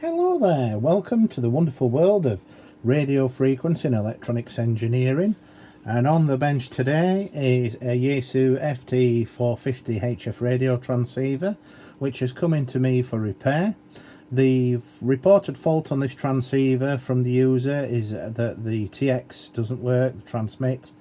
Hello there, welcome to the wonderful world of radio frequency and electronics engineering. And on the bench today is a Yaesu Ft450 HF radio transceiver, which has come into me for repair. The reported fault on this transceiver from the user is that the TX doesn't work, the transmit,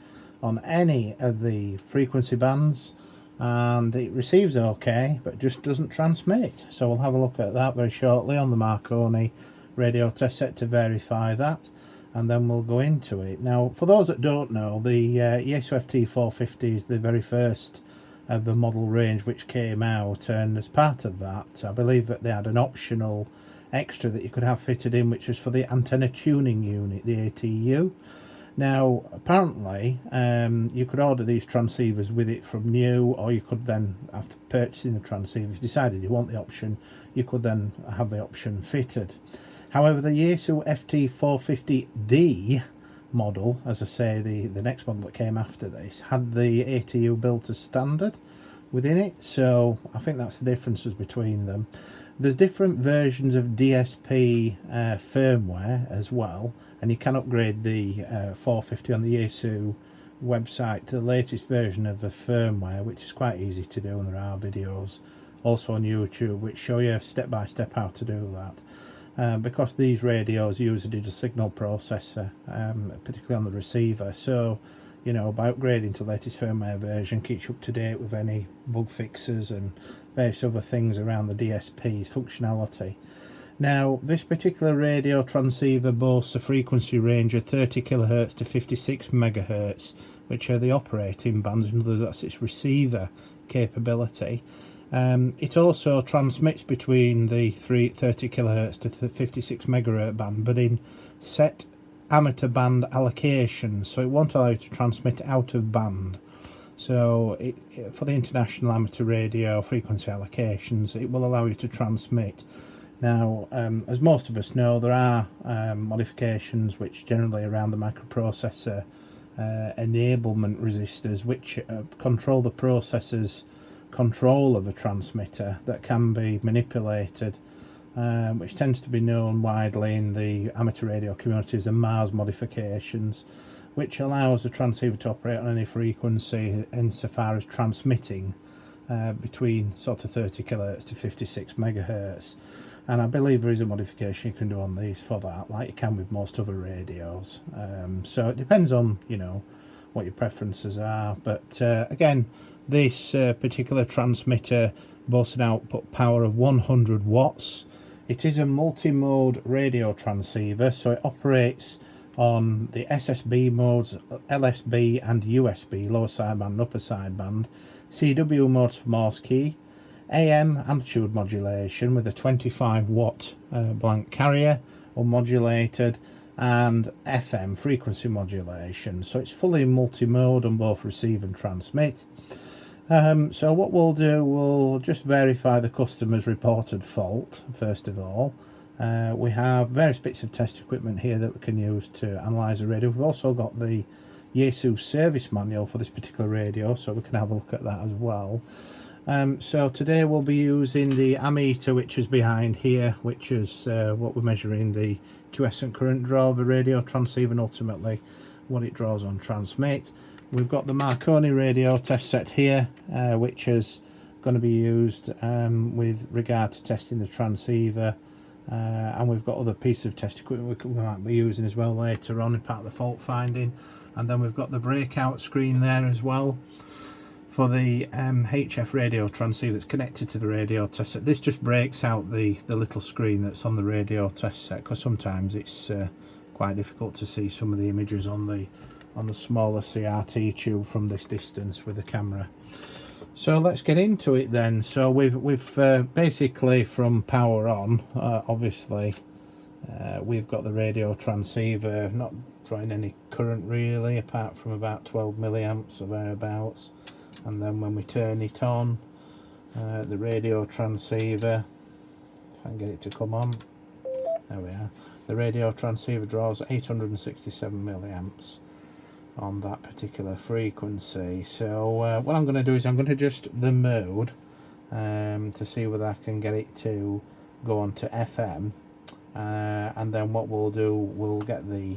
on any of the frequency bands, and it receives okay but just doesn't transmit. So we'll have a look at that very shortly on the Marconi radio test set to verify that, and then we'll go into it. Now, for those that don't know, the Yaesu Ft450 is the very first of the model range which came out, and as part of that I believe that they had an optional extra that you could have fitted in, which was for the antenna tuning unit, the ATU. Now apparently you could order these transceivers with it from new, or you could then, after purchasing the transceiver, if you decided you want the option, you could then have the option fitted. However, the Yaesu Ft450D model, as I say, the next model that came after this, had the ATU built as standard within it, so I think that's the differences between them. There's different versions of DSP firmware as well, and you can upgrade the 450 on the Yaesu website to the latest version of the firmware, which is quite easy to do, and there are videos also on YouTube which show you step by step how to do that. Because these radios use a digital signal processor, particularly on the receiver, so you know, by upgrading to the latest firmware version keeps you up to date with any bug fixes and various other things around the DSP's functionality. Now, this particular radio transceiver boasts a frequency range of 30 kHz to 56 MHz, which are the operating bands. In other words, that's its receiver capability. It also transmits between the 30 kHz to the 56 MHz band, but in set amateur band allocations, so it won't allow you to transmit out of band. So for the international amateur radio frequency allocations, it will allow you to transmit. Now, as most of us know, there are modifications which generally around the microprocessor enablement resistors, which control the processor's control of a transmitter, that can be manipulated, which tends to be known widely in the amateur radio community as the Mars modifications, which allows the transceiver to operate on any frequency insofar as transmitting between sort of 30 kHz to 56 MHz. And I believe there is a modification you can do on these for that, like you can with most other radios. So it depends on, you know, what your preferences are. But again, this particular transmitter boasts an output power of 100 watts. It is a multi-mode radio transceiver, so it operates on the SSB modes, LSB and USB, lower sideband, upper sideband, CW modes for Morse key, AM amplitude modulation with a 25 watt blank carrier, unmodulated, and FM frequency modulation. So it's fully multi-mode on both receive and transmit. So what we'll do, we'll just verify the customer's reported fault first of all. We have various bits of test equipment here that we can use to analyse the radio. We've also got the Yaesu service manual for this particular radio, so we can have a look at that as well. So today we'll be using the ammeter, which is behind here, which is what we're measuring the quiescent current draw of the radio transceiver and ultimately what it draws on transmit. We've got the Marconi radio test set here, which is going to be used with regard to testing the transceiver, and we've got other pieces of test equipment we might be using as well later on in part of the fault finding. And then we've got the breakout screen there as well for the HF radio transceiver that's connected to the radio test set. This just breaks out the little screen that's on the radio test set, because sometimes it's quite difficult to see some of the images on the smaller CRT tube from this distance with the camera. So let's get into it then. So we've basically, from power on, obviously we've got the radio transceiver not drawing any current really, apart from about 12 milliamps or thereabouts. And then when we turn it on, the radio transceiver, if I can get it to come on, there we are, the radio transceiver draws 867 milliamps on that particular frequency. So what I'm going to do is I'm going to adjust the mode to see whether I can get it to go on to FM, and then what we'll do, we'll get the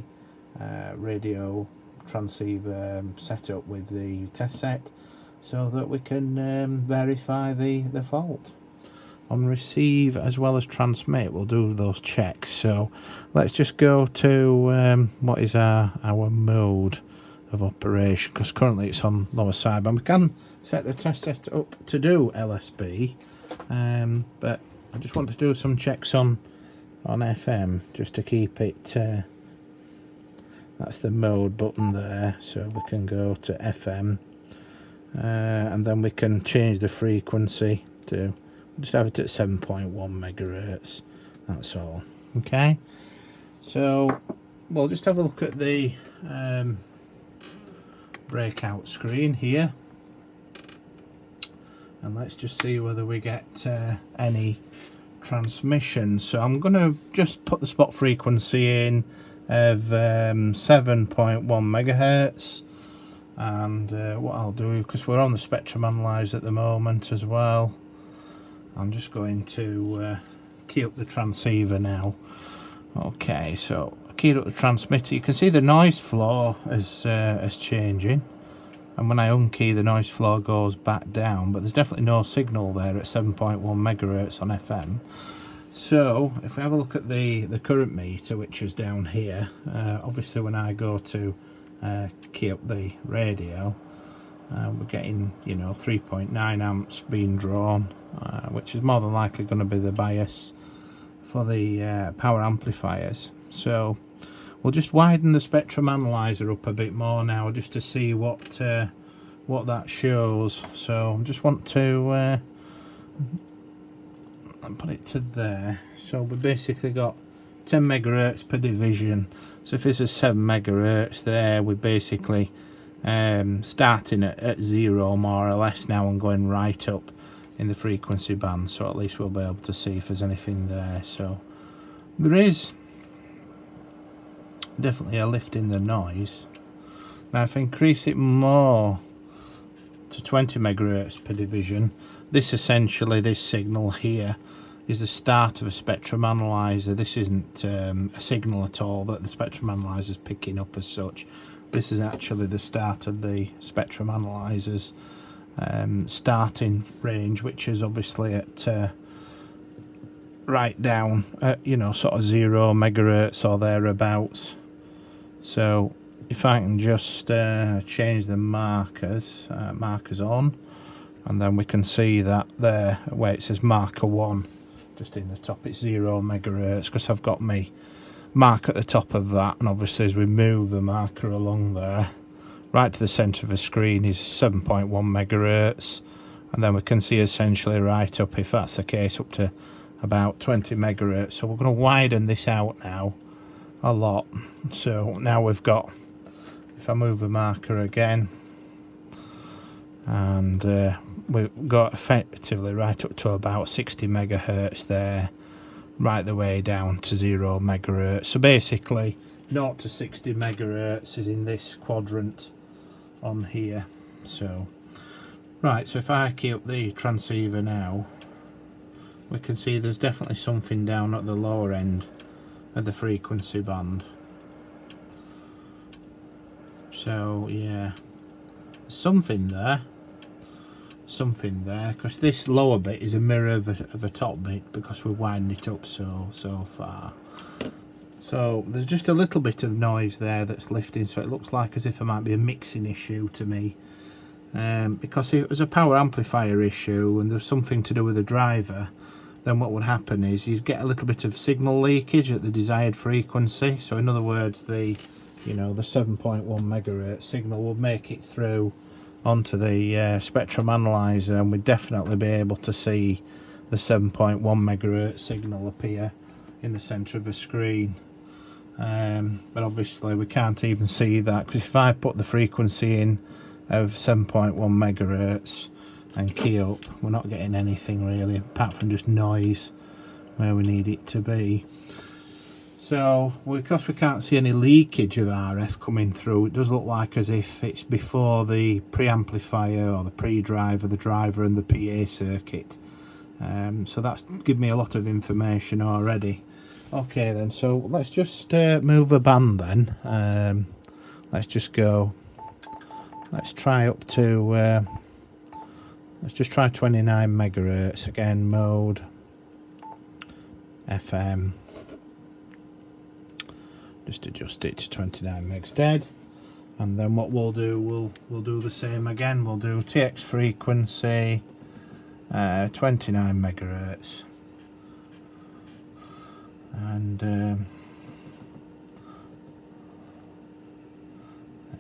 radio transceiver set up with the test set so that we can verify the fault. On receive as well as transmit, we'll do those checks. So let's just go to what is our mode of operation, because currently it's on lower sideband. We can set the test set up to do LSB, but I just want to do some checks on FM just to keep it. That's the mode button there, so we can go to FM, and then we can change the frequency to just have it at 7.1 megahertz. That's all. Okay, so we'll just have a look at the breakout screen here, and let's just see whether we get any transmission. So I'm going to just put the spot frequency in of 7.1 megahertz, and what I'll do, because we're on the spectrum analyzer at the moment as well, I'm just going to key up the transceiver now. Okay, so I keyed up the transmitter. You can see the noise floor is changing, and when I unkey, the noise floor goes back down, but there's definitely no signal there at 7.1 megahertz on FM. So if we have a look at the current meter, which is down here, obviously when I go to key up the radio, we're getting, you know, 3.9 amps being drawn, which is more than likely going to be the bias for the power amplifiers. So we'll just widen the spectrum analyzer up a bit more now, just to see what that shows. So I just want to put it to there. So we basically got 10 megahertz per division. So if this is 7 megahertz there, we're basically starting at 0 more or less now and going right up in the frequency band, so at least we'll be able to see if there's anything there. So there is definitely a lift in the noise. Now if I increase it more to 20 megahertz per division, this signal here is the start of a spectrum analyzer. This isn't a signal at all that the spectrum analyzer is picking up as such. This is actually the start of the spectrum analyzer's starting range, which is obviously at right down at, you know, sort of 0 megahertz or thereabouts. So if I can just change the markers on, and then we can see that there where it says marker 1 just in the top, it's 0 megahertz, because I've got my mark at the top of that, and obviously as we move the marker along there right to the center of the screen is 7.1 megahertz, and then we can see essentially right up, if that's the case, up to about 20 megahertz. So we're going to widen this out now a lot. So now we've got, if I move the marker again, and we've got effectively right up to about 60 megahertz there, right the way down to 0 megahertz. So basically 0 to 60 megahertz is in this quadrant on here. So right, so if I key up the transceiver now, we can see there's definitely something down at the lower end of the frequency band. So yeah, something there, because this lower bit is a mirror of a top bit, because we're winding it up so far. So there's just a little bit of noise there that's lifting, so it looks like as if it might be a mixing issue to me, because if it was a power amplifier issue and there's something to do with the driver, then what would happen is you'd get a little bit of signal leakage at the desired frequency. So in other words, the 7.1 megahertz signal will make it through onto the spectrum analyzer, and we'd definitely be able to see the 7.1 megahertz signal appear in the center of the screen. But obviously we can't even see that, because if I put the frequency in of 7.1 megahertz and key up, we're not getting anything really apart from just noise where we need it to be. So because we can't see any leakage of RF coming through, it does look like as if it's before the preamplifier or the pre-driver, the driver and the PA circuit. So that's given me a lot of information already. Okay then, so let's just move a band then. Let's just go, let's try up to, let's just try 29 megahertz again, mode, FM, just adjust it to 29 megs dead. And then what we'll do, we'll do the same again, we'll do TX frequency, 29 megahertz. And there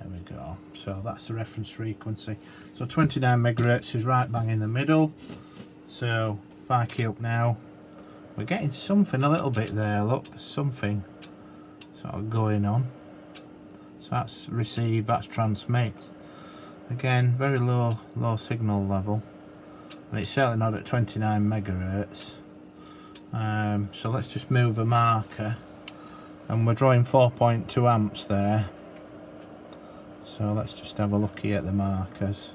we go, so that's the reference frequency. So 29 megahertz is right bang in the middle. So if I key up now, we're getting something a little bit there, look, there's something sort of going on. So that's receive, that's transmit. Again, very low signal level, and it's certainly not at 29 megahertz. So let's just move a marker, and we're drawing 4.2 amps there. So let's just have a look here at the markers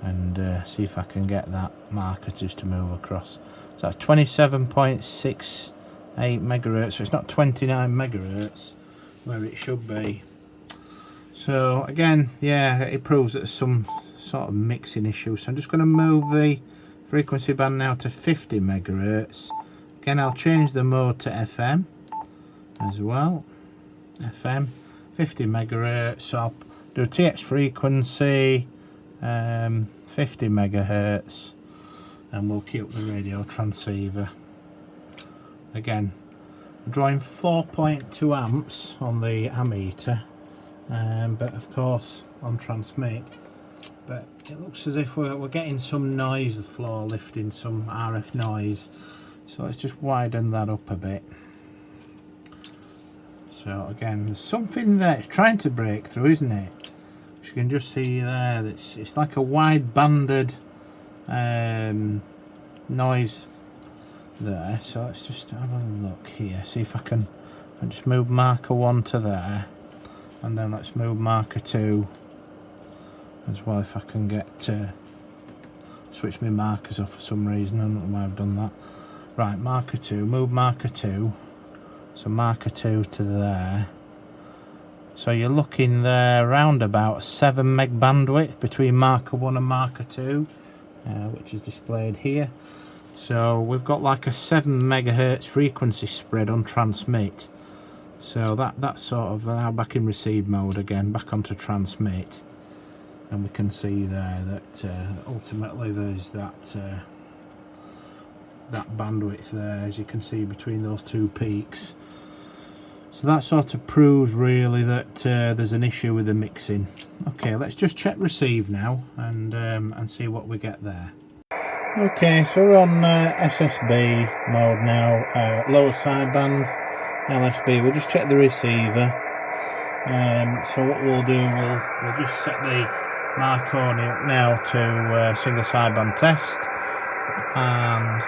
and see if I can get that marker just to move across. So that's 27.68 megahertz, so it's not 29 megahertz where it should be. So again, yeah, it proves that there's some sort of mixing issue. So I'm just going to move the frequency band now to 50 megahertz. Again, I'll change the mode to FM as well. FM 50 megahertz. So I'll do TX frequency 50 megahertz, and we'll keep the radio transceiver. Again, we're drawing 4.2 amps on the ammeter, but of course on transmit. But it looks as if we're getting some noise, the floor lifting, some RF noise. So let's just widen that up a bit. So again, there's something there, it's trying to break through, isn't it? As you can just see there, it's like a wide banded noise there. So let's just have a look here, see if I can just move marker 1 to there, and then let's move marker 2 as well, if I can get to switch my markers off for some reason. I don't know why I've done that. Right, marker 2, move marker 2, so marker 2 to there. So you're looking there around about 7 meg bandwidth between marker 1 and marker 2, which is displayed here. So we've got like a 7 megahertz frequency spread on transmit. So that's sort of now back in receive mode again, back onto transmit. And we can see there that ultimately there's that bandwidth there, as you can see, between those two peaks. So that sort of proves really that there's an issue with the mixing. Okay, let's just check receive now and see what we get there. Okay, so we're on SSB mode now, lower sideband, LSB. We'll just check the receiver. So what we'll do, we'll just set the Marconi up now to single sideband test, and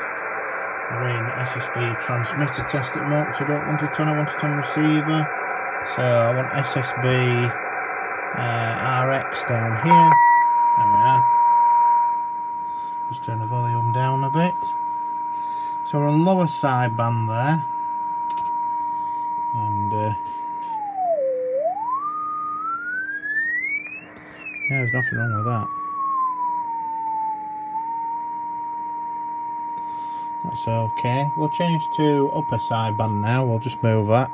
we're in SSB transmitter test at the moment, which I don't want it on. I want it on receiver, so I want SSB RX down here. There we are. Just turn the volume down a bit. So we're on lower sideband there, and yeah, there's nothing wrong with that. That's okay. We'll change to upper sideband now. We'll just move that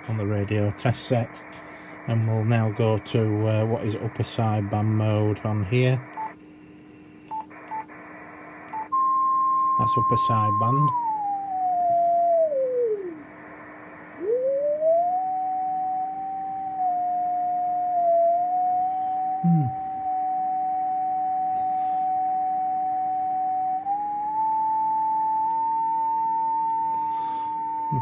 on the radio test set, and we'll now go to what is upper sideband mode on here. That's upper sideband.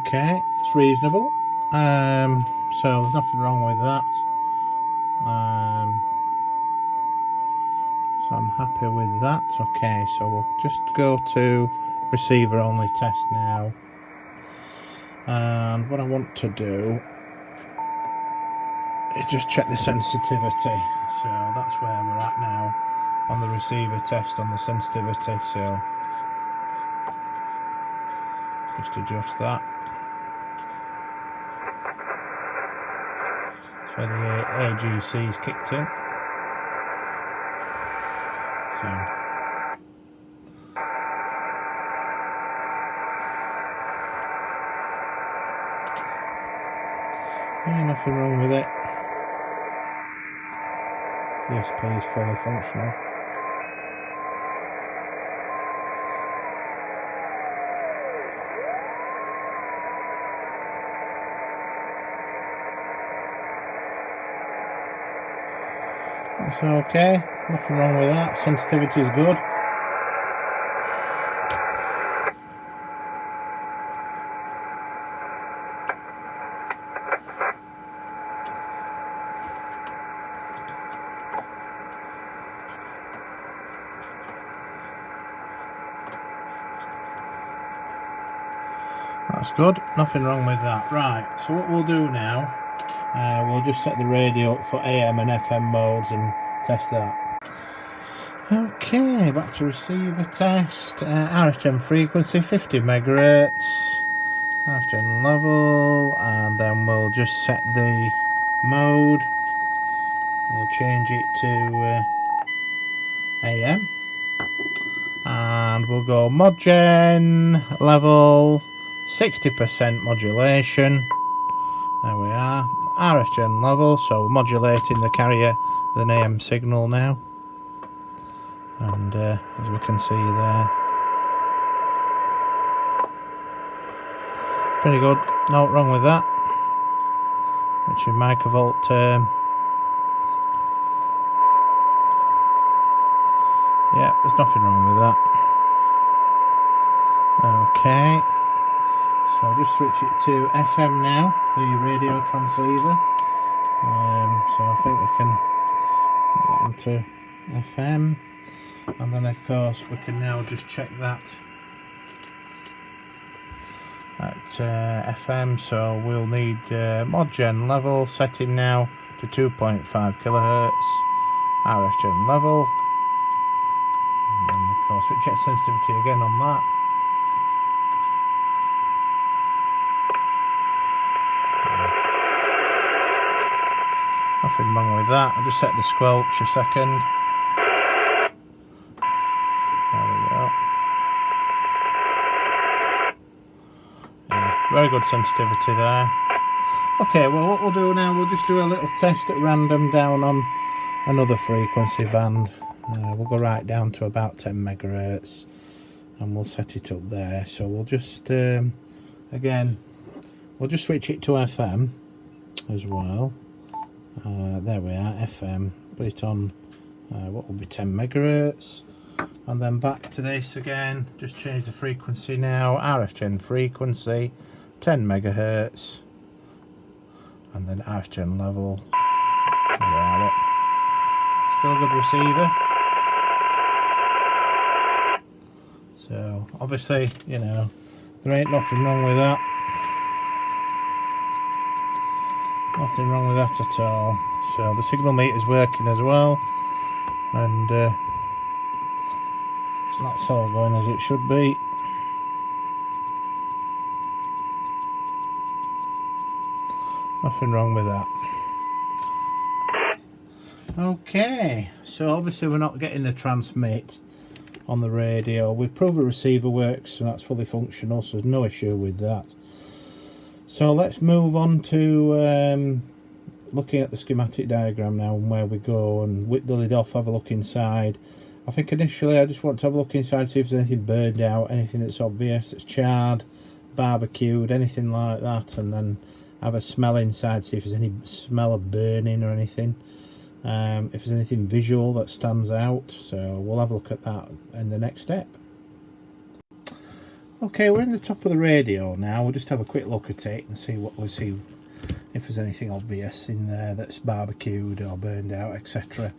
Okay, it's reasonable. So there's nothing wrong with that. So I'm happy with that. Okay, so we'll just go to receiver only test now. And what I want to do is just check the sensitivity. So that's where we're at now on the receiver test on the sensitivity. So Just adjust that. That's where the AGC is kicked in. So yeah, nothing wrong with it. The SP is fully functional. That's okay, nothing wrong with that. Sensitivity is good. That's good, nothing wrong with that. Right, so what we'll do now, we'll just set the radio up for AM and FM modes and test that. Okay, back to receiver test. RF frequency 50 megahertz, RF level, and then we'll just set the mode. We'll change it to AM, and we'll go mod gen level 60% modulation. There we are. RF gen level, so we're modulating the carrier with an AM signal now. And as we can see there, pretty good, nothing wrong with that. Which in microvolt term, yeah, there's nothing wrong with that. Okay, so I'll just switch it to FM now, the radio transceiver. So I think we can get onto FM, and then of course we can now just check that at FM. So we'll need mod gen level setting now to 2.5 kilohertz, RF gen level, and then of course we check sensitivity again on that. Nothing wrong with that. I'll just set the squelch a second. There we go. Yeah, very good sensitivity there. Okay, well what we'll do now, we'll just do a little test at random down on another frequency band. We'll go right down to about 10 megahertz and we'll set it up there. So we'll just, again, we'll just switch it to FM as well. There we are, FM, put it on what will be 10 megahertz, and then back to this again, just change the frequency now, RF gen frequency 10 megahertz, and then RF gen level. There we are, look. Still a good receiver. So obviously, you know, there ain't nothing wrong with that. Nothing wrong with that at all. So the signal meter's working as well, and that's all going as it should be. Nothing wrong with that. Okay, so obviously we're not getting the transmit on the radio. We've proved the receiver works and that's fully functional, so there's no issue with that. So let's move on to looking at the schematic diagram now and where we go, and whip the lid off, have a look inside. I think initially I just want to have a look inside, see if there's anything burned out, anything that's obvious, that's charred, barbecued, anything like that, and then have a smell inside, see if there's any smell of burning or anything. If there's anything visual that stands out, so we'll have a look at that in the next step. Okay, we're in the top of the radio now. We'll just have a quick look at it and see what we see, if there's anything obvious in there that's barbecued or burned out, etc.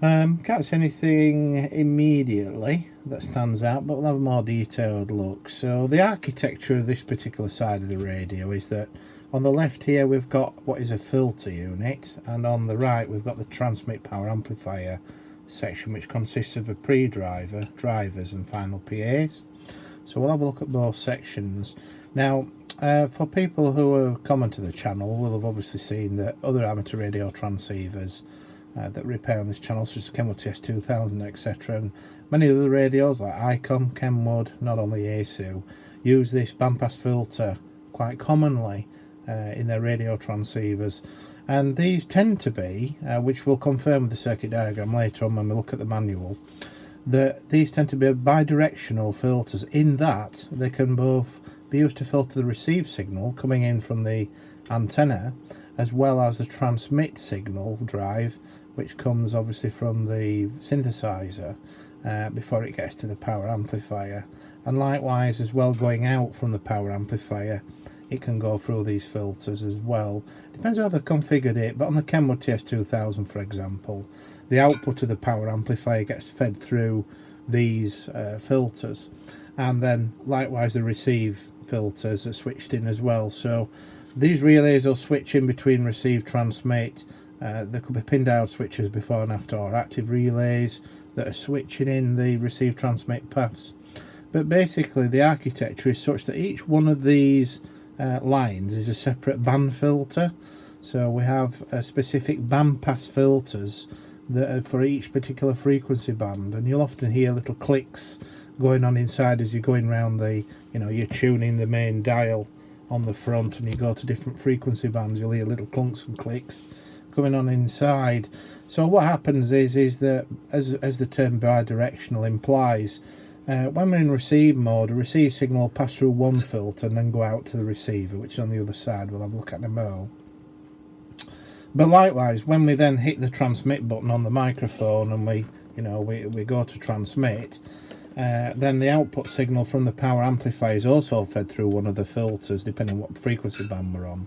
Can't see anything immediately that stands out, but we'll have a more detailed look. So the architecture of this particular side of the radio is that on the left here we've got what is a filter unit, and on the right we've got the transmit power amplifier section, which consists of a pre-driver, drivers and final PAs. So we'll have a look at both sections. Now, for people who are common to the channel, will have obviously seen that other amateur radio transceivers that repair on this channel, such as Kenwood TS2000, etc., and many other radios like Icom, Kenwood, not only Yaesu, use this bandpass filter quite commonly in their radio transceivers. And these tend to be, which we'll confirm with the circuit diagram later on when we look at the manual, that these tend to be bidirectional filters, in that they can both be used to filter the receive signal coming in from the antenna, as well as the transmit signal drive, which comes obviously from the synthesizer before it gets to the power amplifier. And likewise as well, going out from the power amplifier, it can go through these filters as well. Depends how they've configured it, but on the Kenwood TS2000, for example, the output of the power amplifier gets fed through these filters, and then likewise the receive filters are switched in as well. So these relays will switch in between receive, transmit. There could be pin diode switches before and after, or active relays that are switching in the receive transmit paths. But basically the architecture is such that each one of these lines is a separate band filter. So we have specific bandpass filters that are for each particular frequency band, and you'll often hear little clicks going on inside as you're going around the, you're tuning the main dial on the front and you go to different frequency bands. You'll hear little clunks and clicks coming on inside. So what happens is that, as the term bidirectional implies, when we're in receive mode, a receive signal will pass through one filter and then go out to the receiver, which is on the other side. We'll have a look at in a moment. But likewise, when we then hit the transmit button on the microphone and we go to transmit, then the output signal from the power amplifier is also fed through one of the filters, depending on what frequency band we're on.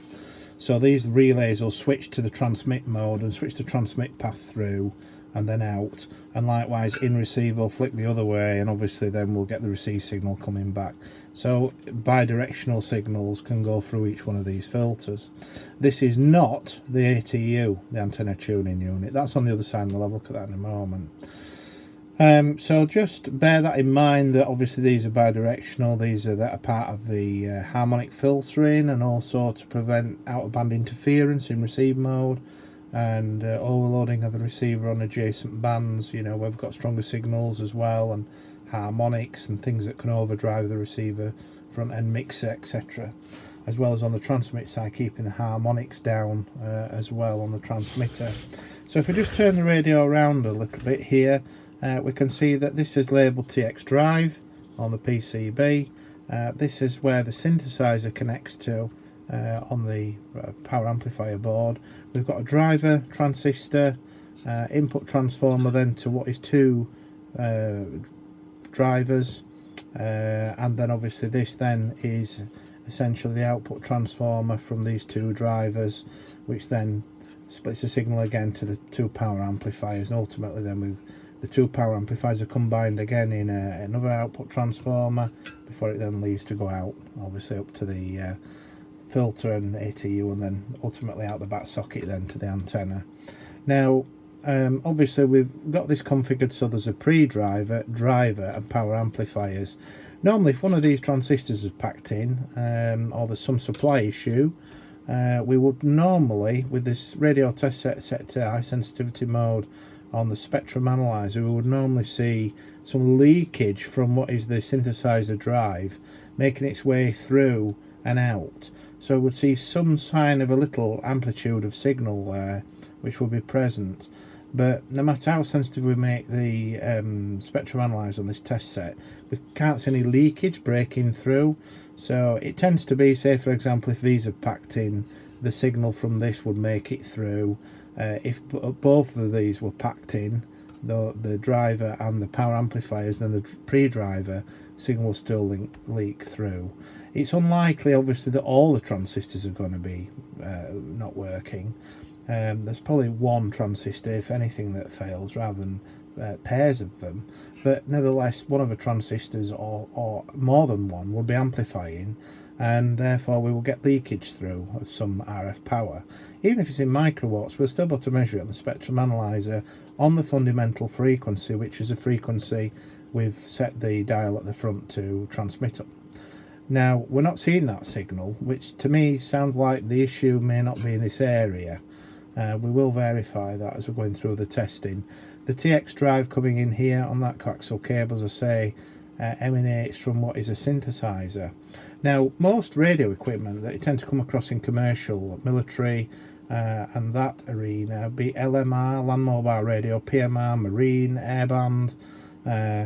So these relays will switch to the transmit mode and switch the transmit path through and then out, and likewise in receive will flick the other way, and obviously then we'll get the receive signal coming back. So bidirectional signals can go through each one of these filters. This is not the ATU, the antenna tuning unit. That's on the other side, and we'll have a look at that in a moment. So just bear that in mind, that obviously these are bidirectional. These are that are part of the harmonic filtering, and also to prevent out of band interference in receive mode and overloading of the receiver on adjacent bands. We've got stronger signals as well, and harmonics and things that can overdrive the receiver, front end mixer, etc., as well as on the transmit side, keeping the harmonics down as well on the transmitter. So if we just turn the radio around a little bit here, we can see that this is labelled TX drive on the PCB. This is where the synthesizer connects to on the power amplifier board. We've got a driver, transistor, input transformer then to what is two drivers, and then obviously this then is essentially the output transformer from these two drivers, which then splits the signal again to the two power amplifiers, and ultimately then the two power amplifiers are combined again in another output transformer before it then leaves to go out, obviously up to the filter and ATU, and then ultimately out the back socket then to the antenna. Now obviously we've got this configured so there's a pre-driver, driver and power amplifiers. Normally if one of these transistors is packed in, or there's some supply issue, we would normally, with this radio test set to high sensitivity mode on the spectrum analyzer, we would normally see some leakage from what is the synthesizer drive making its way through and out. So we'd see some sign of a little amplitude of signal there, which will be present. But no matter how sensitive we make the spectrum analyzer on this test set, we can't see any leakage breaking through. So it tends to be, say for example, if these are packed in, the signal from this would make it through. If both of these were packed in, the driver and the power amplifiers, then the pre-driver signal will still leak through. It's unlikely obviously that all the transistors are going to be not working. There's probably one transistor, if anything, that fails rather than pairs of them, but nevertheless one of the transistors or more than one will be amplifying, and therefore we will get leakage through of some RF power. Even if it's in microwatts, we'll still be able to measure it on the spectrum analyzer on the fundamental frequency, which is a frequency we've set the dial at the front to transmit on. Now we're not seeing that signal, which to me sounds like the issue may not be in this area. We will verify that as we're going through the testing. The TX drive coming in here on that coaxial cable, as I say, emanates from what is a synthesizer. Now most radio equipment that you tend to come across in commercial, military and that arena, be LMR, land mobile radio, PMR, marine, airband,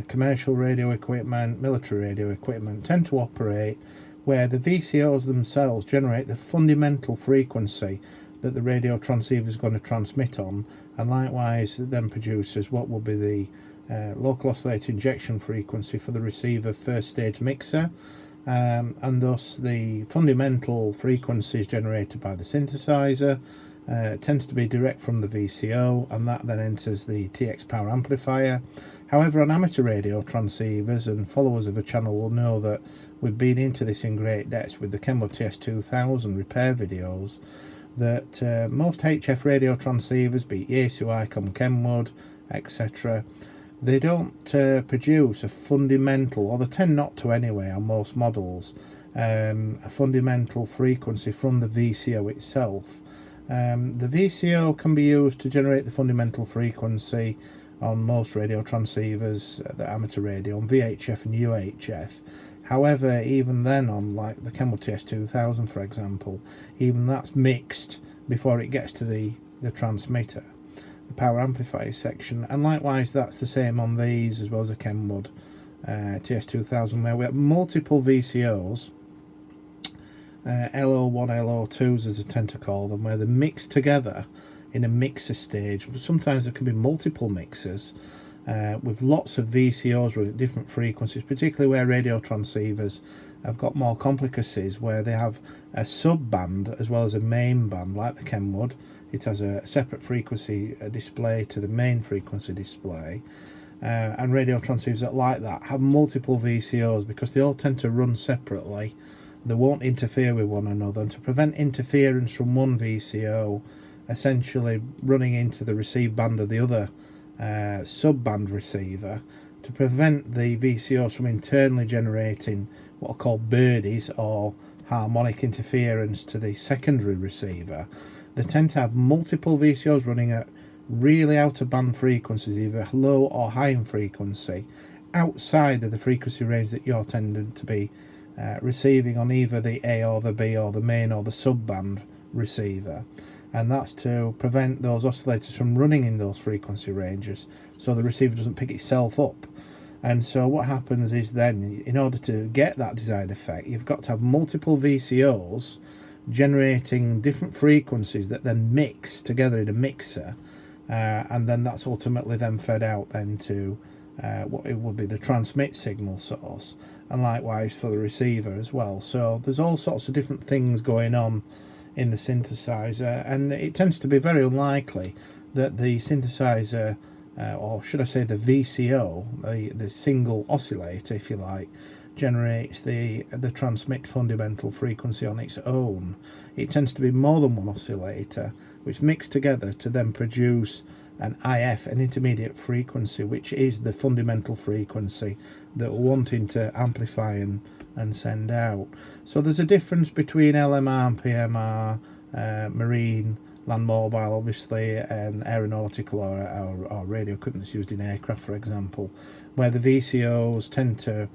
commercial radio equipment, military radio equipment, tend to operate where the VCOs themselves generate the fundamental frequency that the radio transceiver is going to transmit on, and likewise then produces what will be the local oscillator injection frequency for the receiver first stage mixer, and thus the fundamental frequencies generated by the synthesizer tends to be direct from the VCO, and that then enters the TX power amplifier. However, on amateur radio transceivers, and followers of a channel will know that we've been into this in great depth with the Kenwood TS2000 repair videos, that most HF radio transceivers, be it Yaesu, ICOM, Kenwood, etc., they don't produce a fundamental, or they tend not to anyway on most models, a fundamental frequency from the VCO itself. The VCO can be used to generate the fundamental frequency on most radio transceivers, the amateur radio, on VHF and UHF. However, even then on like the Kenwood TS2000 for example, even that's mixed before it gets to the transmitter, the power amplifier section, and likewise that's the same on these as well as the Kenwood TS2000, where we have multiple VCOs, LO1, LO2s as I tend to call them, where they're mixed together in a mixer stage. Sometimes there can be multiple mixers with lots of VCOs running at different frequencies, particularly where radio transceivers have got more complicacies, where they have a sub band as well as a main band. Like the Kenwood, it has a separate frequency display to the main frequency display, and radio transceivers that like that have multiple VCOs because they all tend to run separately. They won't interfere with one another, and to prevent interference from one VCO essentially running into the receive band of the other sub-band receiver, to prevent the VCOs from internally generating what are called birdies or harmonic interference to the secondary receiver, they tend to have multiple VCOs running at really out of band frequencies, either low or high in frequency, outside of the frequency range that you're tending to be receiving on either the A or the B or the main or the sub-band receiver. And that's to prevent those oscillators from running in those frequency ranges, so the receiver doesn't pick itself up. And so what happens is then, in order to get that desired effect, you've got to have multiple VCOs generating different frequencies that then mix together in a mixer, and then that's ultimately then fed out then to what it would be the transmit signal source, and likewise for the receiver as well. So there's all sorts of different things going on in the synthesizer, and it tends to be very unlikely that the synthesizer, or should I say the VCO, the single oscillator if you like, generates the transmit fundamental frequency on its own. It tends to be more than one oscillator which mix together to then produce an IF, an intermediate frequency, which is the fundamental frequency that we're wanting to amplify and send out. So there's a difference between LMR and PMR, marine, land mobile obviously, and aeronautical or radio equipment that's used in aircraft for example, where the VCOs tend to,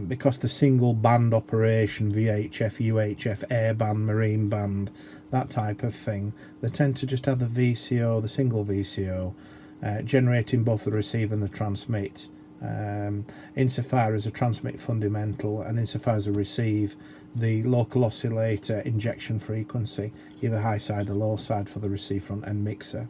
because the single band operation, VHF, UHF, airband, marine band, that type of thing, they tend to just have the VCO, the single VCO, generating both the receive and the transmit, insofar as a transmit fundamental, and insofar as a receive the local oscillator injection frequency, either high side or low side for the receive front end mixer.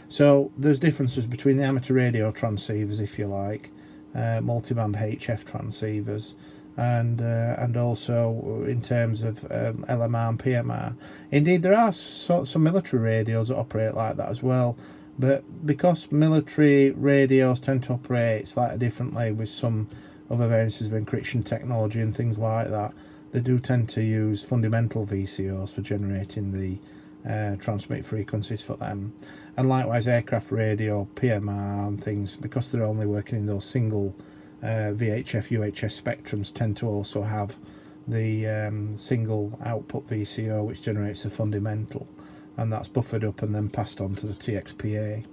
So there's differences between the amateur radio transceivers if you like, multiband HF transceivers, and also in terms of LMR and PMR. Indeed, there are some military radios that operate like that as well, but because military radios tend to operate slightly differently with some other variances of encryption technology and things like that, they do tend to use fundamental VCOs for generating the transmit frequencies for them. And likewise aircraft radio, PMR and things, because they're only working in those single VHF, UHS spectrums tend to also have the single output VCO, which generates a fundamental, and that's buffered up and then passed on to the TXPA.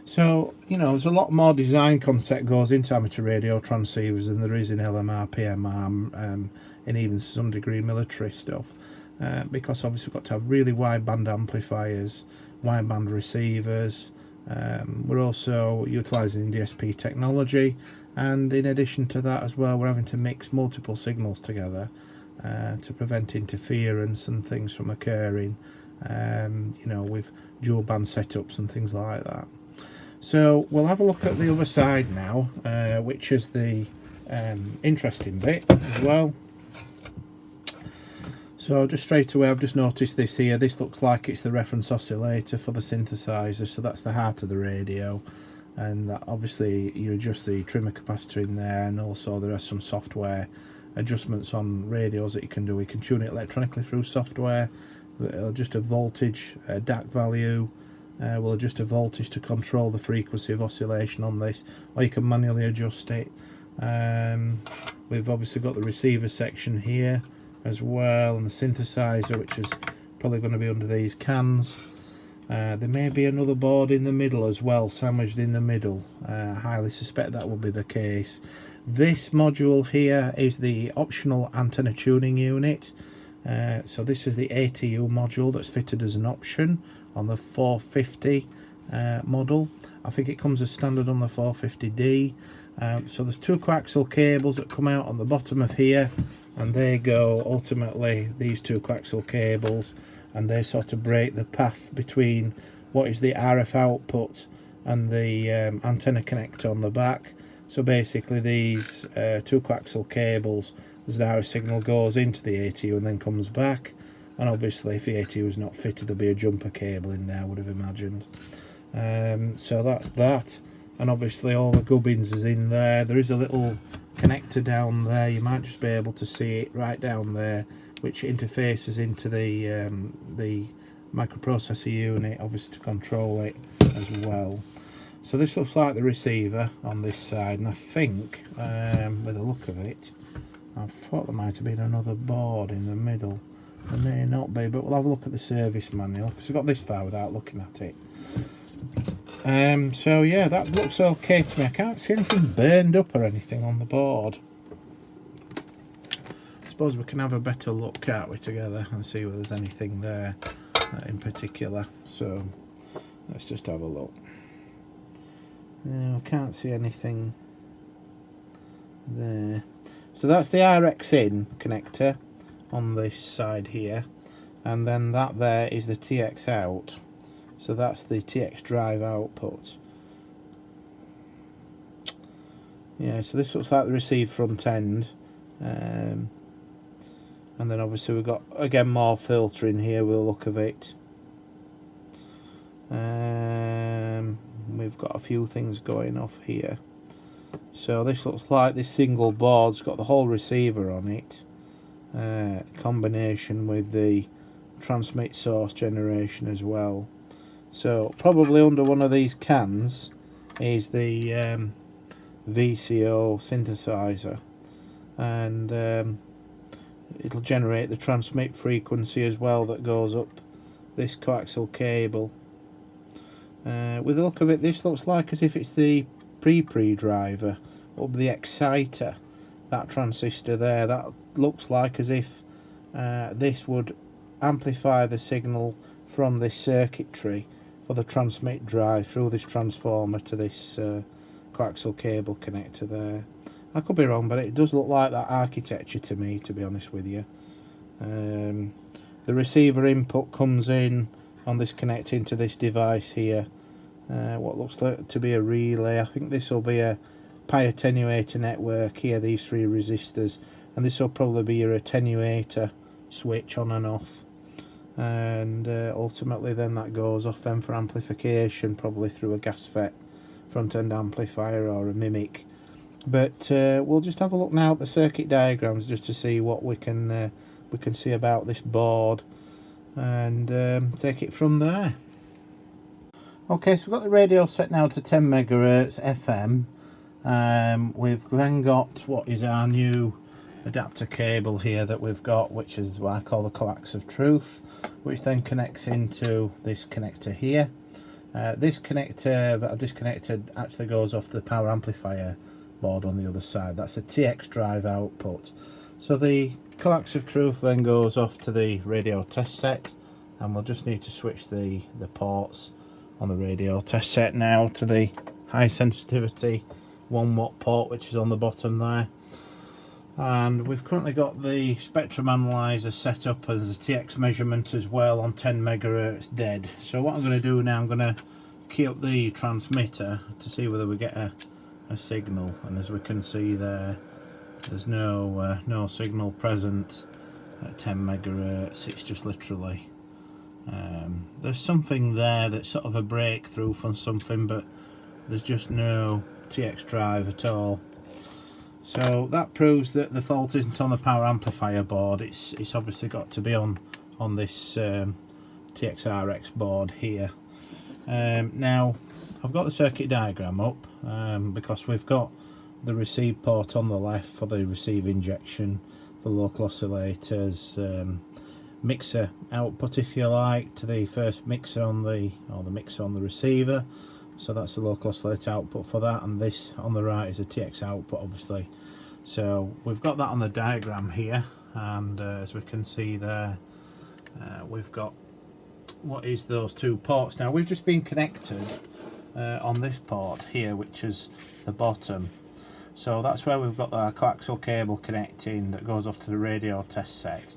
So, you know, there's a lot more design concept goes into amateur radio transceivers than there is in LMR, PMR, and even to some degree military stuff, because obviously we've got to have really wideband amplifiers, wideband receivers. We're also utilising DSP technology, and in addition to that as well, we're having to mix multiple signals together to prevent interference and things from occurring, you know, with dual band setups and things like that. So we'll have a look at the other side now, which is the interesting bit as well. So just straight away, I've just noticed this here. This looks like it's the reference oscillator for the synthesizer, so that's the heart of the radio. And that obviously you adjust the trimmer capacitor in there, and also there are some software adjustments on radios that you can do. We can tune it electronically through software. It'll adjust a voltage, a DAC value. We'll adjust a voltage to control the frequency of oscillation on this, or you can manually adjust it. We've obviously got the receiver section here as well, and the synthesizer, which is probably going to be under these cans. There may be another board in the middle as well, sandwiched in the middle. I highly suspect that will be the case. This module here is the optional antenna tuning unit. So this is the ATU module that's fitted as an option on the 450 model. I think it comes as standard on the 450D. So there's two coaxial cables that come out on the bottom of here, and they go ultimately, these two coaxial cables, and they sort of break the path between what is the RF output and the antenna connector on the back. So basically these two coaxial cables, as an RF signal goes into the ATU and then comes back. And obviously if the ATU is not fitted, there'll be a jumper cable in there, I would have imagined. So that's that. And obviously all the gubbins is in there. There is a little connector down there, you might just be able to see it right down there, which interfaces into the microprocessor unit, obviously to control it as well. So this looks like the receiver on this side, and I think with a look of it, I thought there might have been another board in the middle. There may not be, but we'll have a look at the service manual, because we've got this far without looking at it. So yeah, that looks okay to me. I can't see anything burned up or anything on the board. I suppose we can have a better look, can't we, together, and see whether there's anything there in particular. So let's just have a look. I can't see anything there. So that's the RX in connector on this side here, and then that there is the TX out. So that's the TX drive output. Yeah, so this looks like the receive front end, and then obviously we've got again more filtering here with a look of it. We've got a few things going off here. So this looks like this single board's got the whole receiver on it, combination with the transmit source generation as well. So probably under one of these cans is the VCO synthesizer, and it'll generate the transmit frequency as well that goes up this coaxial cable. With the look of it, this looks like as if it's the pre driver up the exciter, that transistor there. That looks like as if this would amplify the signal from this circuitry for the transmit drive through this transformer to this coaxial cable connector there. I could be wrong, but it does look like that architecture to me, to be honest with you. The receiver input comes in on this connector into this device here, what looks like to be a relay. I think this will be a pi attenuator network here, these three resistors, and this will probably be your attenuator switch on and off, and ultimately then that goes off then for amplification, probably through a GASFET front end amplifier or a mimic. But we'll just have a look now at the circuit diagrams just to see what we can see about this board, and take it from there. Okay, so we've got the radio set now to 10 megahertz FM, We've then got what is our new adapter cable here that we've got, which is what I call the coax of truth, which then connects into this connector here. This connector that I've disconnected actually goes off the power amplifier board on the other side. That's a TX drive output. So the coax of truth then goes off to the radio test set, and we'll just need to switch the ports on the radio test set now to the high sensitivity 1 watt port, which is on the bottom there. And we've currently got the spectrum analyzer set up as a TX measurement as well on 10 megahertz dead. So what I'm going to do now, I'm going to key up the transmitter to see whether we get a signal, and as we can see there, there's no signal present at 10 megahertz. It's just literally there's something there that's sort of a breakthrough from something, but there's just no TX drive at all. So that proves that the fault isn't on the power amplifier board. It's obviously got to be on this TXRX board here. Now I've got the circuit diagram up because we've got the receive port on the left for the receive injection, for local oscillators, mixer output if you like to the first mixer on the mixer on the receiver. So that's the local oscillator output for that, and this on the right is a TX output obviously. So we've got that on the diagram here, and as we can see there, we've got what is those two ports. Now we've just been connected on this port here, which is the bottom. So that's where we've got the coaxial cable connecting that goes off to the radio test set.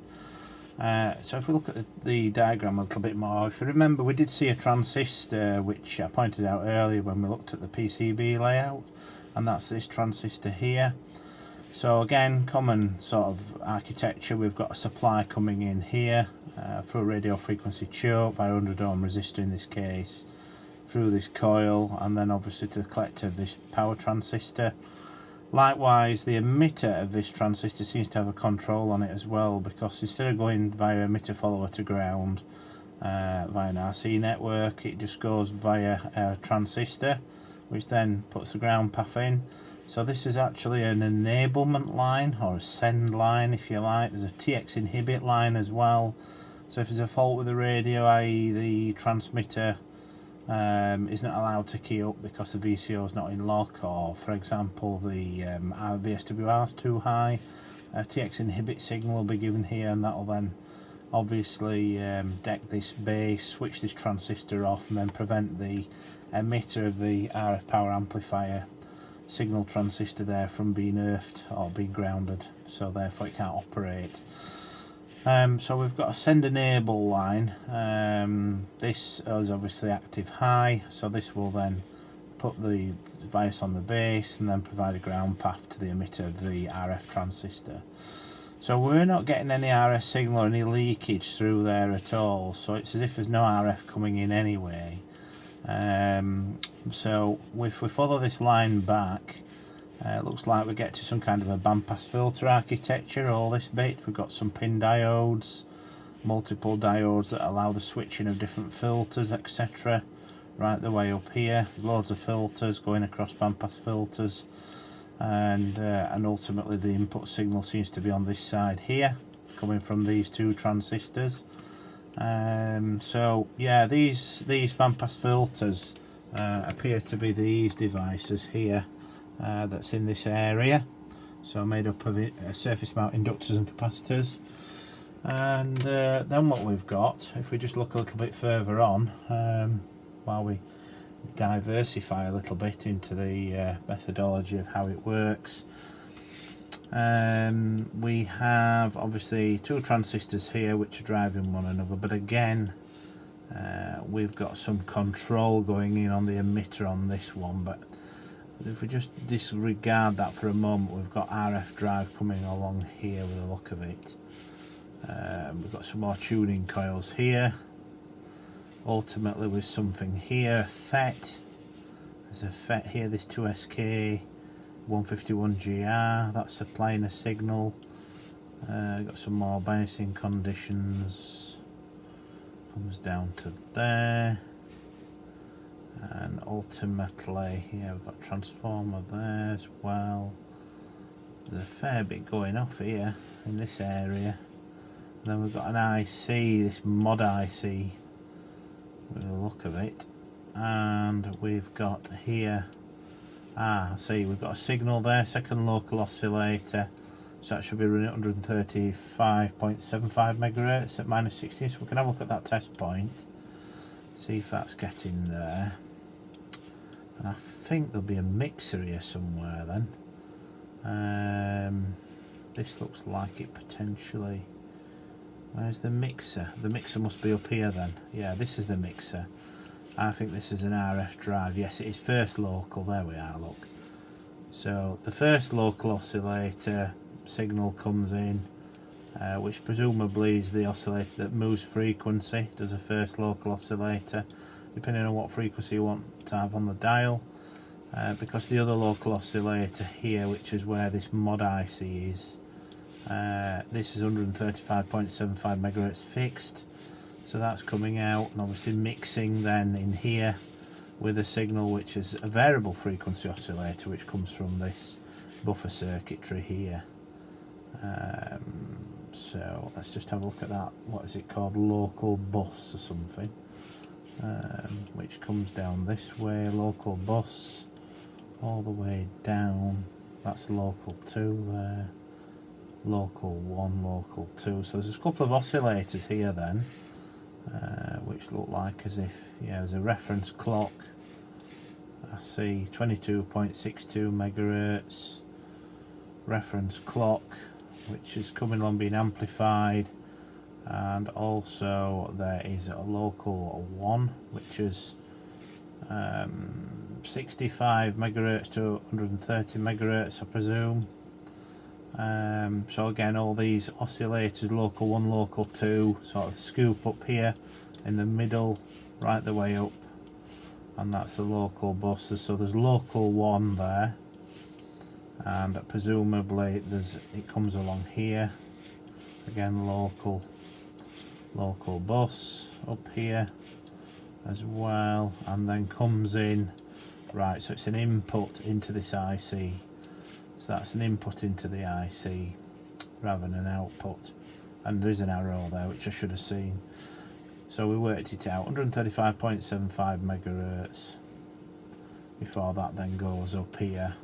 So if we look at the diagram a little bit more, if you remember, we did see a transistor, which I pointed out earlier when we looked at the PCB layout, and that's this transistor here. So again, common sort of architecture. We've got a supply coming in here through a radio frequency choke by 100 ohm resistor in this case, through this coil, and then obviously to the collector of this power transistor. Likewise, the emitter of this transistor seems to have a control on it as well, because instead of going via emitter follower to ground via an RC network, it just goes via a transistor, which then puts the ground path in. So this is actually an enablement line, or a send line if you like. There's a TX inhibit line as well. So if there's a fault with the radio, i.e. the transmitter isn't allowed to key up because the VCO is not in lock, or for example the VSWR is too high, a TX inhibit signal will be given here, and that will then obviously deck this base, switch this transistor off, and then prevent the emitter of the RF power amplifier signal transistor there from being earthed or being grounded, so therefore it can't operate. So we've got a send enable line. This is obviously active high, so this will then put the bias on the base and then provide a ground path to the emitter of the RF transistor. So we're not getting any RF signal or any leakage through there at all, so it's as if there's no RF coming in anyway. So if we follow this line back, it looks like we get to some kind of a bandpass filter architecture. All this bit, we've got some pin diodes, multiple diodes that allow the switching of different filters, etc. Right the way up here, loads of filters going across bandpass filters, and ultimately the input signal seems to be on this side here, coming from these two transistors. So yeah, these bandpass filters appear to be these devices here. That's in this area, so made up of surface mount inductors and capacitors. And then what we've got, if we just look a little bit further on, while we diversify a little bit into the methodology of how it works, we have obviously two transistors here which are driving one another, but again we've got some control going in on the emitter on this one. But if we just disregard that for a moment, we've got RF drive coming along here with the look of it. We've got some more tuning coils here, ultimately with something here, a FET. There's a FET here, this 2SK151GR, that's supplying a signal. Got some more biasing conditions, comes down to there. and ultimately, yeah, we've got a transformer there as well. There's a fair bit going off here in this area. Then we've got an IC, this mod IC with the look of it, and we've got here, see, we've got a signal there, second local oscillator, so that should be running at 135.75 megahertz at minus 60, so we can have a look at that test point, see if that's getting there. And I think there'll be a mixer here somewhere then. This looks like it potentially. Where's the mixer? The mixer must be up here then. Yeah, this is the mixer. I think this is an RF drive. Yes, it is first local. There we are, look. So the first local oscillator signal comes in, which presumably is the oscillator that moves frequency, does a first local oscillator, depending on what frequency you want to have on the dial. Because the other local oscillator here, which is where this mod IC is, this is 135.75 megahertz fixed, so that's coming out and obviously mixing then in here with a signal which is a variable frequency oscillator, which comes from this buffer circuitry here. So let's just have a look at that. What is it called? Local bus or something, which comes down this way. Local bus all the way down. That's local 2 there. Local 1, local 2. So there's a couple of oscillators here then, which look like as if, yeah, there's a reference clock. I see 22.62 megahertz reference clock, which is coming along being amplified, and also there is a local 1, which is 65 megahertz to 130 megahertz, I presume. So again, all these oscillators, local 1, local 2, sort of scoop up here in the middle, right the way up, and that's the local bus. So there's local 1 there, and presumably it comes along here. Again, local bus up here as well, and then comes in. Right, so it's an input into this IC. So that's an input into the IC rather than an output. And there is an arrow there, which I should have seen. So we worked it out, 135.75 megahertz. Before that then goes up here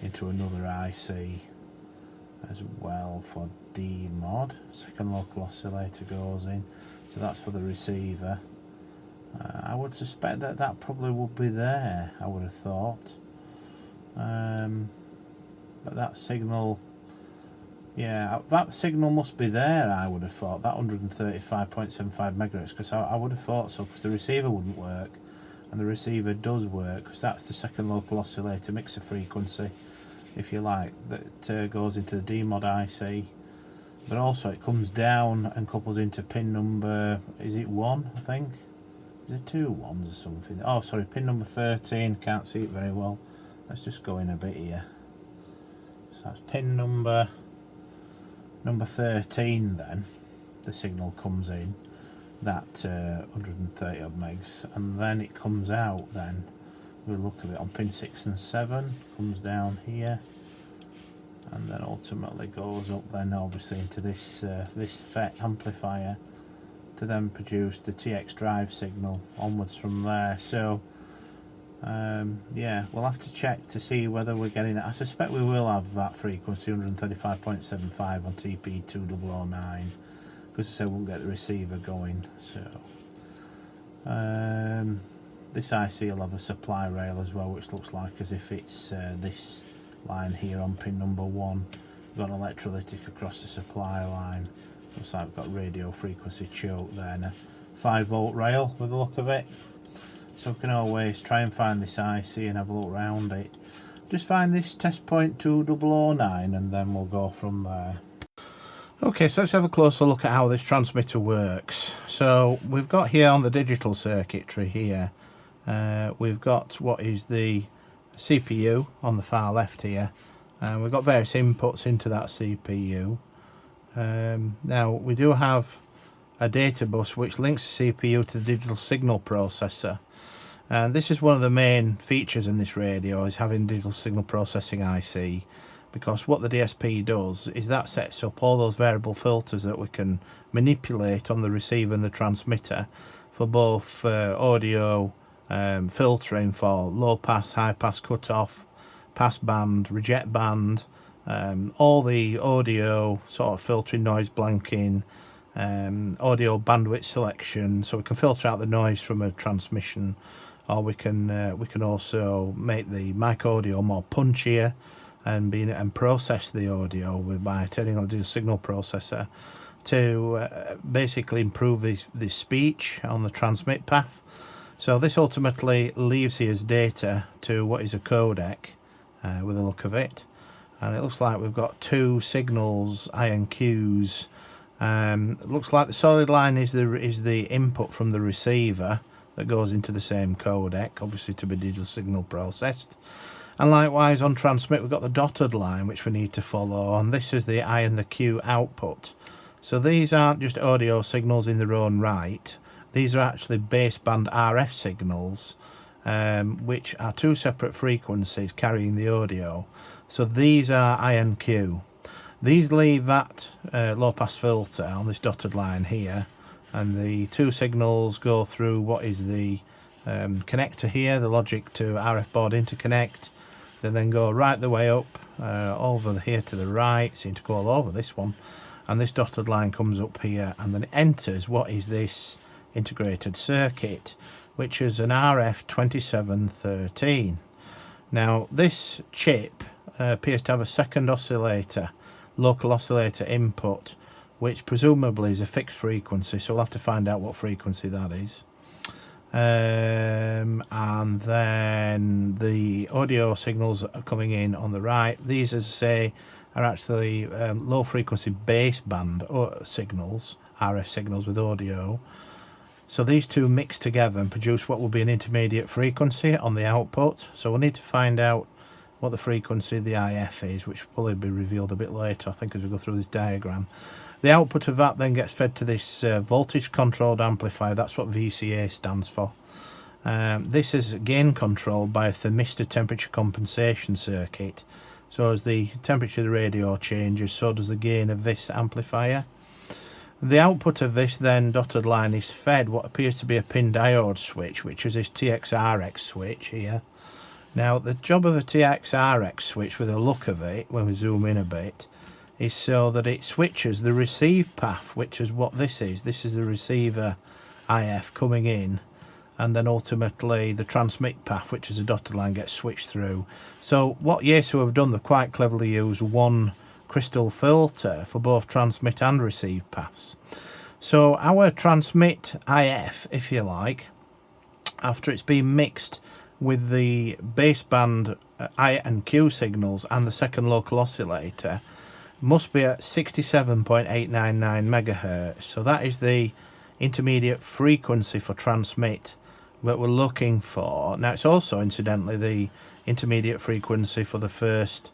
into another IC as well for D mod. Second local oscillator goes in. So that's for the receiver. I would suspect that that probably would be there, I would have thought. But that signal, yeah, that signal must be there, I would have thought, that 135.75 megahertz, because I would have thought so, because the receiver wouldn't work, and the receiver does work, because that's the second local oscillator mixer frequency, if you like, that goes into the DMOD IC, but also it comes down and couples into pin number, is it 1, I think? Is it 2 1s or something? Oh, sorry, pin number 13, can't see it very well. Let's just go in a bit here. So that's pin number 13 then, the signal comes in, that 130 odd megs, and then it comes out then, we'll look at it on pin 6 and 7, comes down here, and then ultimately goes up then obviously into this this FET amplifier to then produce the TX drive signal onwards from there. So yeah, we'll have to check to see whether we're getting that. I suspect we will have that frequency 135.75 on TP2009, because I said we won't get the receiver going. So this IC will have a supply rail as well, which looks like as if it's this line here on pin number 1. We've got an electrolytic across the supply line. Looks like we've got radio frequency choke there, and a 5-volt rail with the look of it. So we can always try and find this IC and have a look around it. Just find this test point 2009 and then we'll go from there. Okay, so let's have a closer look at how this transmitter works. So we've got here on the digital circuitry here, we've got what is the CPU on the far left here, and we've got various inputs into that CPU. Now we do have a data bus which links the CPU to the digital signal processor, And this is one of the main features in this radio, is having digital signal processing IC, because what the DSP does is that sets up all those variable filters that we can manipulate on the receiver and the transmitter for both audio filtering for low pass, high pass cutoff, pass band, reject band, all the audio sort of filtering, noise blanking, audio bandwidth selection, so we can filter out the noise from a transmission, or we can also make the mic audio more punchier and process the audio by turning on the digital signal processor to basically improve the speech on the transmit path. So this ultimately leaves here as data to what is a codec with a look of it, and it looks like we've got two signals, I and Qs. It looks like the solid line is the input from the receiver that goes into the same codec, obviously to be digital signal processed. And likewise on transmit we've got the dotted line which we need to follow, and this is the I and the Q output. So these aren't just audio signals in their own right, these are actually baseband RF signals, which are two separate frequencies carrying the audio. So these are I and Q. These leave that low pass filter on this dotted line here, and the two signals go through what is the connector here, the logic to RF board interconnect. They then go right the way up over here to the right, seem to go all over this one, and this dotted line comes up here, and then it enters what is this integrated circuit, which is an RF2713. Now this chip appears to have a second oscillator, local oscillator input, which presumably is a fixed frequency, so we'll have to find out what frequency that is. And then the audio signals are coming in on the right. These, as I say, are actually low frequency baseband signals, RF signals with audio. So these two mix together and produce what will be an intermediate frequency on the output. So we'll need to find out what the frequency of the IF is, which will probably be revealed a bit later, I think, as we go through this diagram. The output of that then gets fed to this voltage controlled amplifier. That's what VCA stands for. This is gain controlled by a thermistor temperature compensation circuit. So as the temperature of the radio changes, so does the gain of this amplifier. The output of this then dotted line is fed what appears to be a pin diode switch, which is this TXRX switch here. Now the job of a TXRX switch, with a look of it, when we zoom in a bit, is so that it switches the receive path, which is what this is. This is the receiver IF coming in, and then ultimately the transmit path, which is a dotted line, gets switched through. So what Yaesu have done, they've quite cleverly used one crystal filter for both transmit and receive paths. So our transmit IF, if you like, after it's been mixed with the baseband I and Q signals and the second local oscillator, must be at 67.899 megahertz. So that is the intermediate frequency for transmit that we're looking for. Now it's also incidentally the intermediate frequency for the first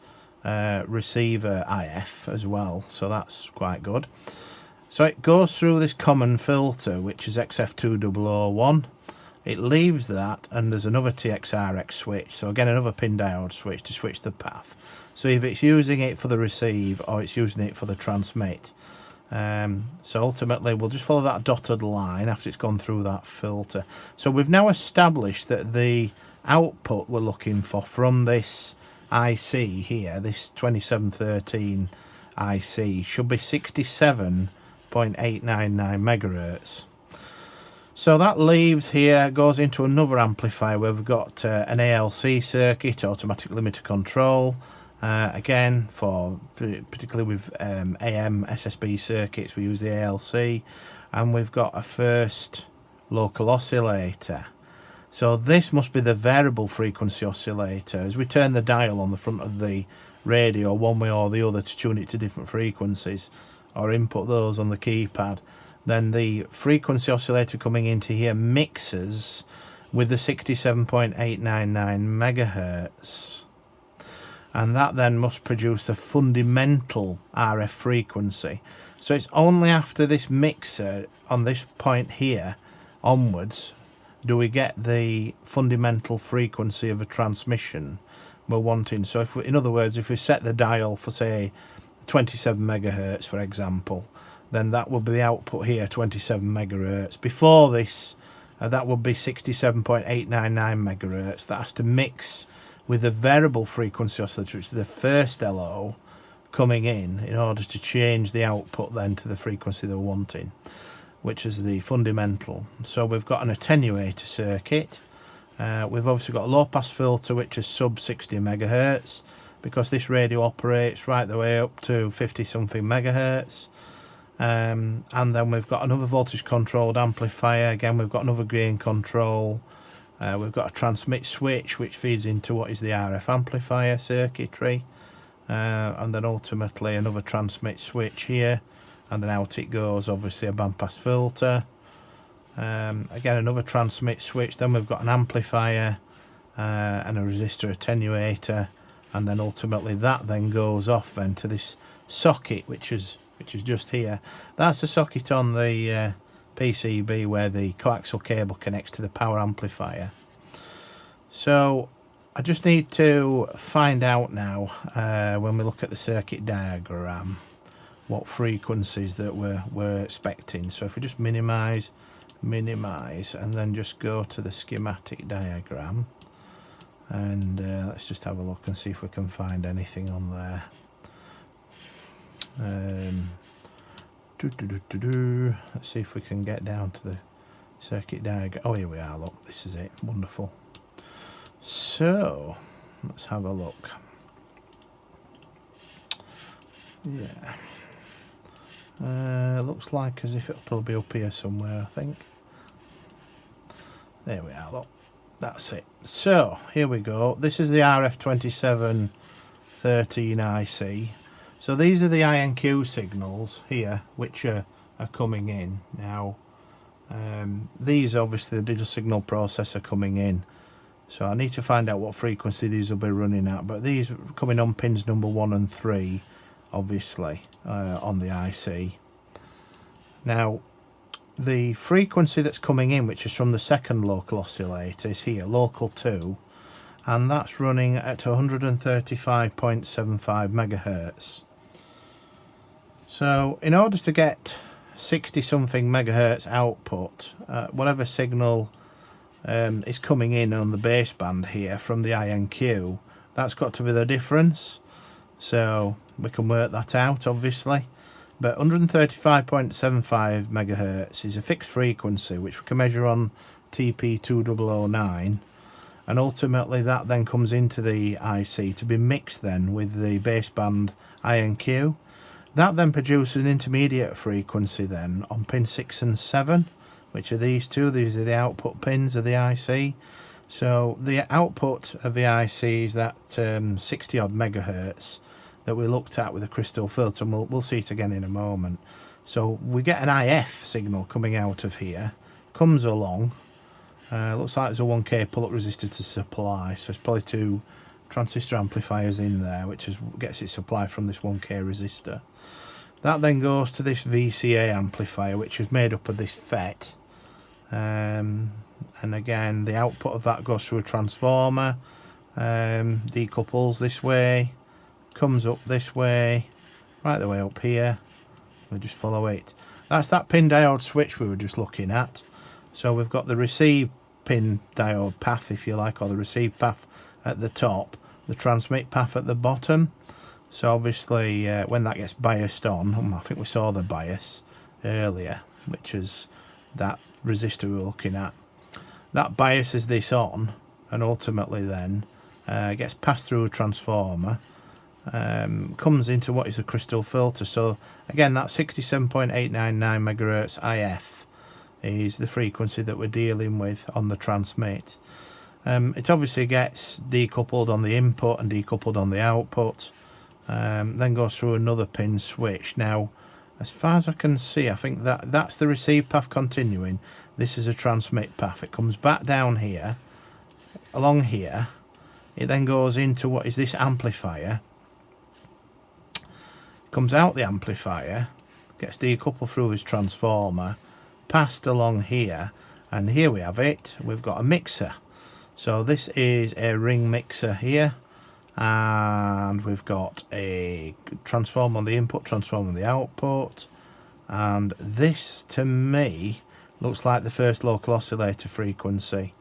receiver IF as well, so that's quite good. So it goes through this common filter, which is XF2001. It leaves that, and there's another TXRX switch, so again another pin diode switch to switch the path. So if it's using it for the receive or it's using it for the transmit. So ultimately we'll just follow that dotted line after it's gone through that filter. So we've now established that the output we're looking for from this IC here, this 2713 IC, should be 67.899 megahertz. So that leaves here, goes into another amplifier where we've got an ALC circuit, automatic limiter control. Again, for particularly with AM SSB circuits, we use the ALC, and we've got a first local oscillator. So this must be the variable frequency oscillator. As we turn the dial on the front of the radio one way or the other to tune it to different frequencies, or input those on the keypad, then the frequency oscillator coming into here mixes with the 67.899 megahertz. And that then must produce the fundamental RF frequency. So it's only after this mixer on this point here onwards do we get the fundamental frequency of a transmission we're wanting. So if we, in other words, if we set the dial for say 27 megahertz for example, then that would be the output here, 27 megahertz. Before this that would be 67.899 megahertz. That has to mix with the variable frequency oscillator, which is the first LO coming in order to change the output then to the frequency they're wanting, which is the fundamental. So we've got an attenuator circuit. We've obviously got a low pass filter which is sub 60 megahertz, because this radio operates right the way up to 50 something megahertz. And then we've got another voltage controlled amplifier. Again, we've got another gain control. We've got a transmit switch which feeds into what is the RF amplifier circuitry, and then ultimately another transmit switch here, and then out it goes, obviously a bandpass filter. Again, another transmit switch. Then we've got an amplifier and a resistor attenuator, and then ultimately that then goes off then to this socket which is just here. That's the socket on the PCB where the coaxial cable connects to the power amplifier. So I just need to find out now, when we look at the circuit diagram, what frequencies that we're expecting. So if we just minimize, and then just go to the schematic diagram, and let's just have a look and see if we can find anything on there. Let's see if we can get down to the circuit diagram. Oh, here we are, look, this is it. Wonderful. So let's have a look. Yeah, looks like as if it'll probably be up here somewhere, I think. There we are, look, that's it. So here we go. This is the RF2713 IC. So these are the INQ signals here which are coming in now. These obviously the digital signal processor coming in, so I need to find out what frequency these will be running at, but these are coming on pins number 1 and 3 obviously on the IC. Now the frequency that's coming in, which is from the second local oscillator, is here, local 2, and that's running at 135.75 megahertz. So in order to get 60 something megahertz output, whatever signal is coming in on the baseband here from the INQ, that's got to be the difference. So we can work that out obviously, but 135.75 megahertz is a fixed frequency which we can measure on TP2009, and ultimately that then comes into the IC to be mixed then with the baseband INQ. That then produces an intermediate frequency then on pin 6 and 7, which are these two. These are the output pins of the IC. So the output of the IC is that 60 odd megahertz that we looked at with a crystal filter, and we'll see it again in a moment. So we get an IF signal coming out of here, comes along, looks like there's a 1k pull-up resistor to supply, so it's probably 2 transistor amplifiers in there, which gets its supply from this 1k resistor. That then goes to this VCA amplifier, which is made up of this FET, and again the output of that goes through a transformer, decouples this way, comes up this way, right the way up here. We'll just follow it. That's that pin diode switch we were just looking at. So we've got the receive pin diode path, if you like, or the receive path at the top, the transmit path at the bottom. So obviously when that gets biased on, I think we saw the bias earlier, which is that resistor we were looking at. That biases this on, and ultimately then gets passed through a transformer, comes into what is a crystal filter. So again, that 67.899 megahertz IF is the frequency that we're dealing with on the transmit. It obviously gets decoupled on the input and decoupled on the output, then goes through another pin switch. Now as far as I can see, I think that's the receive path continuing. This is a transmit path. It comes back down here, along here. It then goes into what is this amplifier, comes out the amplifier, gets decoupled through his transformer, passed along here, And here we have it. We've got a mixer. So this is a ring mixer here, and we've got a transformer on the input, transformer on the output, and this to me looks like the first local oscillator frequency,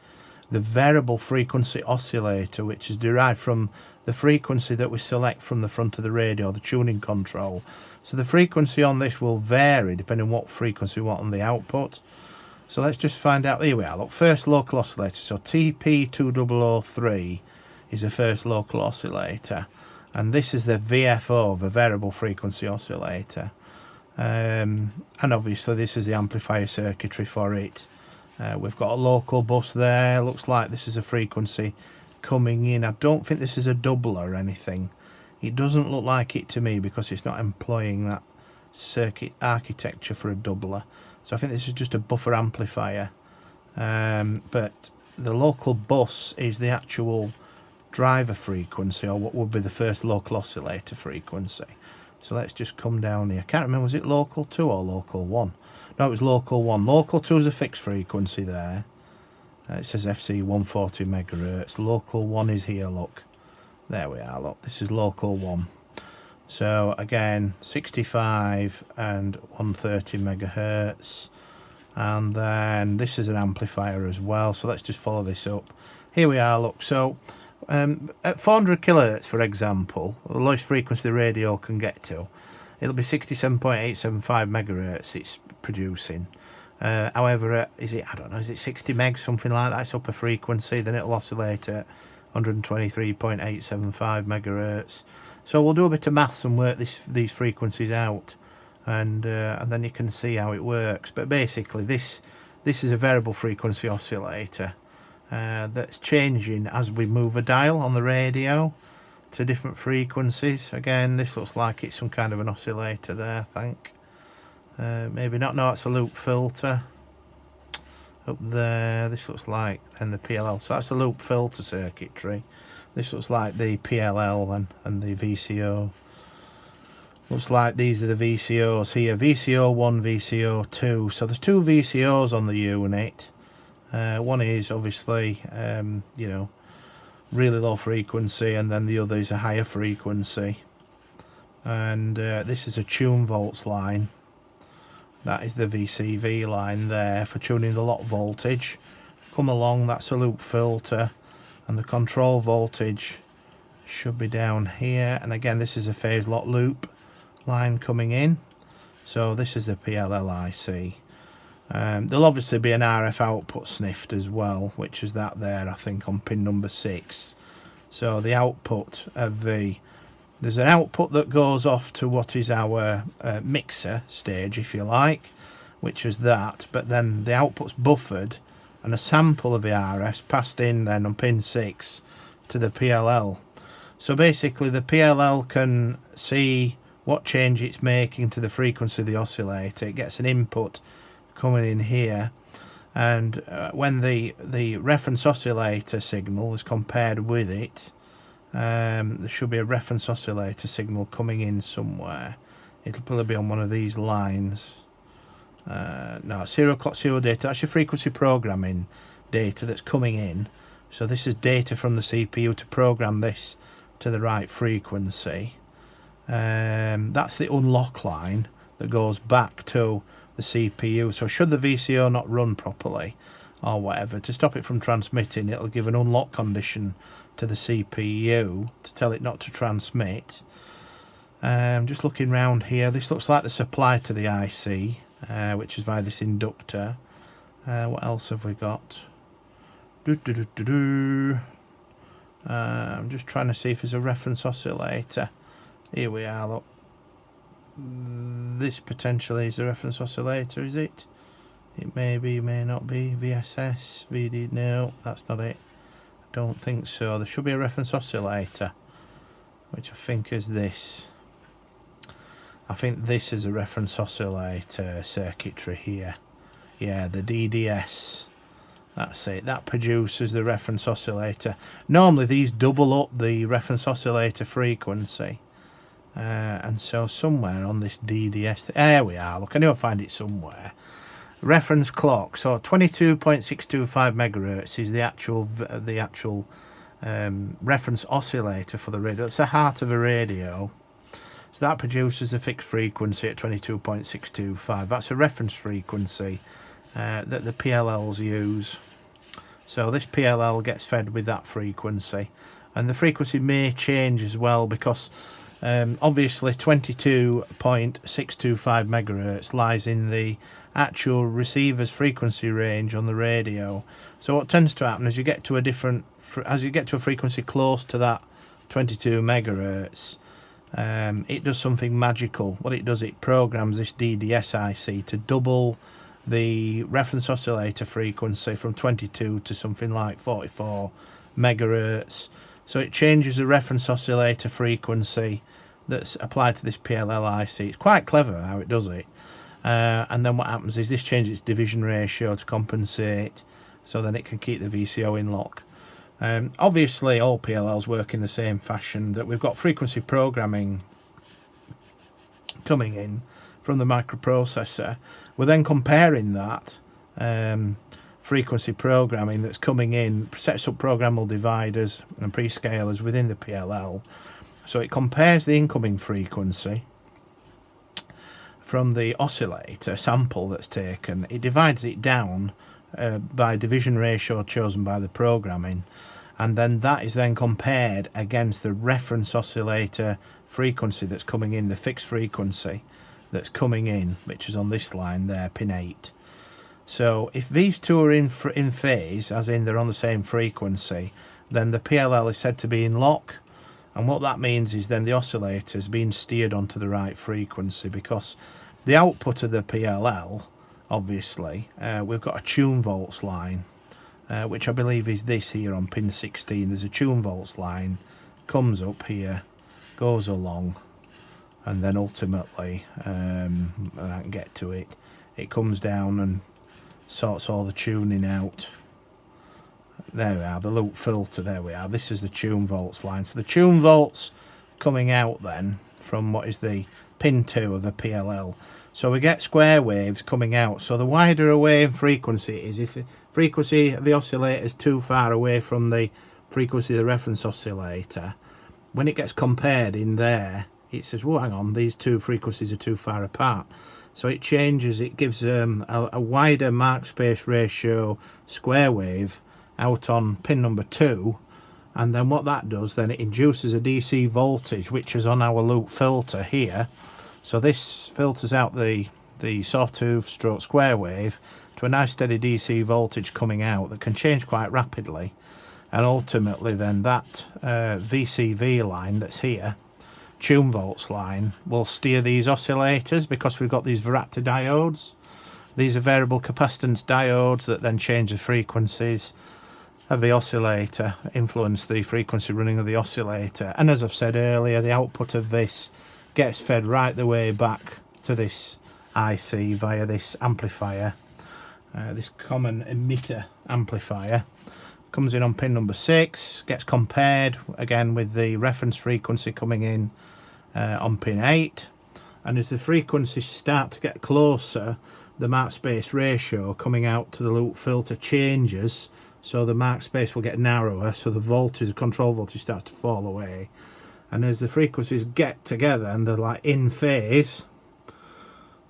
the variable frequency oscillator, which is derived from the frequency that we select from the front of the radio, the tuning control. So the frequency on this will vary depending on what frequency we want on the output. So let's just find out. Here we are. Look, first local oscillator. So TP2003 is the first local oscillator, and this is the VFO, the variable frequency oscillator. And obviously this is the amplifier circuitry for it. We've got a local bus there. Looks like this is a frequency coming in. I don't think this is a doubler or anything. It doesn't look like it to me because it's not employing that circuit architecture for a doubler. So I think this is just a buffer amplifier. But the local bus is the actual driver frequency, or what would be the first local oscillator frequency. So let's just come down here. I can't remember, was it local 2 or local 1? No, it was local 1. Local 2 is a fixed frequency there. It says FC 140 megahertz. Local 1 is here, look. There we are, look. This is local 1. So again, 65 and 130 megahertz. And then this is an amplifier as well. So let's just follow this up. Here we are, look. So at 400 kilohertz, for example, the lowest frequency the radio can get to, it'll be 67.875 megahertz it's producing. However, is it, I don't know, is it 60 megs, something like that? It's upper frequency, then it'll oscillate at 123.875 megahertz. So we'll do a bit of maths and work these frequencies out, and then you can see how it works. But basically, this is a variable frequency oscillator that's changing as we move a dial on the radio to different frequencies. Again, this looks like it's some kind of an oscillator there, I think. Maybe not. No, it's a loop filter up there. This looks like, and the PLL. So that's a loop filter circuitry. This looks like the PLL and the VCO. Looks like these are the VCOs here. VCO1, VCO2. So there's 2 VCOs on the unit. One is obviously, you know, really low frequency, and then the other is a higher frequency. And this is a tune volts line. That is the VCV line there for tuning the lock voltage. Come along, that's a loop filter, and the control voltage should be down here. And again, this is a phase lock loop line coming in. So this is the PLL IC. There'll obviously be an RF output sniffed as well, which is that there, I think, on pin number 6. So the output of there's an output that goes off to what is our mixer stage, if you like, which is that, but then the output's buffered and a sample of the RF's passed in then on pin 6 to the PLL. So basically the PLL can see what change it's making to the frequency of the oscillator. It gets an input coming in here, and when the reference oscillator signal is compared with it, there should be a reference oscillator signal coming in somewhere. It'll probably be on one of these lines. No, 0 o'clock 0 data. That's your frequency programming data that's coming in. So this is data from the CPU to program this to the right frequency. That's the unlock line that goes back to the CPU. So should the VCO not run properly or whatever, to stop it from transmitting, it'll give an unlock condition to the CPU to tell it not to transmit. Just looking round here, this looks like the supply to the IC, which is via this inductor. What else have we got? I'm just trying to see if there's a reference oscillator. Here we are, look. This potentially is the reference oscillator, is it? It may be, may not be. VSS, VD, no, that's not it. I don't think so. There should be a reference oscillator, which I think is this. I think this is a reference oscillator circuitry here. Yeah, the DDS. That's it. That produces the reference oscillator. Normally these double up the reference oscillator frequency. And so somewhere on this DDS, there we are. Look, I knew I'd find it somewhere. reference clock. So 22.625 megahertz is the actual reference oscillator for the radio. That's the heart of a radio. So that produces a fixed frequency at 22.625. That's a reference frequency that the PLLs use. So this PLL gets fed with that frequency, and the frequency may change as well, because obviously 22.625 megahertz lies in the actual receiver's frequency range on the radio. So what tends to happen is you get to a frequency close to that 22 megahertz, it does something magical. What it does, it programs this DDS IC to double the reference oscillator frequency from 22 to something like 44 megahertz. So it changes the reference oscillator frequency that's applied to this PLL IC. It's quite clever how it does it. And then what happens is this changes its division ratio to compensate, so then it can keep the VCO in lock. Obviously all PLLs work in the same fashion, that we've got frequency programming coming in from the microprocessor. We're then comparing that frequency programming that's coming in, sets up programmable dividers and prescalers within the PLL. So it compares the incoming frequency from the oscillator sample that's taken. It divides it down by division ratio chosen by the programming, and then that is then compared against the reference oscillator frequency that's coming in, the fixed frequency that's coming in, which is on this line there, pin 8. So if these two are in phase, as in they're on the same frequency, then the PLL is said to be in lock. And what that means is then the oscillator is being steered onto the right frequency, because the output of the PLL, obviously, we've got a tune volts line, which I believe is this here on pin 16. There's a tune volts line, comes up here, goes along, and then ultimately, I can get to it, it comes down and sorts all the tuning out. There we are, the loop filter, there we are. This is the tune volts line. So the tune volts coming out then from what is the pin 2 of the PLL. So we get square waves coming out. So the wider away frequency is, if the frequency of the oscillator is too far away from the frequency of the reference oscillator, when it gets compared in there, it says, well, hang on, these two frequencies are too far apart. So it changes, it gives a wider mark space ratio square wave out on pin number 2, and then what that does, then it induces a DC voltage, which is on our loop filter here. So this filters out the sawtooth stroke square wave to a nice steady DC voltage coming out that can change quite rapidly, and ultimately then that VCV line that's here, tune volts line, will steer these oscillators, because we've got these varactor diodes. These are variable capacitance diodes that then change the frequencies of the oscillator, influence the frequency running of the oscillator, and as I've said earlier, the output of this gets fed right the way back to this IC via this amplifier, this common emitter amplifier. Comes in on pin number 6, gets compared again with the reference frequency coming in on pin 8, and as the frequencies start to get closer, the mark space ratio coming out to the loop filter changes, so the mark space will get narrower, so the voltage, the control voltage, starts to fall away. And as the frequencies get together and they're like in phase,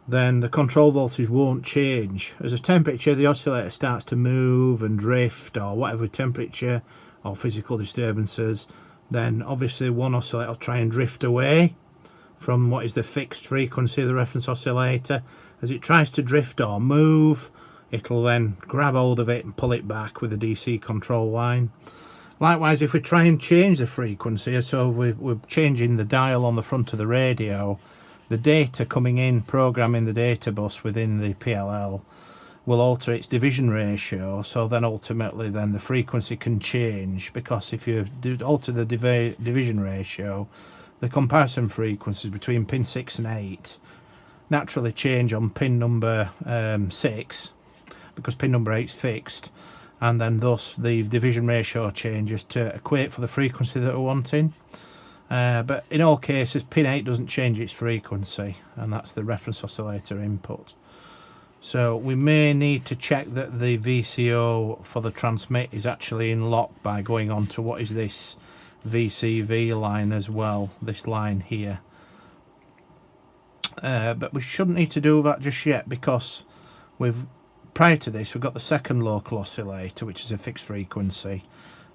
then the control voltage won't change. As the temperature of the oscillator starts to move and drift, or whatever temperature or physical disturbances, then obviously one oscillator will try and drift away from what is the fixed frequency of the reference oscillator. As it tries to drift or move, it'll then grab hold of it and pull it back with a DC control line. Likewise, if we try and change the frequency, so we're changing the dial on the front of the radio, the data coming in, programming the data bus within the PLL, will alter its division ratio, so then ultimately then the frequency can change, because if you alter the division ratio, the comparison frequencies between pin 6 and 8 naturally change on pin number 6, because pin number 8 is fixed, and then thus the division ratio changes to equate for the frequency that we're wanting. But in all cases, pin 8 doesn't change its frequency, and that's the reference oscillator input. So we may need to check that the VCO for the transmit is actually in lock by going on to what is this VCV line as well, this line here. But we shouldn't need to do that just yet, because prior to this we've got the second local oscillator, which is a fixed frequency,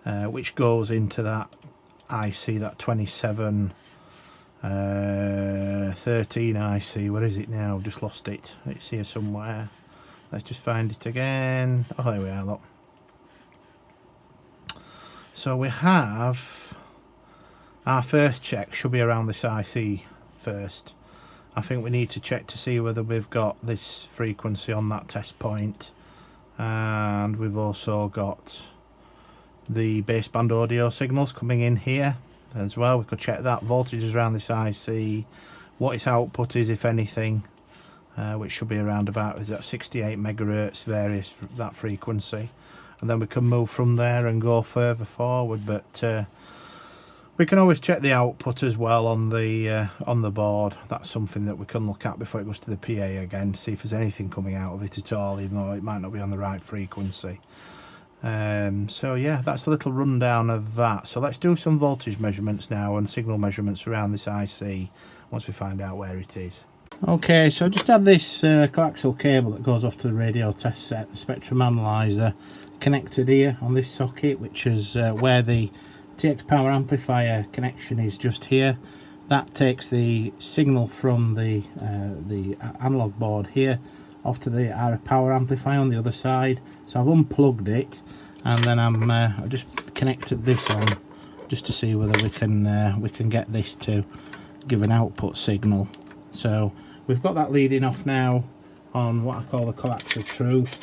which goes into that IC, that 2713 IC. Where is it now? I've just lost it. It's here somewhere. Let's just find it again. Oh, there we are, look. So we have our first check should be around this IC first. I think we need to check to see whether we've got this frequency on that test point, and we've also got the baseband audio signals coming in here as well. We could check that voltages around this IC, what its output is, if anything, which should be around about, is that 68 megahertz, various that frequency, and then we can move from there and go further forward. But we can always check the output as well on the board. That's something that we can look at before it goes to the PA again, see if there's anything coming out of it at all, even though it might not be on the right frequency. So yeah, that's a little rundown of that. So let's do some voltage measurements now and signal measurements around this IC once we find out where it is. Okay, so I just had this coaxial cable that goes off to the radio test set, the spectrum analyzer, connected here on this socket, which is where the TX power amplifier connection is, just here. That takes the signal from the analog board here off to the RF power amplifier on the other side. So I've unplugged it, and then I've just connected this on just to see whether we can get this to give an output signal. So we've got that leading off now on what I call the coaxial truth,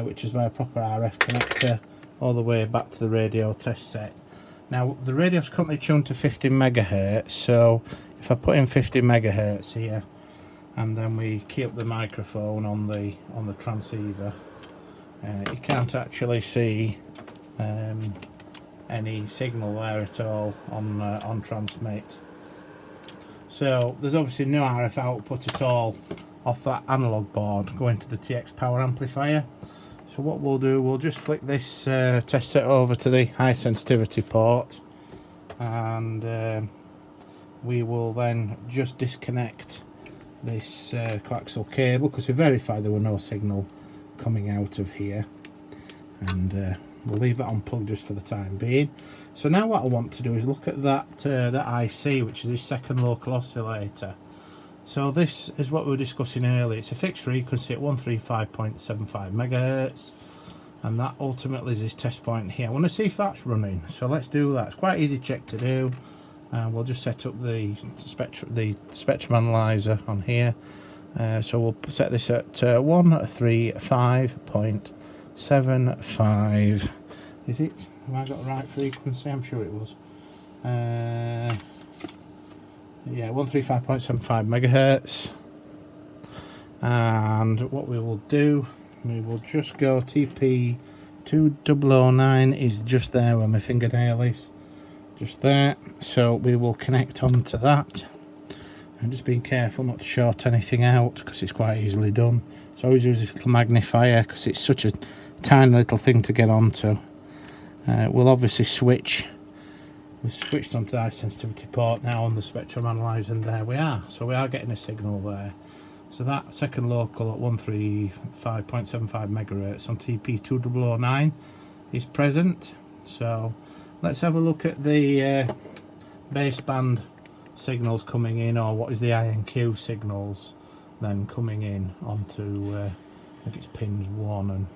which is via a proper RF connector all the way back to the radio test set. Now the radio is currently tuned to 50 megahertz, so if I put in 50 megahertz here, and then we key up the microphone on the transceiver, you can't actually see any signal there at all on transmit. So there's obviously no RF output at all off that analog board going to the TX power amplifier. So what we'll do, we'll just flick this test set over to the high sensitivity port, and we will then just disconnect this coaxial cable, because we verified there were no signal coming out of here, and we'll leave that unplugged just for the time being. So now what I want to do is look at that IC, which is this second local oscillator. So this is what we were discussing earlier. It's a fixed frequency at 135.75 megahertz, and that ultimately is this test point here. I want to see if that's running, so let's do that. It's quite easy check to do. We'll just set up the spectrum analyzer on here. So we'll set this at 135.75. Is it? Have I got the right frequency? I'm sure it was. Yeah, 135.75 megahertz. And what we will do, we will just go TP2009 is just there where my fingernail is, just there. So we will connect onto that. I'm just being careful not to short anything out, because it's quite easily done. So I always use this little magnifier because it's such a tiny little thing to get onto. We'll obviously switch. We've switched onto the high sensitivity port now on the spectrum analyzer, and there we are. So we are getting a signal there. So that second local at 135.75 megahertz on TP2009 is present. So let's have a look at the baseband signals coming in, or what is the INQ signals then coming in onto I think it's pins 1 and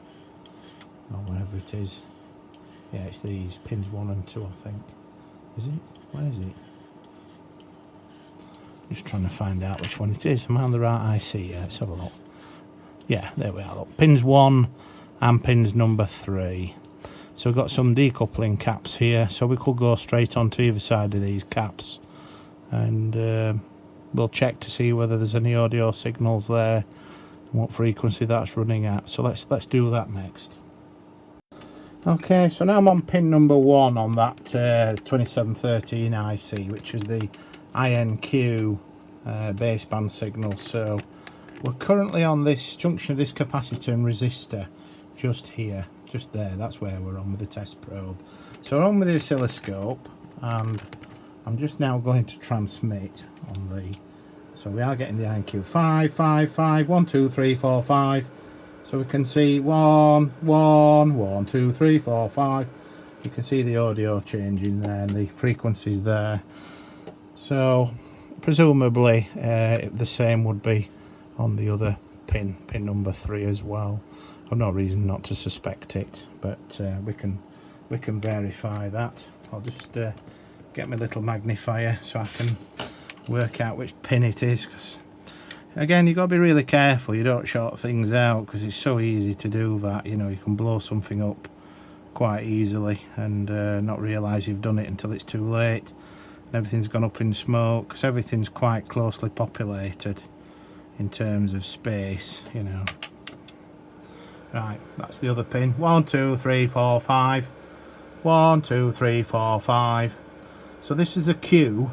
or whatever it is. Yeah, it's these pins 1 and 2, I think. Is it? Where is it? Just trying to find out which one it is. Am I on the right IC? Yeah, let's have a look. Yeah, there we are. Look, pins 1 and pins number 3. So we've got some decoupling caps here, so we could go straight onto either side of these caps, and we'll check to see whether there's any audio signals there and what frequency that's running at. So let's do that next. Okay, so now I'm on pin number 1 on that 2713 IC, which is the INQ baseband signal. So we're currently on this junction of this capacitor and resistor just here, just there. That's where we're on with the test probe. So we're on with the oscilloscope, and I'm just now going to transmit on the, so we are getting the IQ 5, 5, 5, 1, 2, 3, 4, 5. So we can see 1, 1, 1, 2, 3, 4, 5. You can see the audio changing there and the frequencies there. So presumably the same would be on the other pin number 3 as well. I've no reason not to suspect it, but we can verify that. I'll just get my little magnifier so I can work out which pin it is, because again, you've got to be really careful you don't short things out, because it's so easy to do that. You know, you can blow something up quite easily and not realise you've done it until it's too late and everything's gone up in smoke, because everything's quite closely populated in terms of space, you know. Right, that's the other pin. 1, 2, 3, 4, 5. 1, 2, 3, 4, 5. So this is a Q.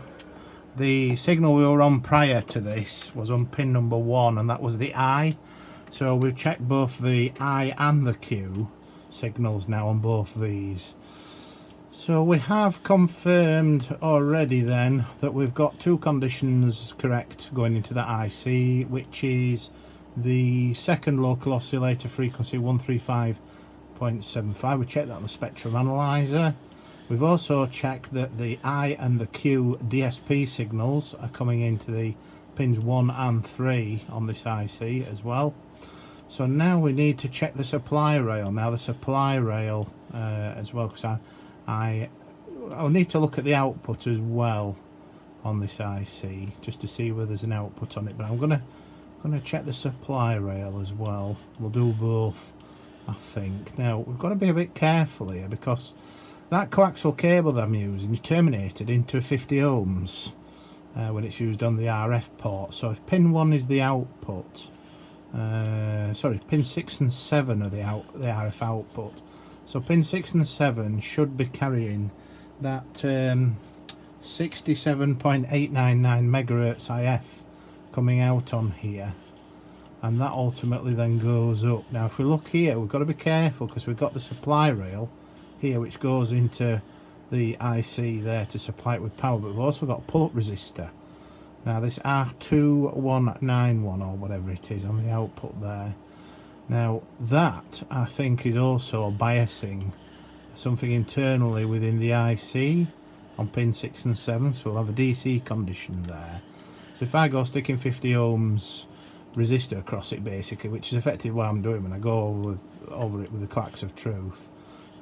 The signal we were on prior to this was on pin number 1, and that was the I. So we've checked both the I and the Q signals now on both these. So we have confirmed already then that we've got 2 conditions correct going into that IC, which is the second local oscillator frequency 135.75. We checked that on the spectrum analyzer. We've also checked that the I and the Q DSP signals are coming into the pins 1 and 3 on this IC as well. So now we need to check the supply rail. Now the supply rail as well, because I'll need to look at the output as well on this IC just to see whether there's an output on it. But I'm gonna check the supply rail as well. We'll do both, I think. Now we've got to be a bit careful here, because that coaxial cable that I'm using is terminated into 50 ohms when it's used on the RF port. So if pin 1 is the output, sorry, pin 6 and 7 are the RF output. So pin 6 and 7 should be carrying that 67.899 megahertz IF coming out on here, and that ultimately then goes up. Now if we look here, we've got to be careful, because we've got the supply rail here which goes into the IC there to supply it with power, but we've also got a pull-up resistor. Now this R2191 or whatever it is on the output there, now that I think is also biasing something internally within the IC on pin 6 and 7, so we'll have a DC condition there. So if I go sticking 50 ohms resistor across it basically, which is effectively what I'm doing when I go over it with the coax of truth,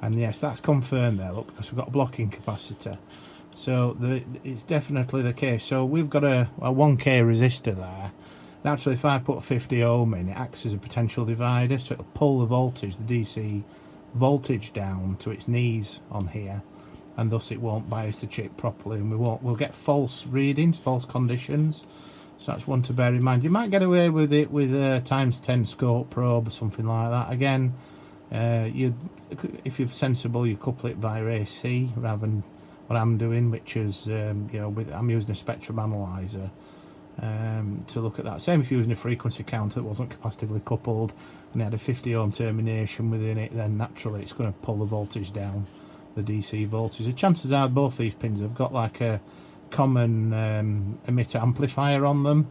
and yes, that's confirmed there, look, because we've got a blocking capacitor. So it's definitely the case. So we've got a 1k resistor there. Naturally, if I put 50 ohm in, it acts as a potential divider, so it'll pull the voltage, the DC voltage, down to its knees on here, and thus it won't bias the chip properly, and we'll get false readings, false conditions. So that's one to bear in mind. You might get away with it with a ×10 scope probe or something like that. Again, if you're sensible, you couple it via AC rather than what I'm doing, which is you know, I'm using a spectrum analyzer to look at that. Same if you're using a frequency counter that wasn't capacitively coupled and it had a 50 ohm termination within it, then naturally it's going to pull the voltage down, the DC voltage. The chances are both these pins have got like a common emitter amplifier on them,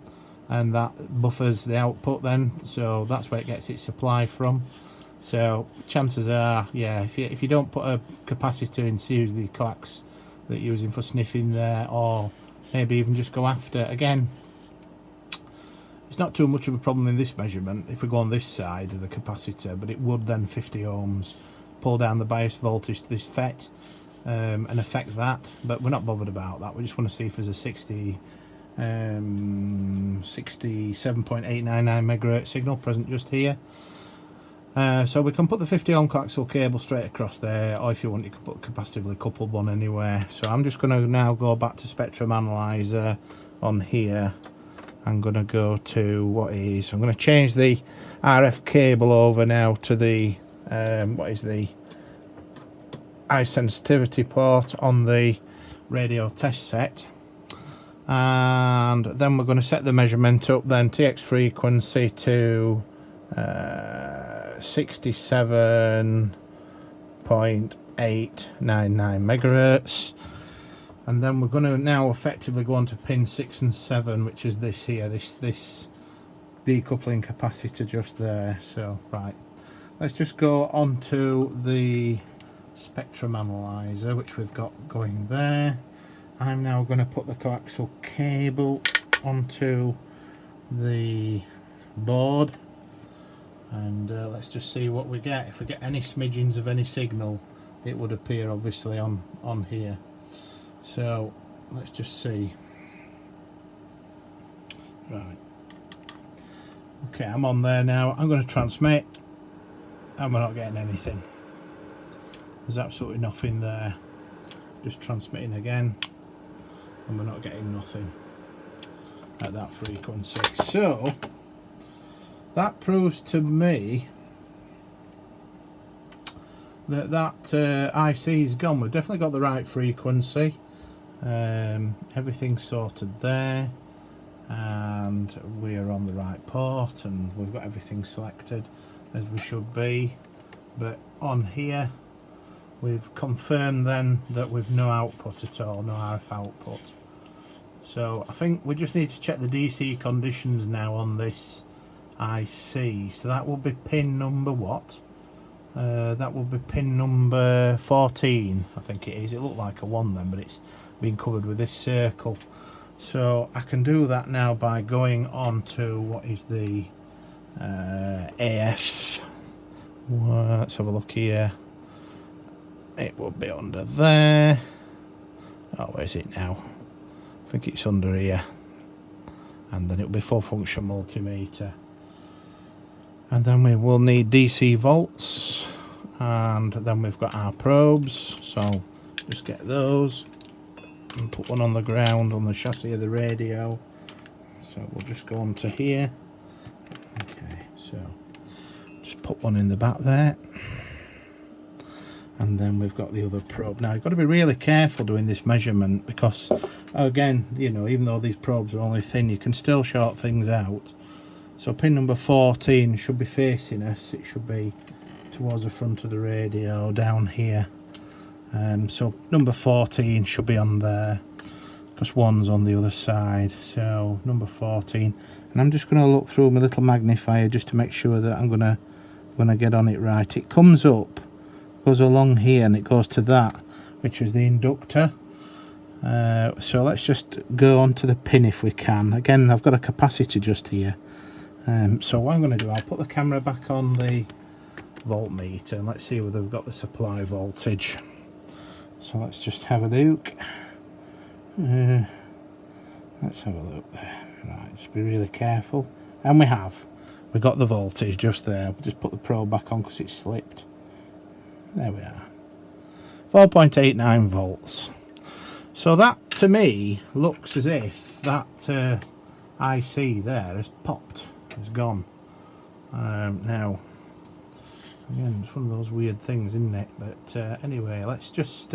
and that buffers the output then, so that's where it gets its supply from. So chances are, yeah, if you don't put a capacitor in series with your coax that you're using for sniffing there, or maybe even just go after, again, it's not too much of a problem in this measurement if we go on this side of the capacitor, but it would then 50 ohms pull down the bias voltage to this FET and affect that, but we're not bothered about that. We just want to see if there's a 67.899 megahertz signal present just here. So we can put the 50 ohm coaxial cable straight across there, or if you want you can put a capacitively coupled one anywhere. So I'm just going to now go back to spectrum analyzer on here. I'm going to go to what is, I'm going to change the RF cable over now to the what is the high sensitivity port on the radio test set, and then we're going to set the measurement up then, TX frequency to 67.899 megahertz, and then we're going to now effectively go on to pin 6 and 7, which is this here, this decoupling capacitor just there. So right, let's just go on to the spectrum analyzer, which we've got going there. I'm now going to put the coaxial cable onto the board, and let's just see what we get. If we get any smidgens of any signal, it would appear obviously on here. So let's just see. Right, okay, I'm on there now. I'm going to transmit, and we're not getting anything. There's absolutely nothing there. Just transmitting again, and we're not getting nothing at that frequency. So that proves to me that IC's gone. We've definitely got the right frequency. Everything's sorted there, and we're on the right port, and we've got everything selected as we should be. But on here we've confirmed then that we've no output at all, no RF output. So I think we just need to check the DC conditions now on this IC. So that will be pin number what? That will be pin number 14, I think it is. It looked like a 1 then, but it's been covered with this circle. So I can do that now by going on to what is the AF. Well, let's have a look here. It will be under there. Oh, where's it now? I think it's under here. And then it'll be full function multimeter. And then we will need DC volts. And then we've got our probes. So just get those and put one on the ground on the chassis of the radio. So we'll just go on to here. Okay, so just put one in the back there. And then we've got the other probe. Now you've got to be really careful doing this measurement, because again, you know, even though these probes are only thin, you can still short things out. So pin number 14 should be facing us. It should be towards the front of the radio down here. So number 14 should be on there, because 1's on the other side. So number 14, and I'm just going to look through my little magnifier just to make sure that I'm going to get on it right. It comes up, goes along here, and it goes to that, which is the inductor. So let's just go on to the pin if we can. Again, I've got a capacitor just here. So what I'm going to do, I'll put the camera back on the voltmeter, and let's see whether we've got the supply voltage. So let's just have a look. Let's have a look there. Right, just be really careful. And we've got the voltage just there. We'll just put the probe back on because it's slipped. There we are. 4.89 volts. So that to me looks as if that IC there has popped, has gone. Now again, it's one of those weird things, isn't it? But anyway, let's just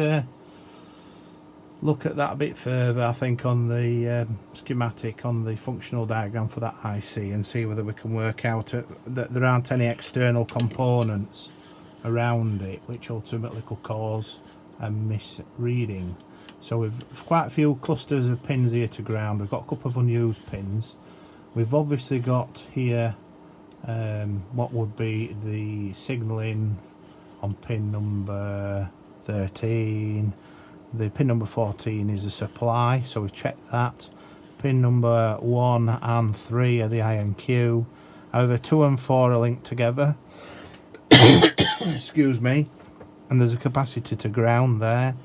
look at that a bit further, I think, on the schematic, on the functional diagram for that IC, and see whether we can work out that there aren't any external components around it which ultimately could cause a misreading. So we've quite a few clusters of pins here to ground. We've got a couple of unused pins. We've obviously got here what would be the signalling on pin number 13. The pin number 14 is a supply, so we've checked that. Pin number 1 and 3 are the INQ. However, 2 and 4 are linked together. Excuse me. And there's a capacitor to ground there.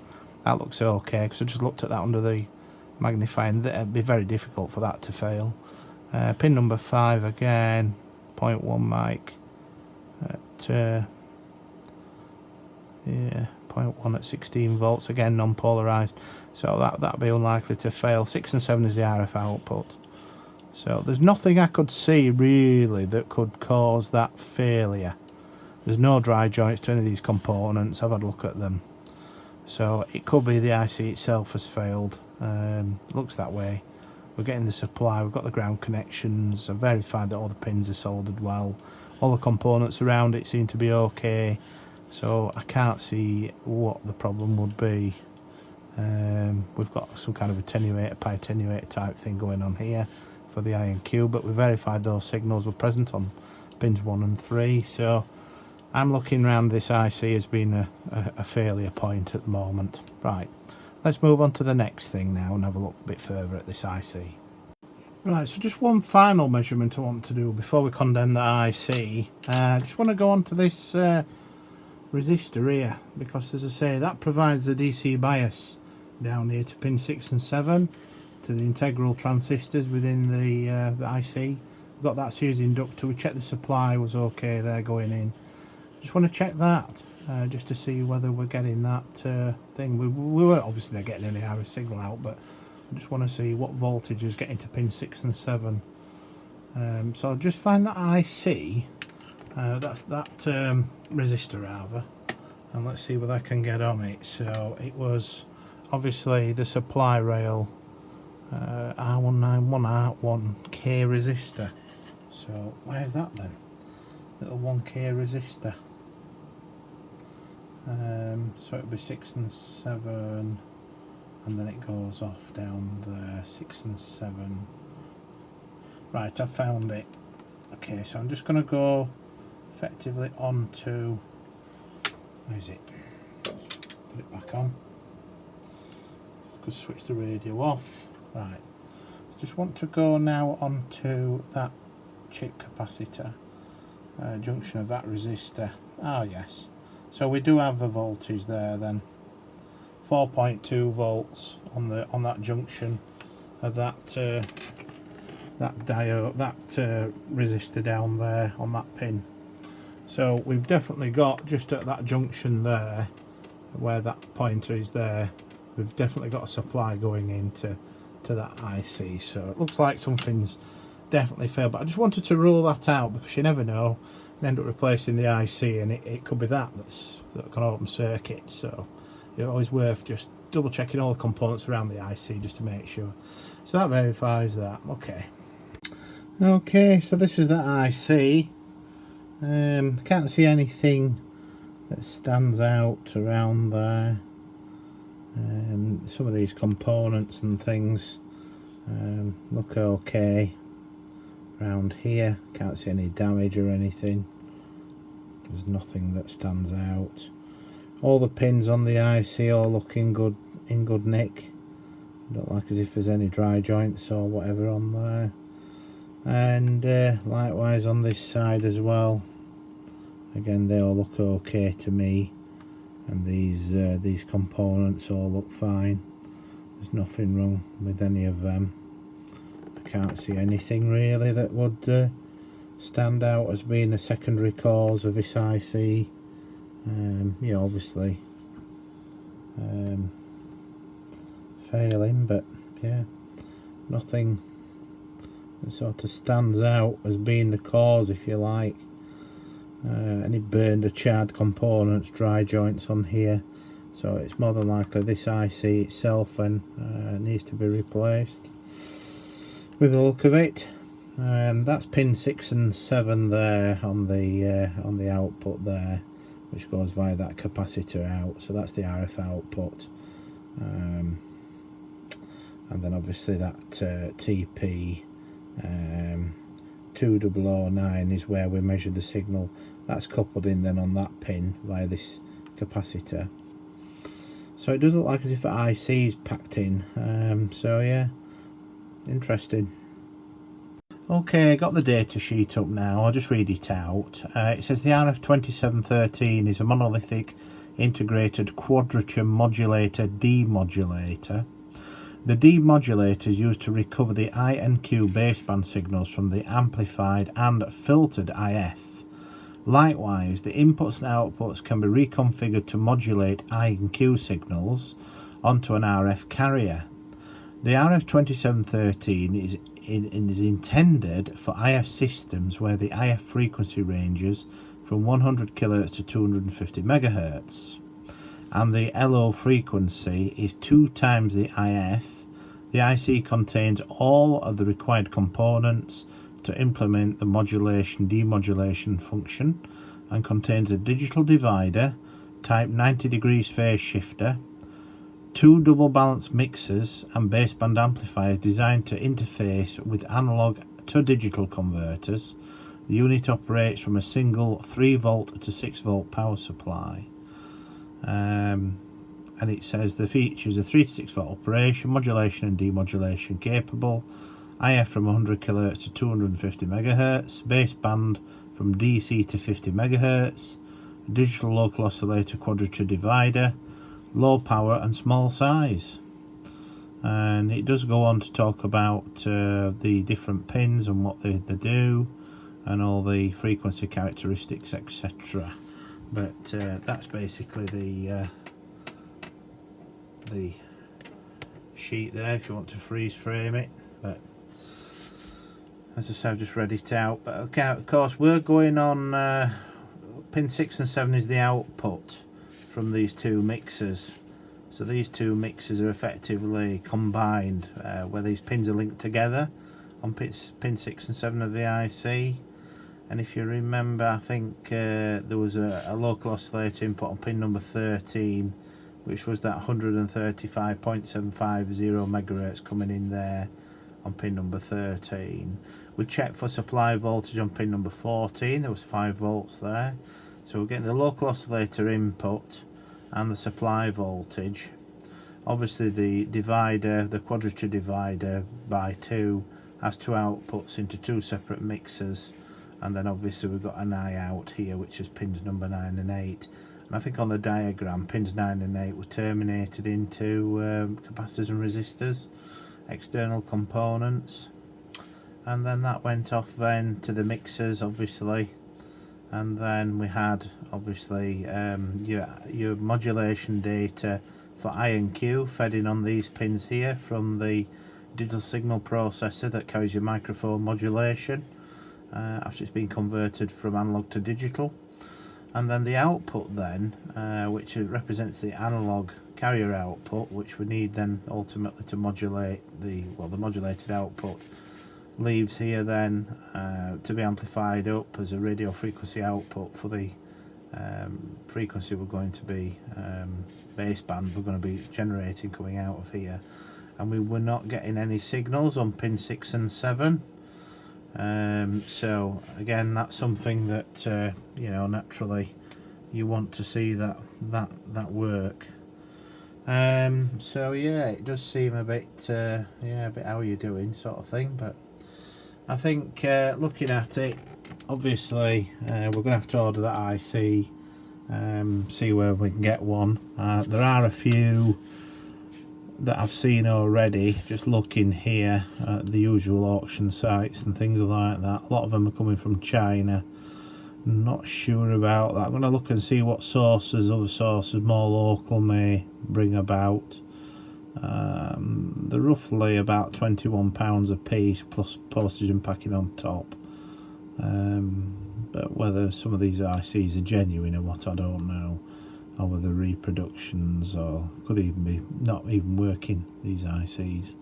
That looks okay, because I just looked at that under the magnifying. It'd be very difficult for that to fail. Pin number 5 again, 0.1 mic at 0.1 at 16 volts, again non-polarized, so that'd be unlikely to fail. 6 and 7 is the RF output. So there's nothing I could see really that could cause that failure. There's no dry joints to any of these components. I've had a look at them. So it could be the IC itself has failed. Looks that way. we're getting the supply, we've got the ground connections, I've verified that all the pins are soldered well, all the components around it seem to be okay, so I can't see what the problem would be. We've got some kind of attenuator, pi attenuator type thing going on here for the INQ, but we verified those signals were present on pins 1 and 3, so I'm looking around this IC as being a failure point at the moment. Right, let's move on to the next thing now and have a look a bit further at this IC. Right, so just one final measurement I want to do before we condemn the IC. I just want to go on to this resistor here, because as I say, that provides a DC bias down here to pin 6 and 7 to the integral transistors within the IC. We've got that series inductor, we checked the supply was okay there going in. Just want to check that just to see whether we're getting that thing. We weren't obviously not getting any RF signal out, but I just want to see what voltage is getting to pin 6 and 7. So I'll just find that IC, that's that resistor rather, and let's see what I can get on it. So it was obviously the supply rail R191 R1K resistor. So where's that then? Little 1K resistor. So it'll be 6 and 7, and then it goes off down there. 6 and 7. Right, I found it. Okay, so I'm just going to go effectively onto, where is it? Put it back on. Could switch the radio off. Right, just want to go now onto that chip capacitor, junction of that resistor. Ah yes, so we do have a voltage there then, 4.2 volts on that junction of that diode, that resistor down there on that pin. So we've definitely got, just at that junction there where that pointer is there, we've definitely got a supply going into that IC. So it looks like something's definitely failed, but I just wanted to rule that out, because you never know, you end up replacing the IC and it could be that's going to open circuit. So it's always worth just double checking all the components around the IC just to make sure. So that verifies that. Okay, so this is that IC. Can't see anything that stands out around there. Some of these components and things look okay around here. Can't see any damage or anything. There's nothing that stands out. All the pins on the IC all look in good nick. Don't like as if there's any dry joints or whatever on there. And likewise on this side as well. Again, they all look okay to me. And these components all look fine. There's nothing wrong with any of them. I can't see anything really that would stand out as being a secondary cause of this IC. Yeah, obviously failing, but yeah, nothing that sort of stands out as being the cause, if you like. Any burned or charred components, dry joints on here, so it's more than likely this IC itself then needs to be replaced with the look of it. That's pin 6 and 7 there on the output there, which goes via that capacitor out, so that's the RF output. And then obviously that TP 2009 is where we measure the signal. That's coupled in then on that pin via this capacitor. So it does look like as if the IC is packed in. So yeah, interesting. Okay, got the data sheet up now. I'll just read it out. It says the RF2713 is a monolithic integrated quadrature modulator demodulator. The demodulator is used to recover the INQ baseband signals from the amplified and filtered IF. Likewise, the inputs and outputs can be reconfigured to modulate INQ signals onto an RF carrier. The RF2713 is intended for IF systems where the IF frequency ranges from 100 kHz to 250 MHz, and the LO frequency is 2 times the IF The IC contains all of the required components to implement the modulation-demodulation function, and contains a digital divider, type 90 degrees phase shifter, 2 double balanced mixers and baseband amplifiers designed to interface with analog to digital converters. The unit operates from a single 3 volt to 6 volt power supply. And it says the features a 3 to 6 volt operation, modulation and demodulation capable, IF from 100 kHz to 250 MHz, baseband from DC to 50 MHz, digital local oscillator quadrature divider, low power and small size. And it does go on to talk about the different pins and what they do, and all the frequency characteristics, etc. But that's basically the sheet there if you want to freeze frame it. But as I said, I've just read it out. But okay, of course we're going on pin 6 and 7 is the output from these two mixers. So these two mixers are effectively combined, where these pins are linked together on pin 6 and 7 of the IC. And if you remember, I think there was a local oscillator input on pin number 13, which was that 135.750 MHz coming in there on pin number 13. We checked for supply voltage on pin number 14, there was 5 volts there. So we're getting the local oscillator input and the supply voltage. Obviously the divider, the quadrature divider by 2, has 2 outputs into 2 separate mixers, and then obviously we've got an I out here, which is pins number 9 and 8. And I think on the diagram pins 9 and 8 were terminated into capacitors and resistors, external components. And then that went off then to the mixers, obviously. And then we had obviously your modulation data for I and Q fed in on these pins here from the digital signal processor that carries your microphone modulation after it's been converted from analog to digital. And then the output then, which represents the analog carrier output, which we need then ultimately to modulate the modulated output, leaves here then to be amplified up as a radio frequency output for the frequency we're going to be baseband we're going to be generating coming out of here. And we were not getting any signals on pin 6 and 7. So again, that's something that you know, naturally you want to see that work. So yeah, it does seem a bit yeah, a bit how you doing sort of thing. But I think looking at it, obviously we're going to have to order that IC, see where we can get one. There are a few that I've seen already, just looking here at the usual auction sites and things like that. A lot of them are coming from China. Not sure about that. I'm going to look and see what sources, other sources more local, may bring about. They're roughly about £21 a piece plus postage and packing on top. But whether some of these ICs are genuine or what, I don't know. Or whether reproductions, or could even be not even working, these ICs.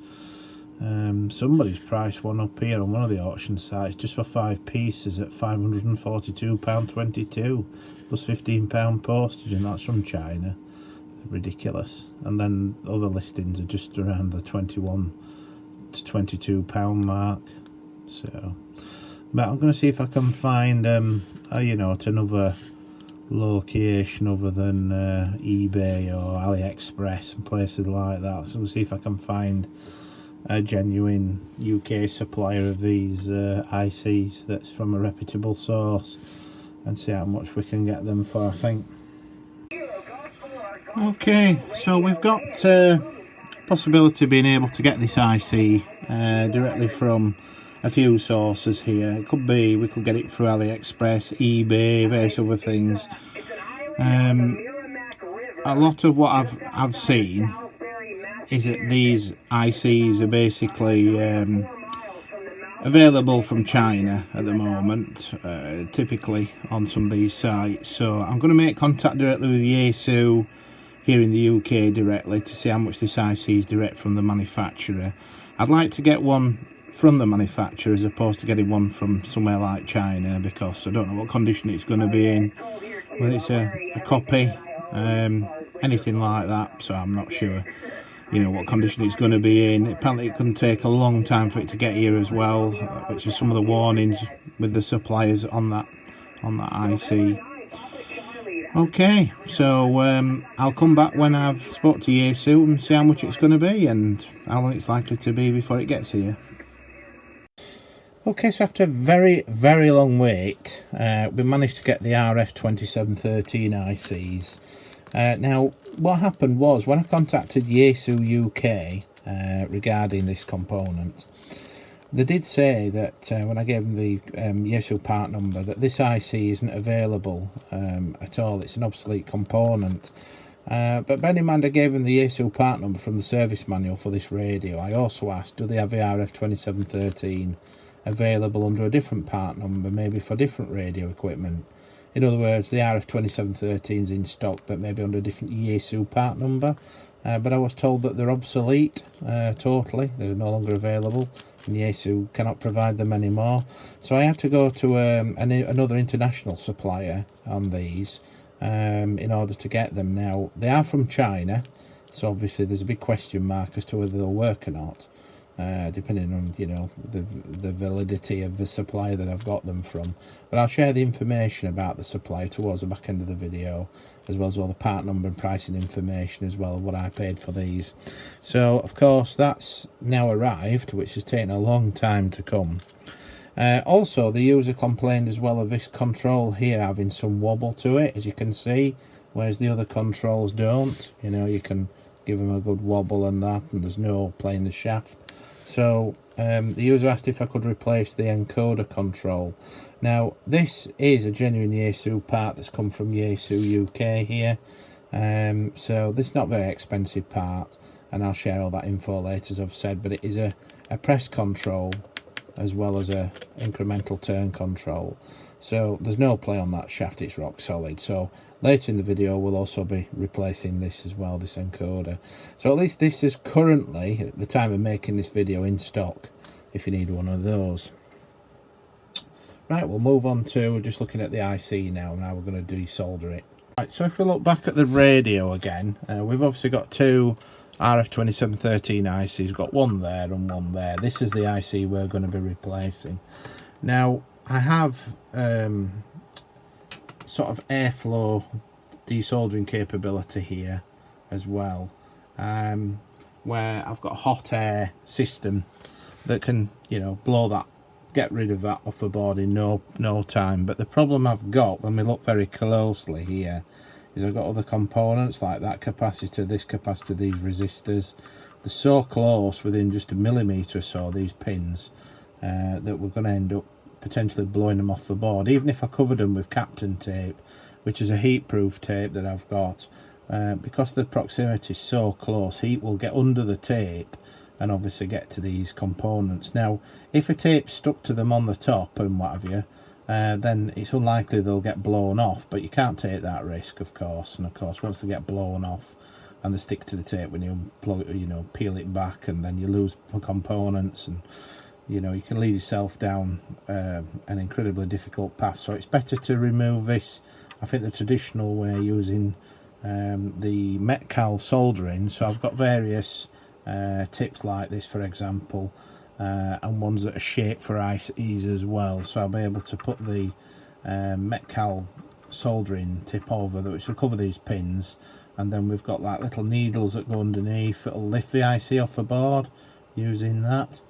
Somebody's priced one up here on one of the auction sites just for 5 pieces at £542.22 plus £15 postage, and that's from China. Ridiculous. And then other listings are just around the £21 to £22 mark. So, but I'm going to see if I can find you know, at another location other than eBay or AliExpress and places like that. So we'll see if I can find a genuine UK supplier of these ICs that's from a reputable source, and see how much we can get them for, I think. Okay, so we've got possibility of being able to get this IC directly from a few sources here. It could be we could get it through AliExpress, eBay, various other things. A lot of what I've seen is that these ICs are basically available from China at the moment, typically on some of these sites. So I'm going to make contact directly with Yaesu here in the UK directly to see how much this IC is direct from the manufacturer. I'd like to get one from the manufacturer as opposed to getting one from somewhere like China, because I don't know what condition it's going to be in, whether it's a copy, anything like that, so I'm not sure, you know, what condition it's going to be in. Apparently it can take a long time for it to get here as well, which is some of the warnings with the suppliers on that IC. Okay, so I'll come back when I've spoke to Yaesu and see how much it's going to be and how long it's likely to be before it gets here. Okay, so after a very, very long wait, we managed to get the RF2713 ICs. Now, what happened was, when I contacted Yaesu UK regarding this component, they did say that when I gave them the Yaesu part number, that this IC isn't available at all. It's an obsolete component. But bear in mind, I gave them the Yaesu part number from the service manual for this radio. I also asked, do they have the RF2713 available under a different part number, maybe for different radio equipment? In other words, the RF2713 is in stock, but maybe under a different Yaesu part number. But I was told that they're obsolete totally. They're no longer available, and Yaesu cannot provide them anymore. So I had to go to another international supplier on these in order to get them. Now, they are from China, so obviously there's a big question mark as to whether they'll work or not, depending on, you know, the validity of the supplier that I've got them from. But I'll share the information about the supplier towards the back end of the video, as well as all the part number and pricing information, as well as what I paid for these. So of course that's now arrived, which has taken a long time to come. Also, the user complained as well of this control here having some wobble to it, as you can see, whereas the other controls don't. You know, you can give them a good wobble and that, and there's no playing the shaft. So the user asked if I could replace the encoder control. Now, this is a genuine Yaesu part that's come from Yaesu UK here. So this is not a very expensive part, and I'll share all that info later, as I've said, but it is a press control as well as a incremental turn control. So there's no play on that shaft, it's rock solid. So later in the video we'll also be replacing this as well, this encoder. So at least this is currently, at the time of making this video, in stock if you need one of those. Right, we'll move on to just looking at the IC now. Now we're going to desolder it. Right, so if we look back at the radio again, we've obviously got two RF2713 ICs. We've got one there and one there. This is the IC we're going to be replacing. Now, I have sort of airflow desoldering capability here as well, where I've got a hot air system that can, you know, blow that, get rid of that off the board in no time. But the problem I've got, when we look very closely here, is I've got other components like that capacitor, this capacitor, these resistors. They're so close, within just a millimetre or so, these pins, that we're going to end up potentially blowing them off the board. Even if I covered them with Kapton tape, which is a heat proof tape that I've got, because the proximity is so close, heat will get under the tape and obviously get to these components. Now, if a tape's stuck to them on the top and what have you, then it's unlikely they'll get blown off, but you can't take that risk, of course. And of course, once they get blown off and they stick to the tape, when you plug it, you know, peel it back, and then you lose components, and you know, you can lead yourself down an incredibly difficult path. So it's better to remove this, I think, the traditional way, using the Metcal soldering. So I've got various tips like this, for example, and ones that are shaped for ICs as well. So I'll be able to put the Metcal soldering tip over that, which will cover these pins, and then we've got like little needles that go underneath. It'll lift the IC off the board using that,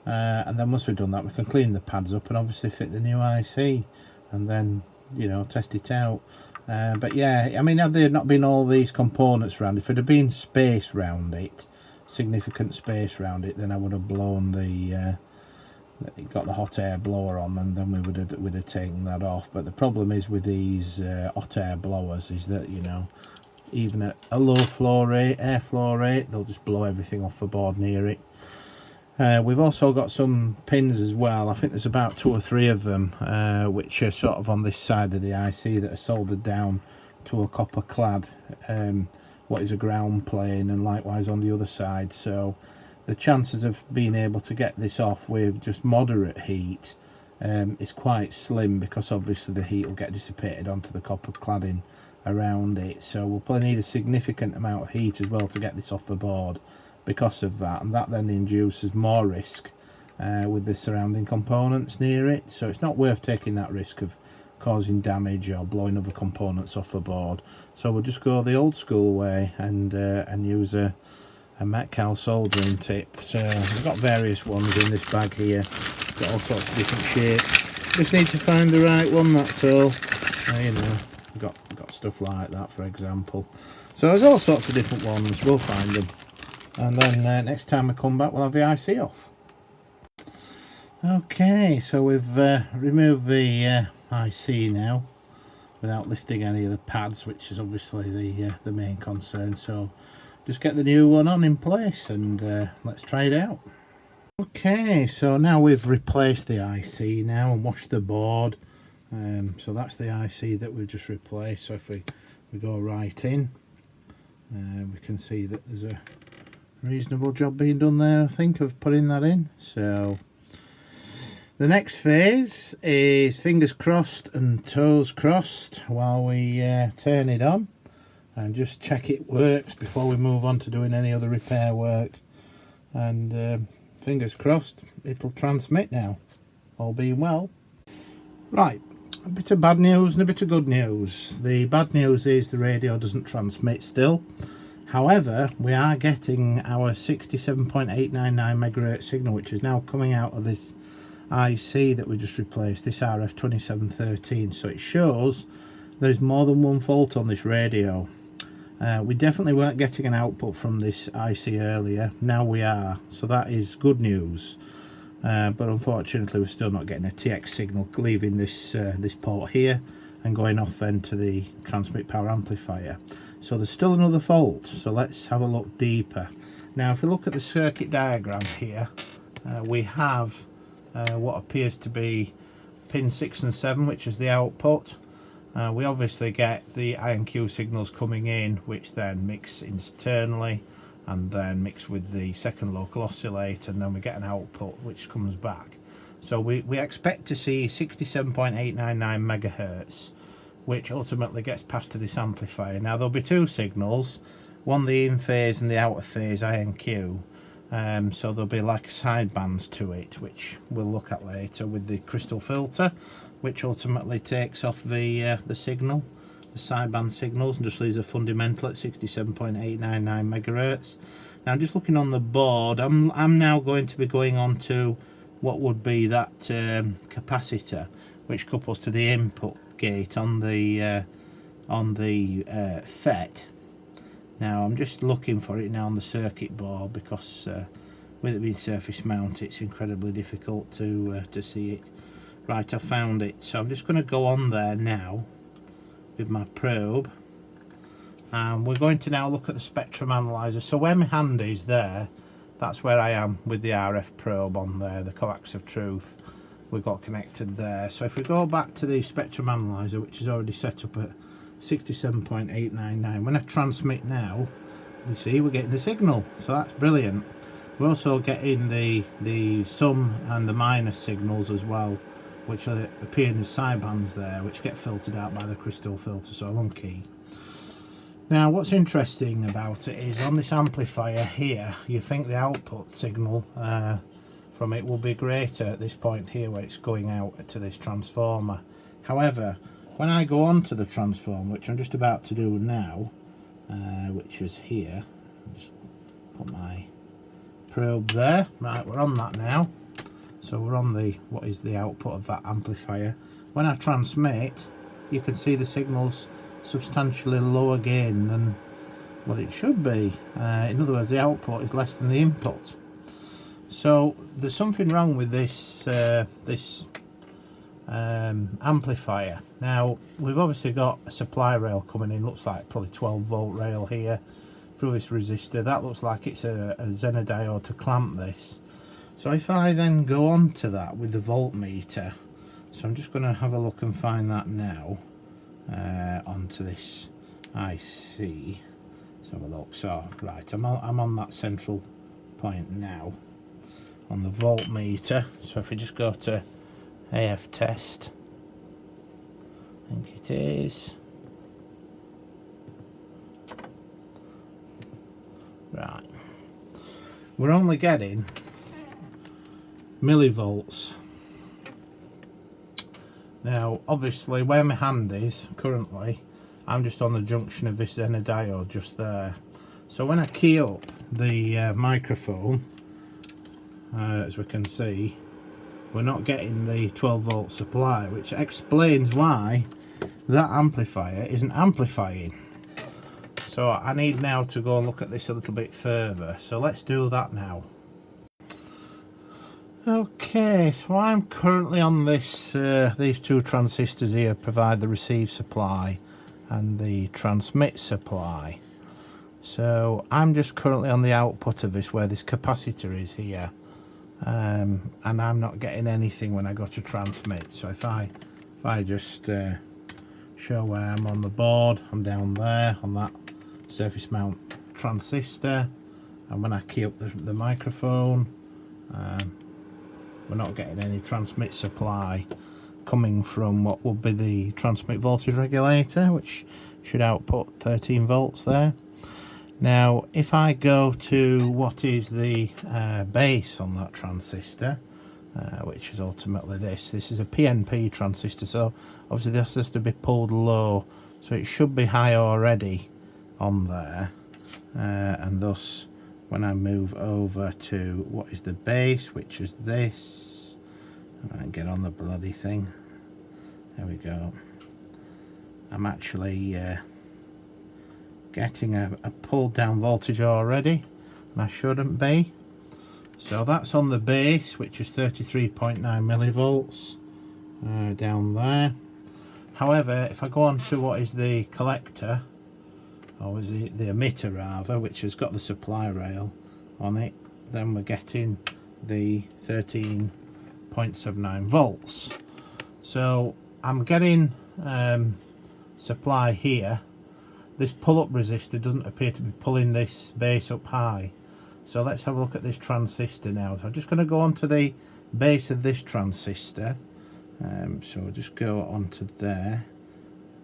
and then once we've done that, we can clean the pads up and obviously fit the new IC, and then, you know, test it out. But yeah, I mean, had there not been all these components around, if it had been space round it, significant space around it, then I would have blown the got the hot air blower on, and then we'd have taken that off. But the problem is with these hot air blowers is that, you know, even at a low flow rate, airflow rate, they'll just blow everything off the board near it. We've also got some pins as well. I think there's about 2 or 3 of them, which are sort of on this side of the IC, that are soldered down to a copper clad what is a ground plane, and likewise on the other side. So the chances of being able to get this off with just moderate heat is quite slim, because obviously the heat will get dissipated onto the copper cladding around it. So we'll probably need a significant amount of heat as well to get this off the board because of that, and that then induces more risk with the surrounding components near it. So it's not worth taking that risk of causing damage or blowing other components off the board. So we'll just go the old school way and use a Metcal soldering tip. So we've got various ones in this bag here, got all sorts of different shapes. Just need to find the right one, that's all. You know, got stuff like that, for example. So there's all sorts of different ones, we'll find them, and then next time I come back we'll have the IC off. Okay, so we've removed the IC now without lifting any of the pads, which is obviously the main concern. So just get the new one on in place and let's try it out. Okay, so now we've replaced the IC now and washed the board. So that's the IC that we've just replaced. So if we go right in, we can see that there's a reasonable job being done there, I think, of putting that in. So the next phase is fingers crossed and toes crossed while we turn it on and just check it works before we move on to doing any other repair work. And fingers crossed it'll transmit now, all being well. Right, a bit of bad news and a bit of good news. The bad news is the radio doesn't transmit still. However, we are getting our 67.899 MHz signal, which is now coming out of this IC that we just replaced, this RF2713. So it shows there's more than one fault on this radio. We definitely weren't getting an output from this IC earlier, now we are, so that is good news. But unfortunately we're still not getting a TX signal leaving this port here and going off then to the transmit power amplifier. So there's still another fault, so let's have a look deeper. Now if we look at the circuit diagram here, we have what appears to be pin 6 and 7, which is the output. We obviously get the INQ signals coming in, which then mix internally and then mix with the second local oscillator, and then we get an output which comes back. So we expect to see 67.899 MHz, which ultimately gets passed to this amplifier. Now there'll be two signals, one the in phase and the out of phase INQ. So there'll be like sidebands to it, which we'll look at later with the crystal filter, which ultimately takes off the signal, the sideband signals, and just leaves a fundamental at 67.899 MHz. Now I'm just looking on the board. I'm now going to be going on to what would be that capacitor, which couples to the input gate on the FET. Now I'm just looking for it now on the circuit board, because with it being surface mount it's incredibly difficult to see it. Right, I found it, so I'm just going to go on there now with my probe, and we're going to now look at the spectrum analyzer. So where my hand is there, that's where I am with the RF probe on there, the coax of truth we've got connected there. So if we go back to the spectrum analyzer, which is already set up at 67.899, when I transmit now, we see we're getting the signal, so that's brilliant. We're also getting the sum and the minus signals as well, which are appearing as sidebands there, which get filtered out by the crystal filter, so unlucky. Now what's interesting about it is on this amplifier here, you think the output signal from it will be greater at this point here where it's going out to this transformer. However, when I go on to the transformer, which I'm just about to do now, which is here, I'll just put my probe there. Right, we're on that now. So we're on the what is the output of that amplifier. When I transmit, you can see the signal's substantially lower gain than what it should be. In other words, the output is less than the input. So there's something wrong with this amplifier. Now we've obviously got a supply rail coming in, looks like probably 12 volt rail here through this resistor. That looks like it's a Zener diode to clamp this. So if I then go on to that with the voltmeter, so I'm just going to have a look and find that now onto this IC. Let's have a look. So right, I'm on that central point now on the voltmeter. So if we just go to AF test, I think it is right. We're only getting millivolts. Now obviously where my hand is currently, I'm just on the junction of this Zener diode just there. So when I key up the microphone, as we can see, we're not getting the 12 volt supply, which explains why that amplifier isn't amplifying. So I need now to go and look at this a little bit further, so let's do that now. Okay, so I'm currently on this these two transistors here provide the receive supply and the transmit supply. So I'm just currently on the output of this where this capacitor is here, and I'm not getting anything when I go to transmit. So if I just show where I'm on the board, I'm down there on that surface mount transistor, and when I key up the microphone, we're not getting any transmit supply coming from what would be the transmit voltage regulator, which should output 13 volts there. Now if I go to what is the base on that transistor, which is ultimately this is a PNP transistor, so obviously this has to be pulled low, so it should be high already on there, and thus when I move over to what is the base, which is this, and get on the bloody thing, there we go, I'm actually getting a pulled down voltage already, and I shouldn't be. So that's on the base, which is 33.9 millivolts down there. However, if I go on to what is the collector, or is the emitter rather, which has got the supply rail on it, then we're getting the 13.79 volts. So I'm getting supply here. This pull-up resistor doesn't appear to be pulling this base up high. So let's have a look at this transistor now. So I'm just going to go onto the base of this transistor. So we'll just go onto there.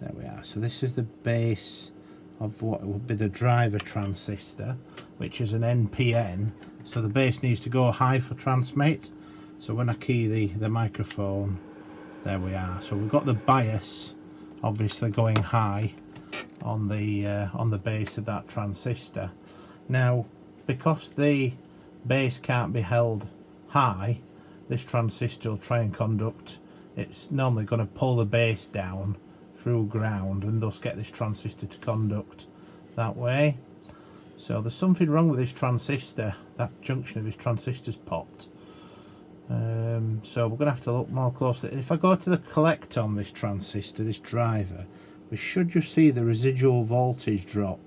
There we are. So this is the base of what would be the driver transistor, which is an NPN. So the base needs to go high for transmit. So when I key the microphone, there we are. So we've got the bias obviously going high on the base of that transistor. Now because the base can't be held high, this transistor will try and conduct, it's normally going to pull the base down through ground and thus get this transistor to conduct that way. So there's something wrong with this transistor, that junction of this transistor's popped. So we're going to have to look more closely. If I go to the collector on this transistor, this driver, we should just see the residual voltage drop.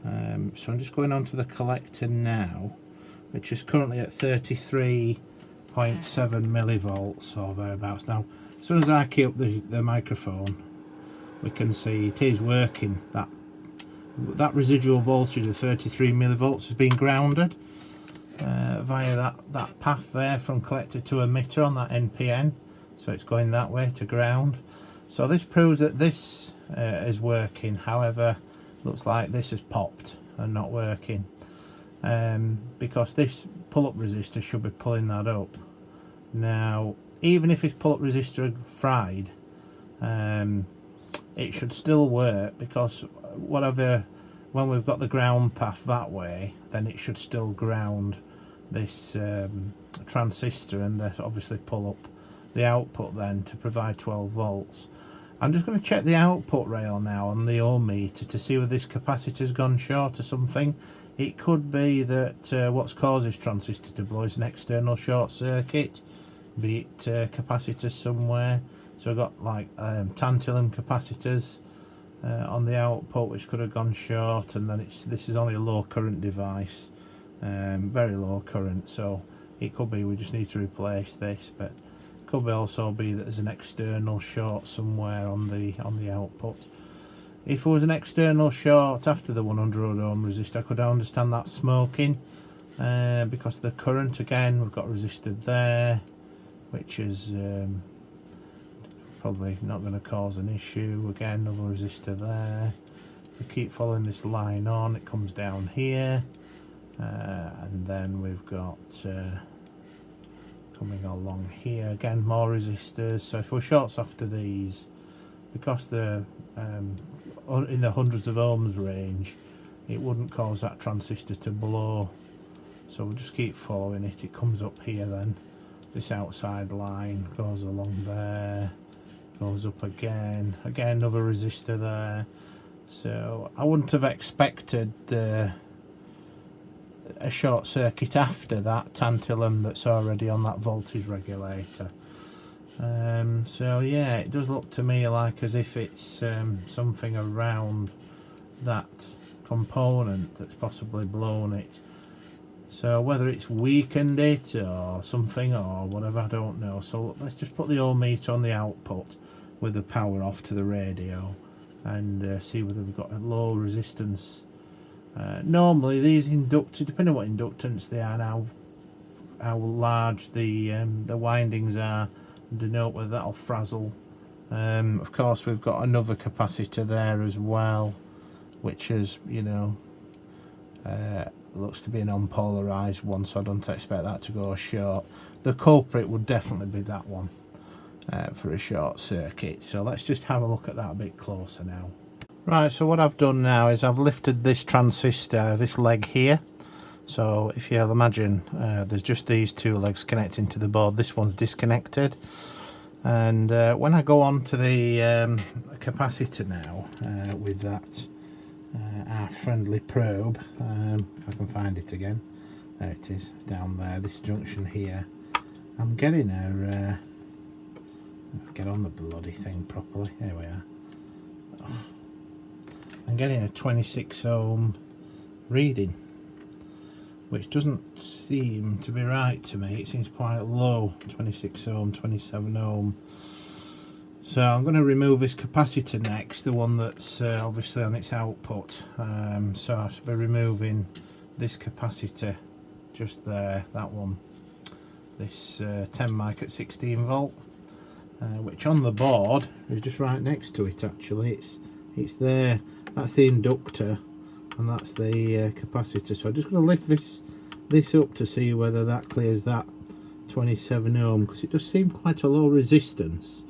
So I'm just going on to the collector now, which is currently at 33.7 millivolts or thereabouts. Now as soon as I key up the microphone, we can see it is working. That residual voltage of 33 millivolts has been grounded via that path there from collector to emitter on that NPN, so it's going that way to ground. So this proves that this is working. However, looks like this has popped and not working, because this pull-up resistor should be pulling that up. Now even if this pull-up resistor fried, it should still work, because when we've got the ground path that way, then it should still ground this transistor and obviously pull up the output then to provide 12 volts. I'm just going to check the output rail now on the ohm meter to see whether this capacitor's gone short or something. It could be that what's caused this transistor to blow is an external short circuit, be it capacitors somewhere. So I've got like tantilum capacitors on the output which could have gone short, and then this is only a low current device, very low current, so it could be we just need to replace this. But could also be that there's an external short somewhere on the output. If there was an external short after the 100 ohm resistor, I could understand that smoking, because of the current. Again, we've got a resistor there, which is probably not going to cause an issue. Again, another resistor there. We keep following this line on, it comes down here, and then we've got coming along here again more resistors. So if we shorts after these, because they're in the hundreds of ohms range, it wouldn't cause that transistor to blow. So we'll just keep following it. It comes up here, then this outside line goes along there, goes up again, another resistor there. So I wouldn't have expected a short circuit after that tantalum that's already on that voltage regulator. So yeah, it does look to me like as if it's something around that component that's possibly blown it. So whether it's weakened it or something or whatever, I don't know. So let's just put the ohm meter on the output with the power off to the radio, and see whether we've got a low resistance. Normally these inductors, depending on what inductance they are now, how large the windings are, denote whether that'll frazzle. Of course we've got another capacitor there as well, which is, you know, looks to be an unpolarized one, so I don't expect that to go short. The culprit would definitely be that one for a short circuit. So let's just have a look at that a bit closer now. Right, so what I've done now is I've lifted this transistor, this leg here. So if you'll imagine, there's just these two legs connecting to the board. This one's disconnected, and when I go on to the capacitor now with that our friendly probe, if I can find it again, there it is, down there, this junction here, I'm getting a get on the bloody thing properly, here we are. I'm getting a 26 ohm reading, which doesn't seem to be right to me. It seems quite low, 26 ohm, 27 ohm. So I'm going to remove this capacitor next, the one that's obviously on its output. So I should be removing this capacitor just there, that one, this 10 mic at 16 volt, which on the board is just right next to it. Actually, it's there. That's the inductor, and that's the capacitor. So I'm just going to lift this up to see whether that clears that 27 ohm, because it does seem quite a low resistance.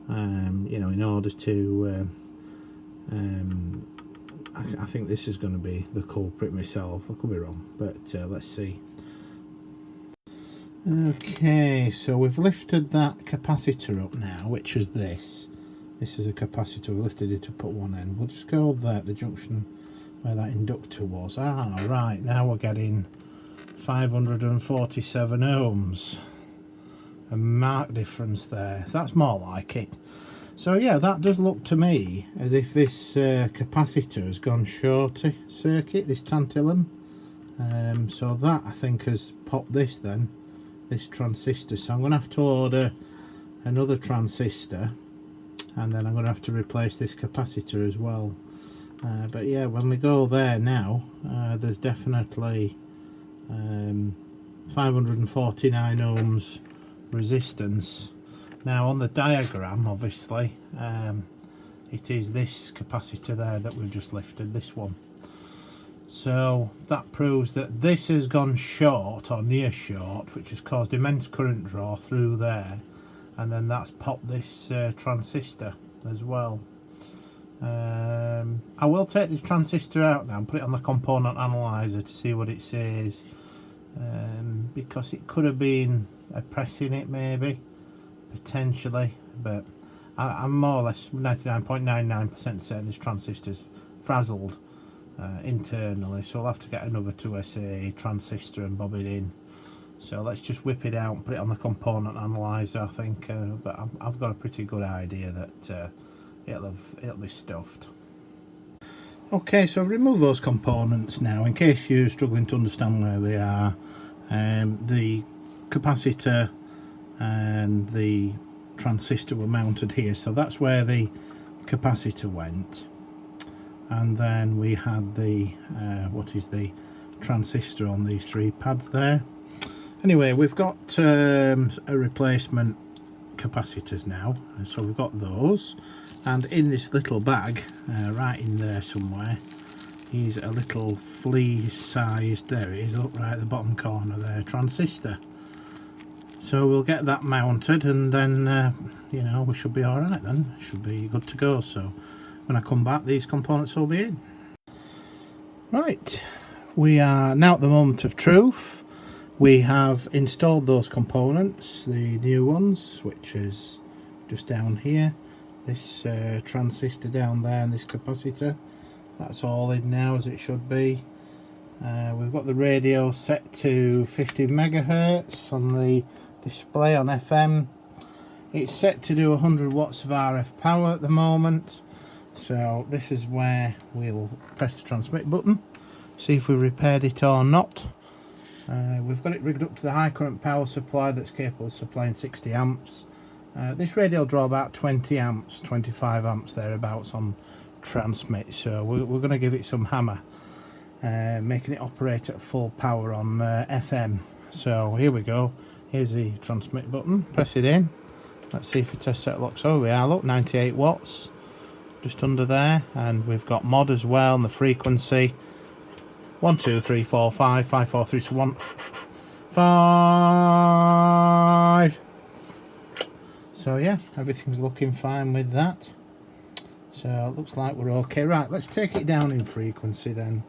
You know, in order to I think this is going to be the culprit myself. I could be wrong, but let's see. Okay, so we've lifted that capacitor up now, which is this is a capacitor. We lifted it up at one end. We'll just go there, the junction where that inductor was. Right, now we're getting 547 ohms. A marked difference there. That's more like it. So yeah, that does look to me as if this capacitor has gone short circuit, this tantalum. So that, I think, has popped this transistor. So I'm going to have to order another transistor, and then I'm going to have to replace this capacitor as well. But yeah, when we go there now, there's definitely 549 ohms resistance. Now on the diagram, obviously, it is this capacitor there that we've just lifted, this one. So that proves that this has gone short or near short, which has caused immense current draw through there, and then that's popped this transistor as well. I will take this transistor out now and put it on the component analyzer to see what it says, because it could have been pressing it, maybe, potentially, but I'm more or less 99.99% certain this transistor's frazzled internally, so I'll have to get another 2SA transistor and bob it in. So let's just whip it out and put it on the component analyzer, I think, but I've got a pretty good idea that it'll be stuffed. Okay, so remove those components now in case you're struggling to understand where they are. The capacitor and the transistor were mounted here, so that's where the capacitor went. and then we had the what is the transistor on these 3 pads there. Anyway, we've got a replacement capacitors now, so we've got those, and in this little bag right in there somewhere is a little flea sized, there it is, up right at the bottom corner there, transistor. So we'll get that mounted, and then you know, we should be all right then, should be good to go. So when I come back, these components will be in. Right, we are now at the moment of truth. We have installed those components, the new ones, which is just down here, this transistor down there and this capacitor. That's all in now as it should be. We've got the radio set to 50 megahertz on the display on FM. It's set to do 100 watts of RF power at the moment. So this is where we'll press the transmit button, see if we repaired it or not. We've got it rigged up to the high current power supply that's capable of supplying 60 amps. This radio will draw about 20 amps, 25 amps thereabouts on transmit, so we're going to give it some hammer, making it operate at full power on FM. So here we go, here's the transmit button, press it in, let's see if the test set locks. Oh, we are, look, 98 watts, just under there, and we've got mod as well, and the frequency 1 2 3 4 5 5 4 3 2 1 5. So yeah, everything's looking fine with that, so it looks like we're okay. Right, let's take it down in frequency then,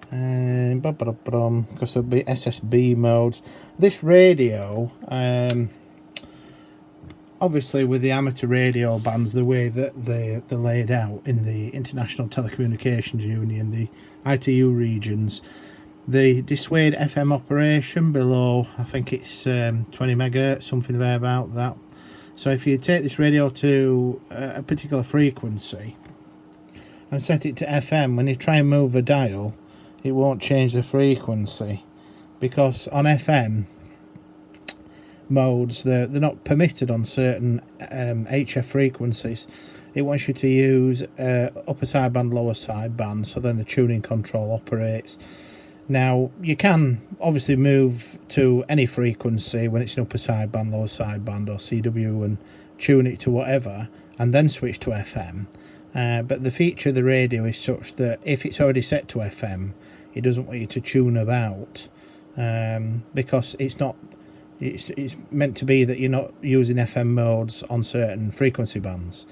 because there'll be SSB modes. This radio, obviously with the amateur radio bands, the way that they're laid out in the International Telecommunications Union, the ITU regions, they dissuade FM operation below, I think it's 20 megahertz, something there about that. So if you take this radio to a particular frequency and set it to FM, when you try and move a dial, it won't change the frequency, because on FM modes they're not permitted on certain HF frequencies. It wants you to use upper sideband, lower sideband, so then the tuning control operates. Now you can obviously move to any frequency when it's an upper sideband, lower sideband or CW and tune it to whatever and then switch to FM, but the feature of the radio is such that if it's already set to FM, it doesn't want you to tune about, because it's meant to be that you're not using FM modes on certain frequency bands.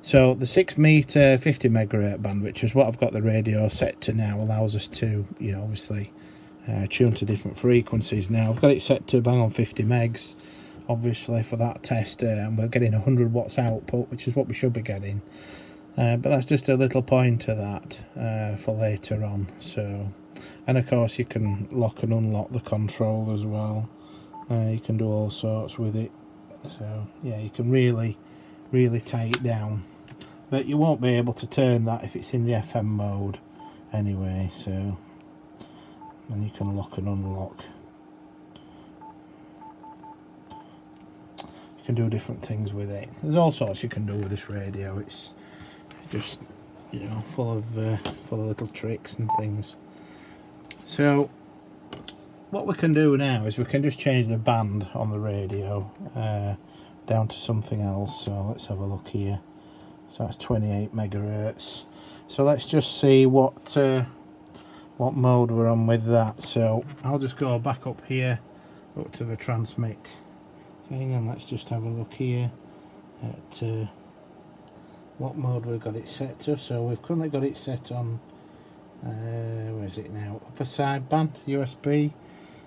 So the 6 meter 50 megahertz band, which is what I've got the radio set to now, allows us to, you know, obviously tune to different frequencies. Now I've got it set to bang on 50 megs, obviously for that test, and we're getting 100 watts output, which is what we should be getting. But that's just a little pointer that for later on. So, and of course you can lock and unlock the control as well. You can do all sorts with it. So yeah, you can really tie it down, but you won't be able to turn that if it's in the FM mode anyway. So, and you can lock and unlock. You can do different things with it. There's all sorts you can do with this radio. It's just, you know, full of little tricks and things. So what we can do now is we can just change the band on the radio down to something else. So let's have a look here. So that's 28 megahertz. So let's just see what mode we're on with that. So I'll just go back up here, up to the transmit thing, and let's just have a look here at what mode we've got it set to. So we've currently got it set on where is it now? Upper sideband USB.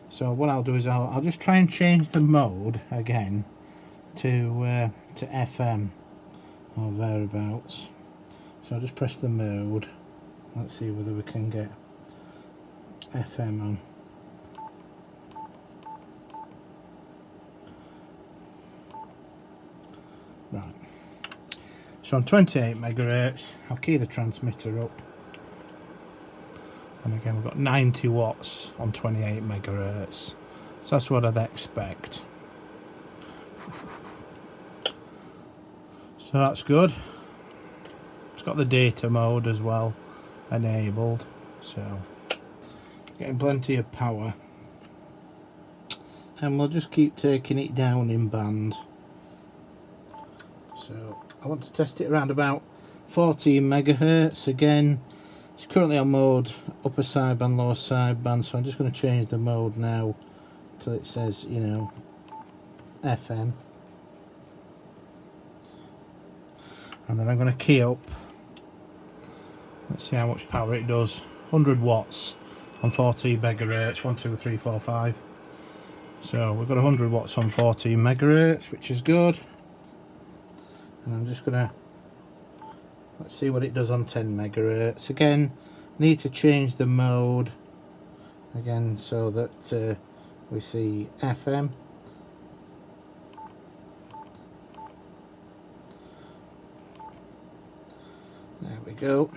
So what I'll do is I'll just try and change the mode again to FM or thereabouts. So I'll just press the mode. Let's see whether we can get FM on. Right. So on 28 megahertz, I'll key the transmitter up. And again, we've got 90 watts on 28 megahertz. So that's what I'd expect. So that's good. It's got the data mode as well enabled, so getting plenty of power, and we'll just keep taking it down in band. So I want to test it around about 14 megahertz. Again, it's currently on mode upper sideband, lower sideband, so I'm just going to change the mode now till it says, you know, FM, and then I'm going to key up. Let's see how much power it does. 100 watts on 14 megahertz. 1, 2, 3, 4, 5. So we've got 100 watts on 14 megahertz, which is good. And I'm just gonna, let's see what it does on 10 megahertz. Again, need to change the mode again so that we see FM. There we go.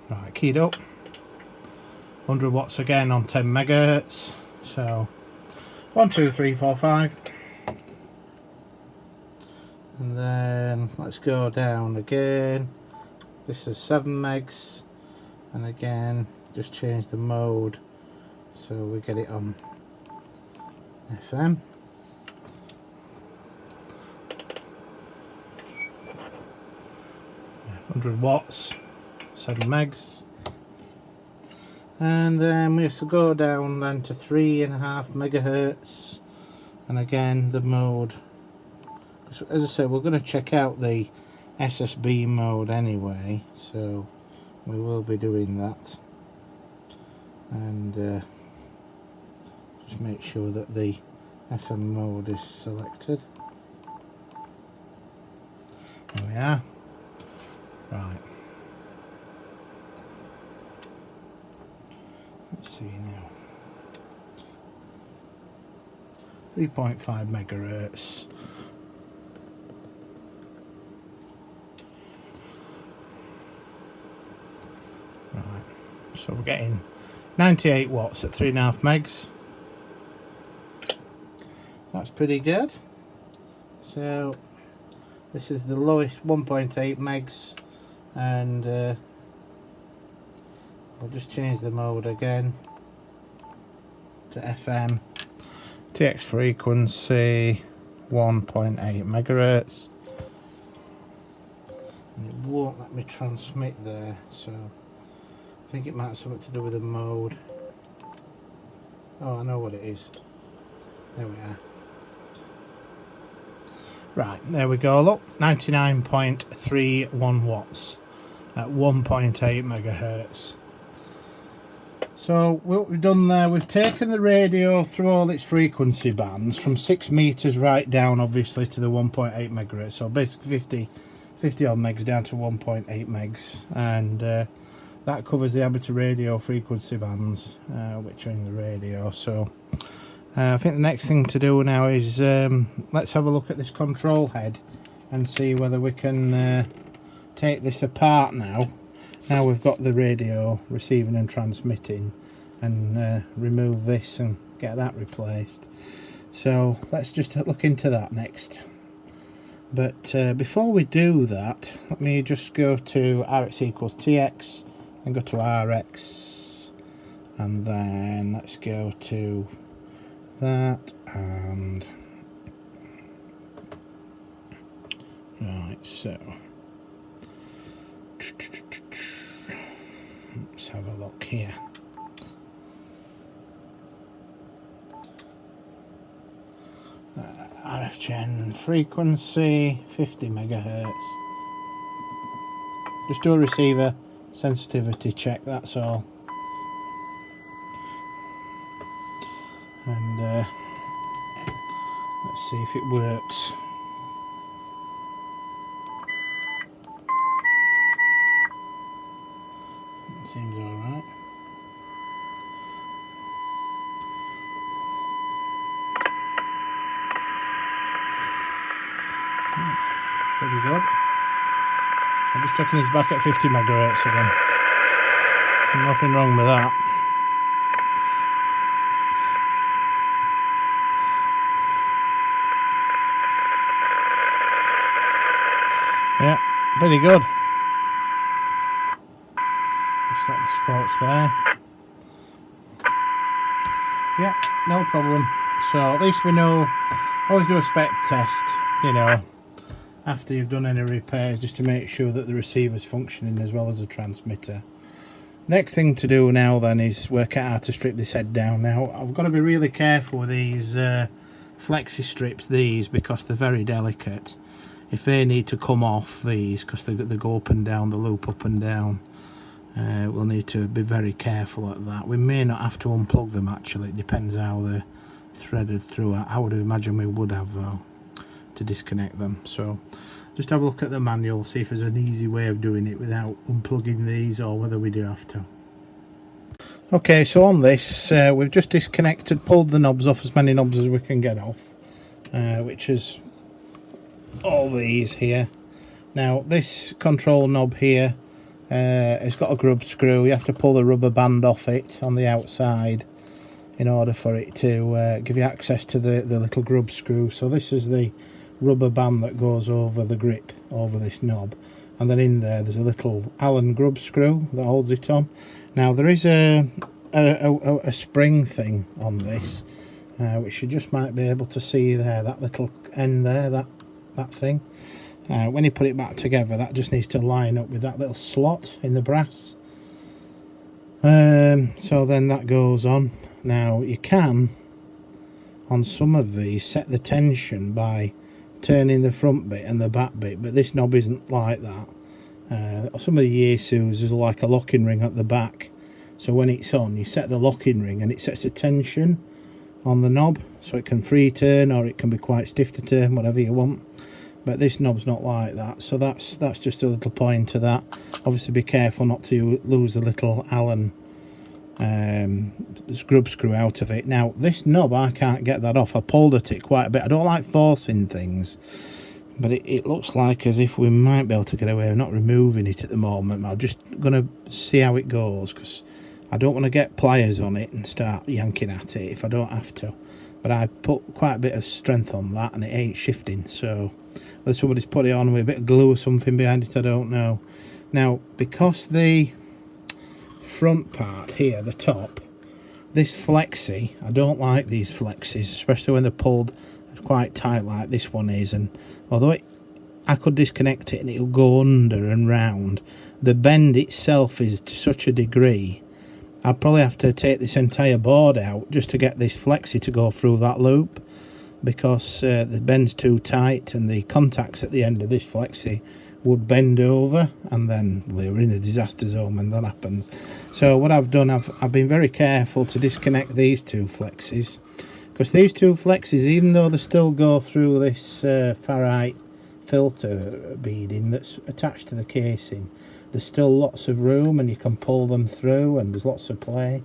Right, keyed up. 100 watts again on 10 megahertz. So 1, 2, 3, 4, 5. And then let's go down again. This is 7 megs, and again just change the mode so we get it on FM. Yeah, 100 watts, 7 megs, and then we have to go down then to 3.5 megahertz, and again the mode. As I said, we're going to check out the SSB mode anyway, so we will be doing that, and just make sure that the FM mode is selected. There we are. Right, let's see now. 3.5 megahertz. So we're getting 98 watts at 3.5 megs. That's pretty good. So this is the lowest 1.8 megs, and I'll just change the mode again to FM. TX frequency 1.8 megahertz. And it won't let me transmit there, so I think it might have something to do with the mode. Oh, I know what it is. There we are. Right, there we go. Look, 99.31 watts at 1.8 megahertz. So what we've done there, we've taken the radio through all its frequency bands from 6 meters right down, obviously, to the 1.8 megahertz. So basically 50 odd megs down to 1.8 megs, and that covers the amateur radio frequency bands which are in the radio. So I think the next thing to do now is let's have a look at this control head and see whether we can take this apart now. Now we've got the radio receiving and transmitting, and remove this and get that replaced. So let's just look into that next. But before we do that, let me just go to Rx equals TX and go to Rx, and then let's go to that, and right, so let's have a look here. RF gen frequency 50 megahertz. Just do a receiver sensitivity check, that's all. And let's see if it works. It seems alright. Pretty good. So I'm just checking this back at 50 megahertz again. Nothing wrong with that. Yeah, pretty good. Just let the squelch there. Yeah, no problem. So at least we know. Always do a spec test, you know, after you've done any repairs, just to make sure that the receiver's functioning as well as the transmitter. Next thing to do now then is work out how to strip this head down. Now I've got to be really careful with these flexi strips, because they're very delicate. If they need to come off these, because they go up and down, the loop up and down, we'll need to be very careful at that. We may not have to unplug them actually, it depends how they're threaded through. I would imagine we would have though, to disconnect them. So just have a look at the manual, see if there's an easy way of doing it without unplugging these, or whether we do have to. Okay, so on this we've just pulled the knobs off, as many knobs as we can get off, which is all these here. Now this control knob here, it's got a grub screw. You have to pull the rubber band off it on the outside in order for it to give you access to the little grub screw. So this is the rubber band that goes over the grip, over this knob, and then in there's a little Allen grub screw that holds it on. Now there is a spring thing on this, which you just might be able to see there, that little end there, that thing. When you put it back together, that just needs to line up with that little slot in the brass. So then that goes on. Now you can, on some of these, set the tension by turning the front bit and the back bit, but this knob isn't like that. Some of the Yaesus is like a locking ring at the back, so when it's on you set the locking ring and it sets a tension on the knob, so it can free turn or it can be quite stiff to turn, whatever you want. But this knob's not like that, so that's just a little point to that. Obviously be careful not to lose the little Allen grub screw out of it. Now this knob, I can't get that off. I pulled at it quite a bit. I don't like forcing things, but it looks like as if we might be able to get away with not removing it at the moment. I'm just going to see how it goes, because I don't want to get pliers on it and start yanking at it if I don't have to. But I put quite a bit of strength on that and it ain't shifting, so whether somebody's put it on with a bit of glue or something behind it, I don't know. Now because the front part here, the top, this flexi, I don't like these flexis, especially when they're pulled quite tight like this one is, and although I could disconnect it and it'll go under and round, the bend itself is to such a degree I'll probably have to take this entire board out just to get this flexi to go through that loop, because the bend's too tight and the contacts at the end of this flexi would bend over, and then we're in a disaster zone when that happens. So what I've done, I've been very careful to disconnect these two flexis, because these two flexis, even though they still go through this ferrite filter beading that's attached to the casing, there's still lots of room and you can pull them through and there's lots of play.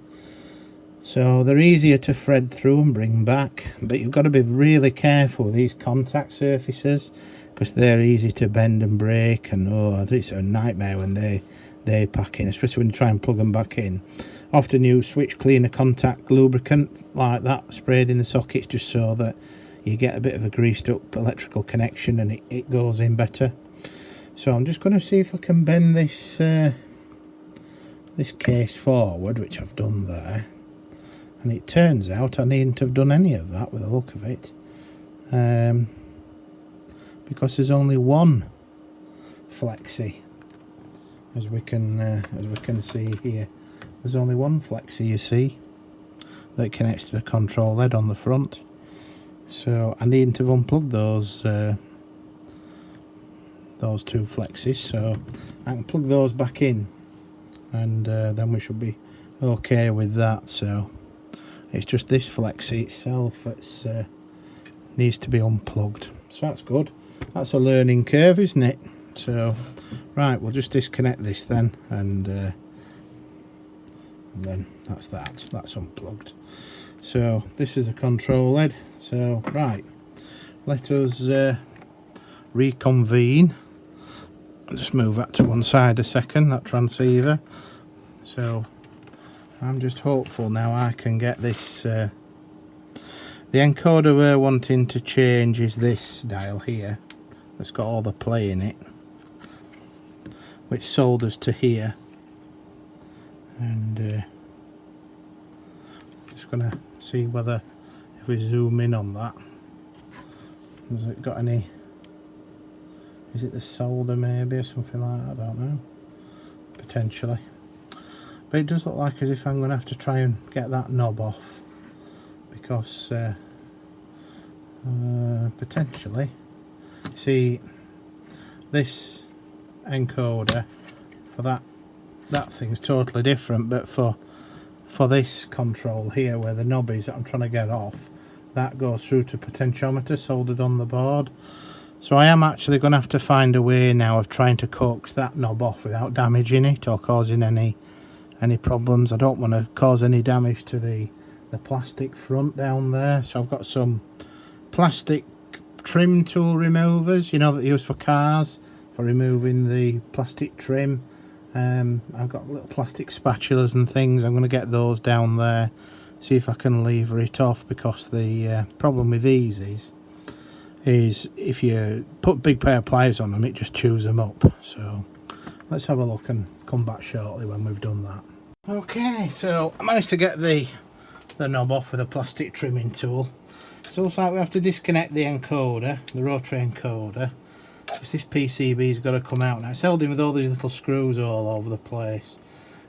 So they're easier to thread through and bring back, but you've got to be really careful with these contact surfaces, because they're easy to bend and break, and oh, it's a nightmare when they pack in, especially when you try and plug them back in. Often use switch cleaner contact lubricant like that sprayed in the sockets, just so that you get a bit of a greased up electrical connection and it goes in better. So I'm just going to see if I can bend this this case forward, which I've done there, and it turns out I needn't have done any of that with the look of it, because there's only one flexi, as we can see here. There's only one flexi, you see, that connects to the control head on the front. So I needn't have unplugged those two flexis, so I can plug those back in, and then we should be okay with that. So it's just this flexi itself that's needs to be unplugged, so that's good. That's a learning curve, isn't it? So right, we'll just disconnect this then, and then that's unplugged. So this is a control head. So right, let us reconvene. Just move that to one side a second, that transceiver. So I'm just hopeful now I can get this. The encoder we're wanting to change is this dial here, that's got all the play in it, which solders to here. and just gonna see whether if we zoom in on that, has it got any, is it the solder maybe or something like that, I don't know, potentially. But it does look like as if I'm going to have to try and get that knob off, because potentially, see, this encoder for that thing's totally different, but for this control here where the knob is that I'm trying to get off, that goes through to potentiometer soldered on the board. So I am actually going to have to find a way now of trying to coax that knob off without damaging it or causing any problems. I don't want to cause any damage to the plastic front down there, so I've got some plastic trim tool removers, you know, that you use for cars for removing the plastic trim. I've got little plastic spatulas and things. I'm going to get those down there, see if I can lever it off, because the problem with these is if you put a big pair of pliers on them, it just chews them up. So let's have a look and come back shortly when we've done that. Okay, so I managed to get the knob off with a plastic trimming tool. So it looks like we have to disconnect the encoder, the rotary encoder, because this PCB's got to come out now. It's held in with all these little screws all over the place.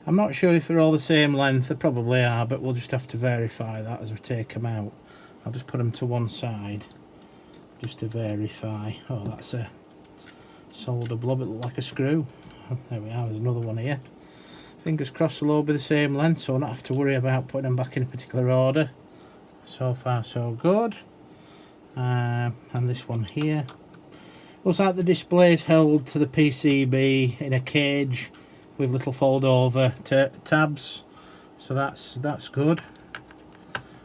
I'm not sure if they're all the same length. They probably are, but we'll just have to verify that as we take them out. I'll just put them to one side just to verify. Oh, that's a solder blob. It looks like a screw. Oh, there we are, there's another one here. Fingers crossed they'll all be the same length, so I'll not have to worry about putting them back in a particular order. So far so good. And this one here. Looks like the display is held to the PCB in a cage with little fold over tabs, so that's good,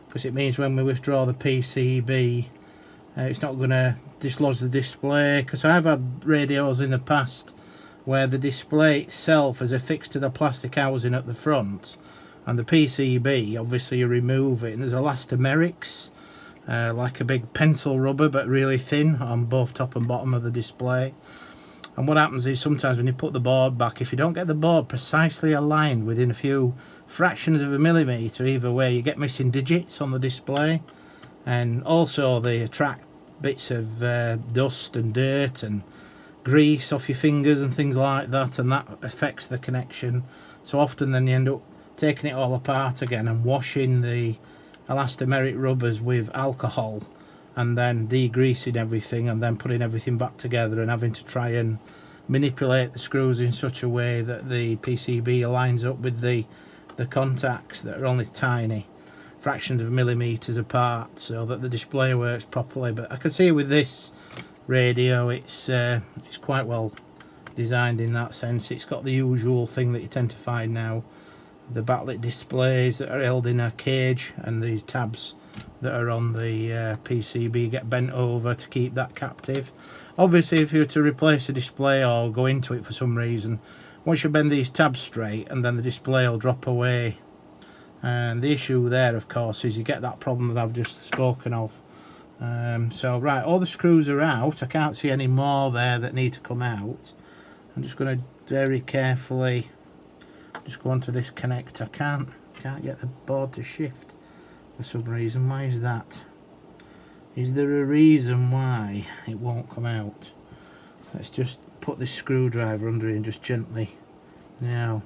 because it means when we withdraw the PCB it's not going to dislodge the display, because I've had radios in the past where the display itself is affixed to the plastic housing at the front, and the PCB, obviously you remove it and there's elastomerics, like a big pencil rubber but really thin on both top and bottom of the display. And what happens is sometimes when you put the board back, if you don't get the board precisely aligned within a few fractions of a millimetre either way, you get missing digits on the display, and also they attract bits of dust and dirt and grease off your fingers and things like that, and that affects the connection. So often then you end up taking it all apart again and washing the elastomeric rubbers with alcohol, and then degreasing everything and then putting everything back together and having to try and manipulate the screws in such a way that the PCB aligns up with the contacts that are only tiny fractions of millimeters apart, so that the display works properly. But I can see with this radio it's quite well designed in that sense. It's got the usual thing that you tend to find now, the backlit displays that are held in a cage, and these tabs that are on the PCB get bent over to keep that captive. Obviously if you were to replace a display or go into it for some reason, once you bend these tabs straight, and then the display will drop away, and the issue there of course is you get that problem that I've just spoken of. So right, all the screws are out. I can't see any more there that need to come out. I'm just going to very carefully just go onto this connector. Can't get the board to shift for some reason. Why is that? Is there a reason why it won't come out? Let's just put this screwdriver under it and just gently now.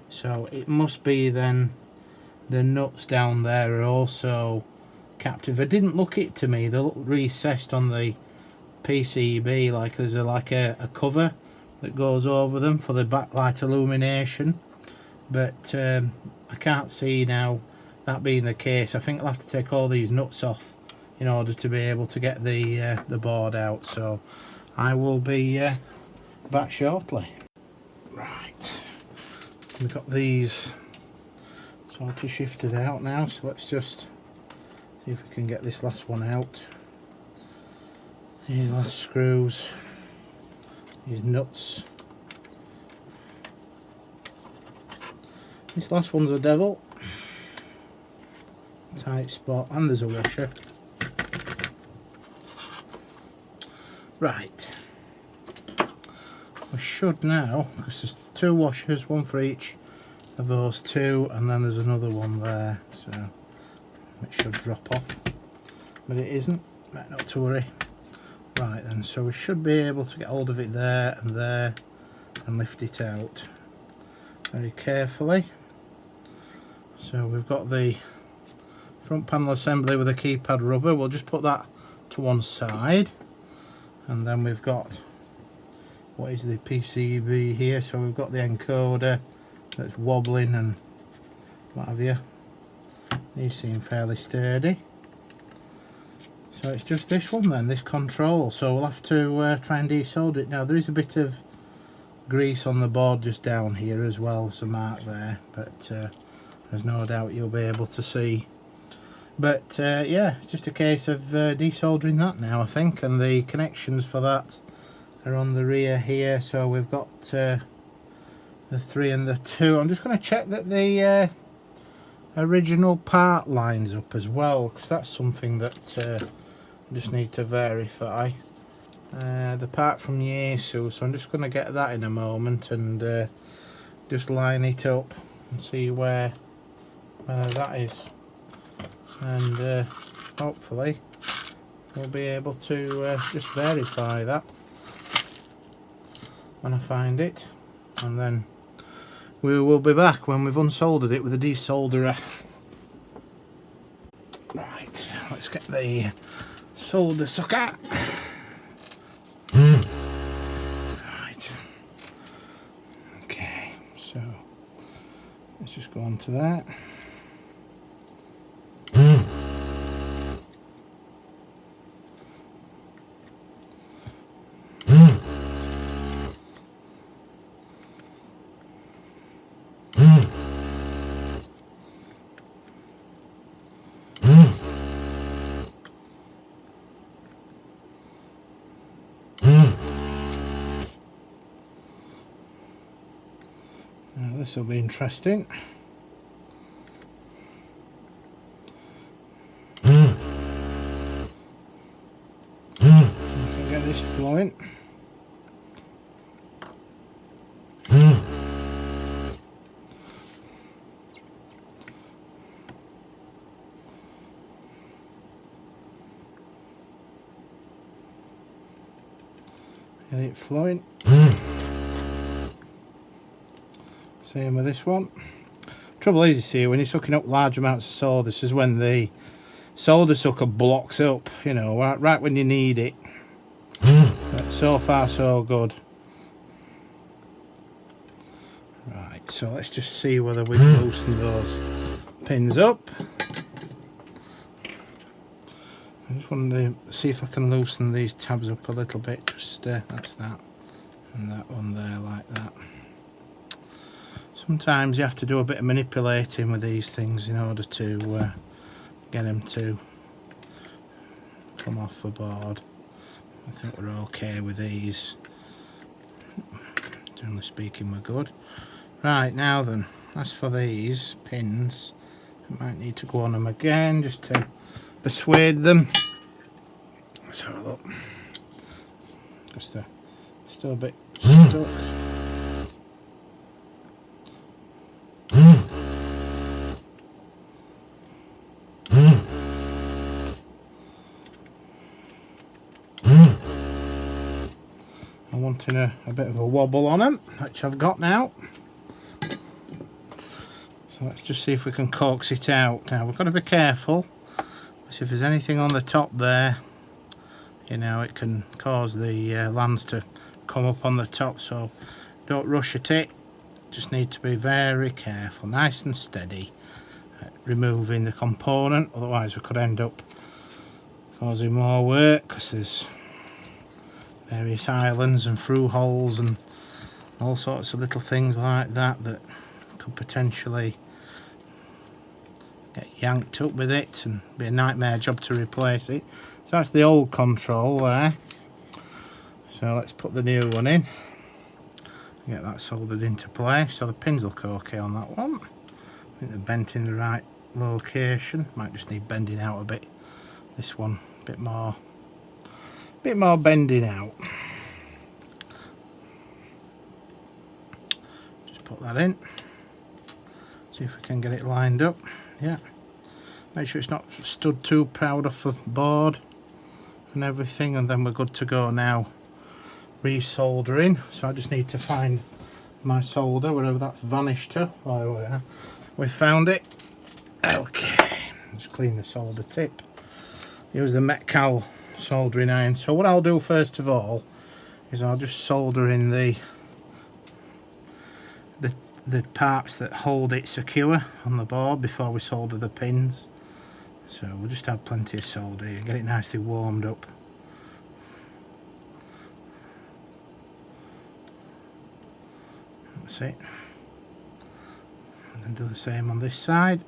So it must be then the nuts down there are also captive. It didn't look it to me. They look recessed on the PCB, like there's a cover that goes over them for the backlight illumination, but I can't see now that being the case. I think I'll have to take all these nuts off in order to be able to get the board out, so I will be back shortly. Right, we've got these sort of shifted out now, so let's just see if we can get this last one out. These last screws, these nuts. This last one's a devil. Tight spot, and there's a washer. Right. I should now, because there's two washers, one for each of those two, and then there's another one there, so it should drop off, but it isn't. Right, not to worry. Right then, so we should be able to get hold of it there and lift it out very carefully. So we've got the front panel assembly with a keypad rubber. We'll just put that to one side, and then we've got what is the PCB here. So we've got the encoder that's wobbling and what have you. These seem fairly sturdy. So it's just this one then, this control. So we'll have to try and desolder it. Now there is a bit of grease on the board just down here as well, some mark there, but there's no doubt you'll be able to see. But yeah, it's just a case of desoldering that now, I think, and the connections for that are on the rear here. So we've got the 3 and the 2. I'm just going to check that the original part lines up as well, because that's something that I just need to verify. The part from Yaesu, so I'm just going to get that in a moment and just line it up and see where that is, and hopefully we'll be able to just verify that when I find it, and then we will be back when we've unsoldered it with a desolderer. Right, let's get the solder sucker. Right, okay, so let's just go on to that. Now this will be interesting. Get this flowing. Get it flowing. Same with this one. Trouble is, you see, when you're sucking up large amounts of solder, this is when the solder sucker blocks up, you know, right when you need it. But so far so good. Right, so let's just see whether we can loosen those pins up. I just want to see if I can loosen these tabs up a little bit. Just that's that, and that one there like that. Sometimes you have to do a bit of manipulating with these things in order to get them to come off the board. I think we're okay with these. Generally speaking, we're good. Right, now then, as for these pins, I might need to go on them again just to persuade them. Let's have a look. Just still a bit stuck. I'm wanting a bit of a wobble on them, which I've got now. So let's just see if we can coax it out. Now we've got to be careful, because if there's anything on the top there, you know, it can cause the lands to come up on the top, so don't rush at it. Just need to be very careful, nice and steady at removing the component, otherwise we could end up causing more work, because there's various islands and through holes and all sorts of little things like that that could potentially get yanked up with it and be a nightmare job to replace it. So that's the old control there. So let's put the new one in, get that soldered into place. So the pins look okay on that one. I think they're bent in the right location. Might just need bending out a bit. This one a bit more bending out. Just put that in. See if we can get it lined up. Yeah, make sure it's not stood too proud off the board and everything, and then we're good to go now. Resoldering, so I just need to find my solder wherever that's vanished to. Oh, we found it. Okay, just clean the solder tip. Use the Metcal soldering iron. So what I'll do first of all is I'll just solder in the parts that hold it secure on the board before we solder the pins. So we'll just have plenty of solder here, get it nicely warmed up. That's it. And do the same on this side.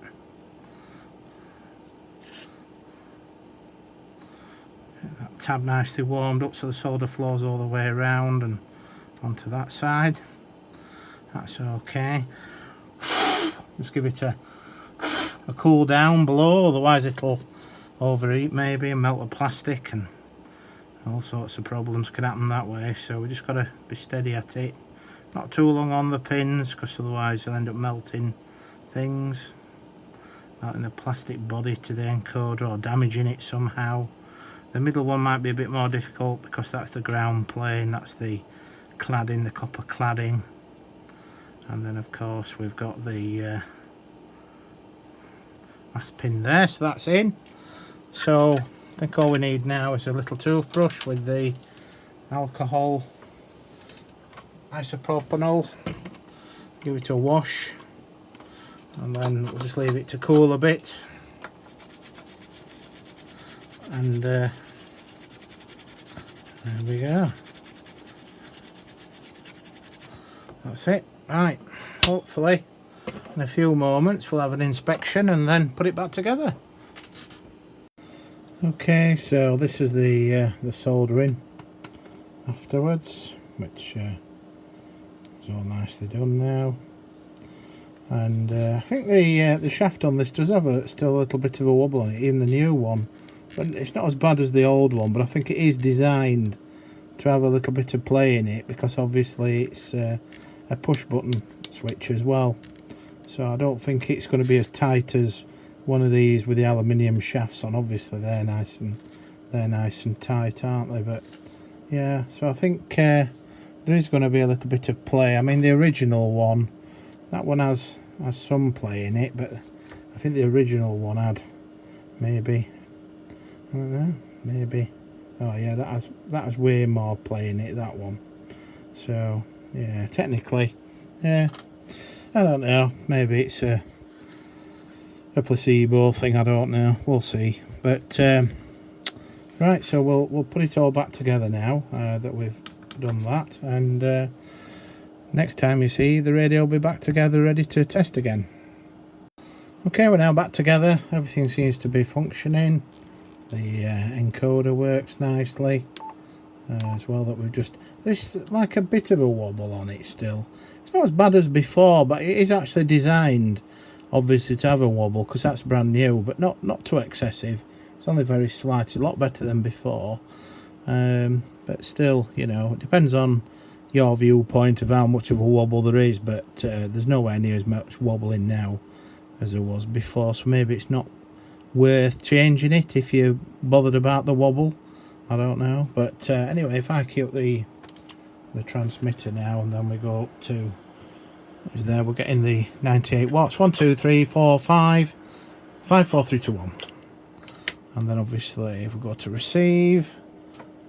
Get that tab nicely warmed up so the solder flows all the way around and onto that side. That's okay. Just give it a cool down below, otherwise it'll overheat maybe and melt the plastic, and all sorts of problems can happen that way. So we just got to be steady at it. Not too long on the pins, because otherwise you'll end up melting things, melting the plastic body to the encoder or damaging it somehow. The middle one might be a bit more difficult because that's the ground plane, that's the cladding, the copper cladding. And then of course we've got the last pin there, so that's in. So I think all we need now is a little toothbrush with the alcohol isopropanol. Give it a wash and then we'll just leave it to cool a bit. And there we go. That's it. Right, hopefully in a few moments we'll have an inspection and then put it back together. Okay, so this is the soldering afterwards, which is all nicely done now. And I think the shaft on this does have still a little bit of a wobble on it, even the new one. But it's not as bad as the old one, but I think it is designed to have a little bit of play in it, because obviously it's a push button switch as well. So I don't think it's going to be as tight as one of these with the aluminium shafts on. Obviously they're nice and tight, aren't they? But yeah, so I think there is going to be a little bit of play. I mean, the original one, that one has some play in it, but I think the original one had maybe, I don't know, maybe, oh yeah, that has way more play in it, that one. So yeah, technically, yeah, I don't know, maybe it's a placebo thing, I don't know, we'll see. But right, so we'll put it all back together now that we've done that, and next time you see, the radio will be back together ready to test again. Okay, we're now back together, everything seems to be functioning. The encoder works nicely as well. That we've just, there's like a bit of a wobble on it still. It's not as bad as before, but it is actually designed obviously to have a wobble because that's brand new, but not too excessive. It's only very slight. It's a lot better than before, but still, you know, it depends on your viewpoint of how much of a wobble there is, but there's nowhere near as much wobbling now as there was before, so maybe it's not worth changing it if you're bothered about the wobble. I don't know, but anyway, if I keep the transmitter now, and then we go up to, is there, we're getting the 98 watts, 1 2 3 4 5 5 4 3 2 1, and then obviously if we go to receive,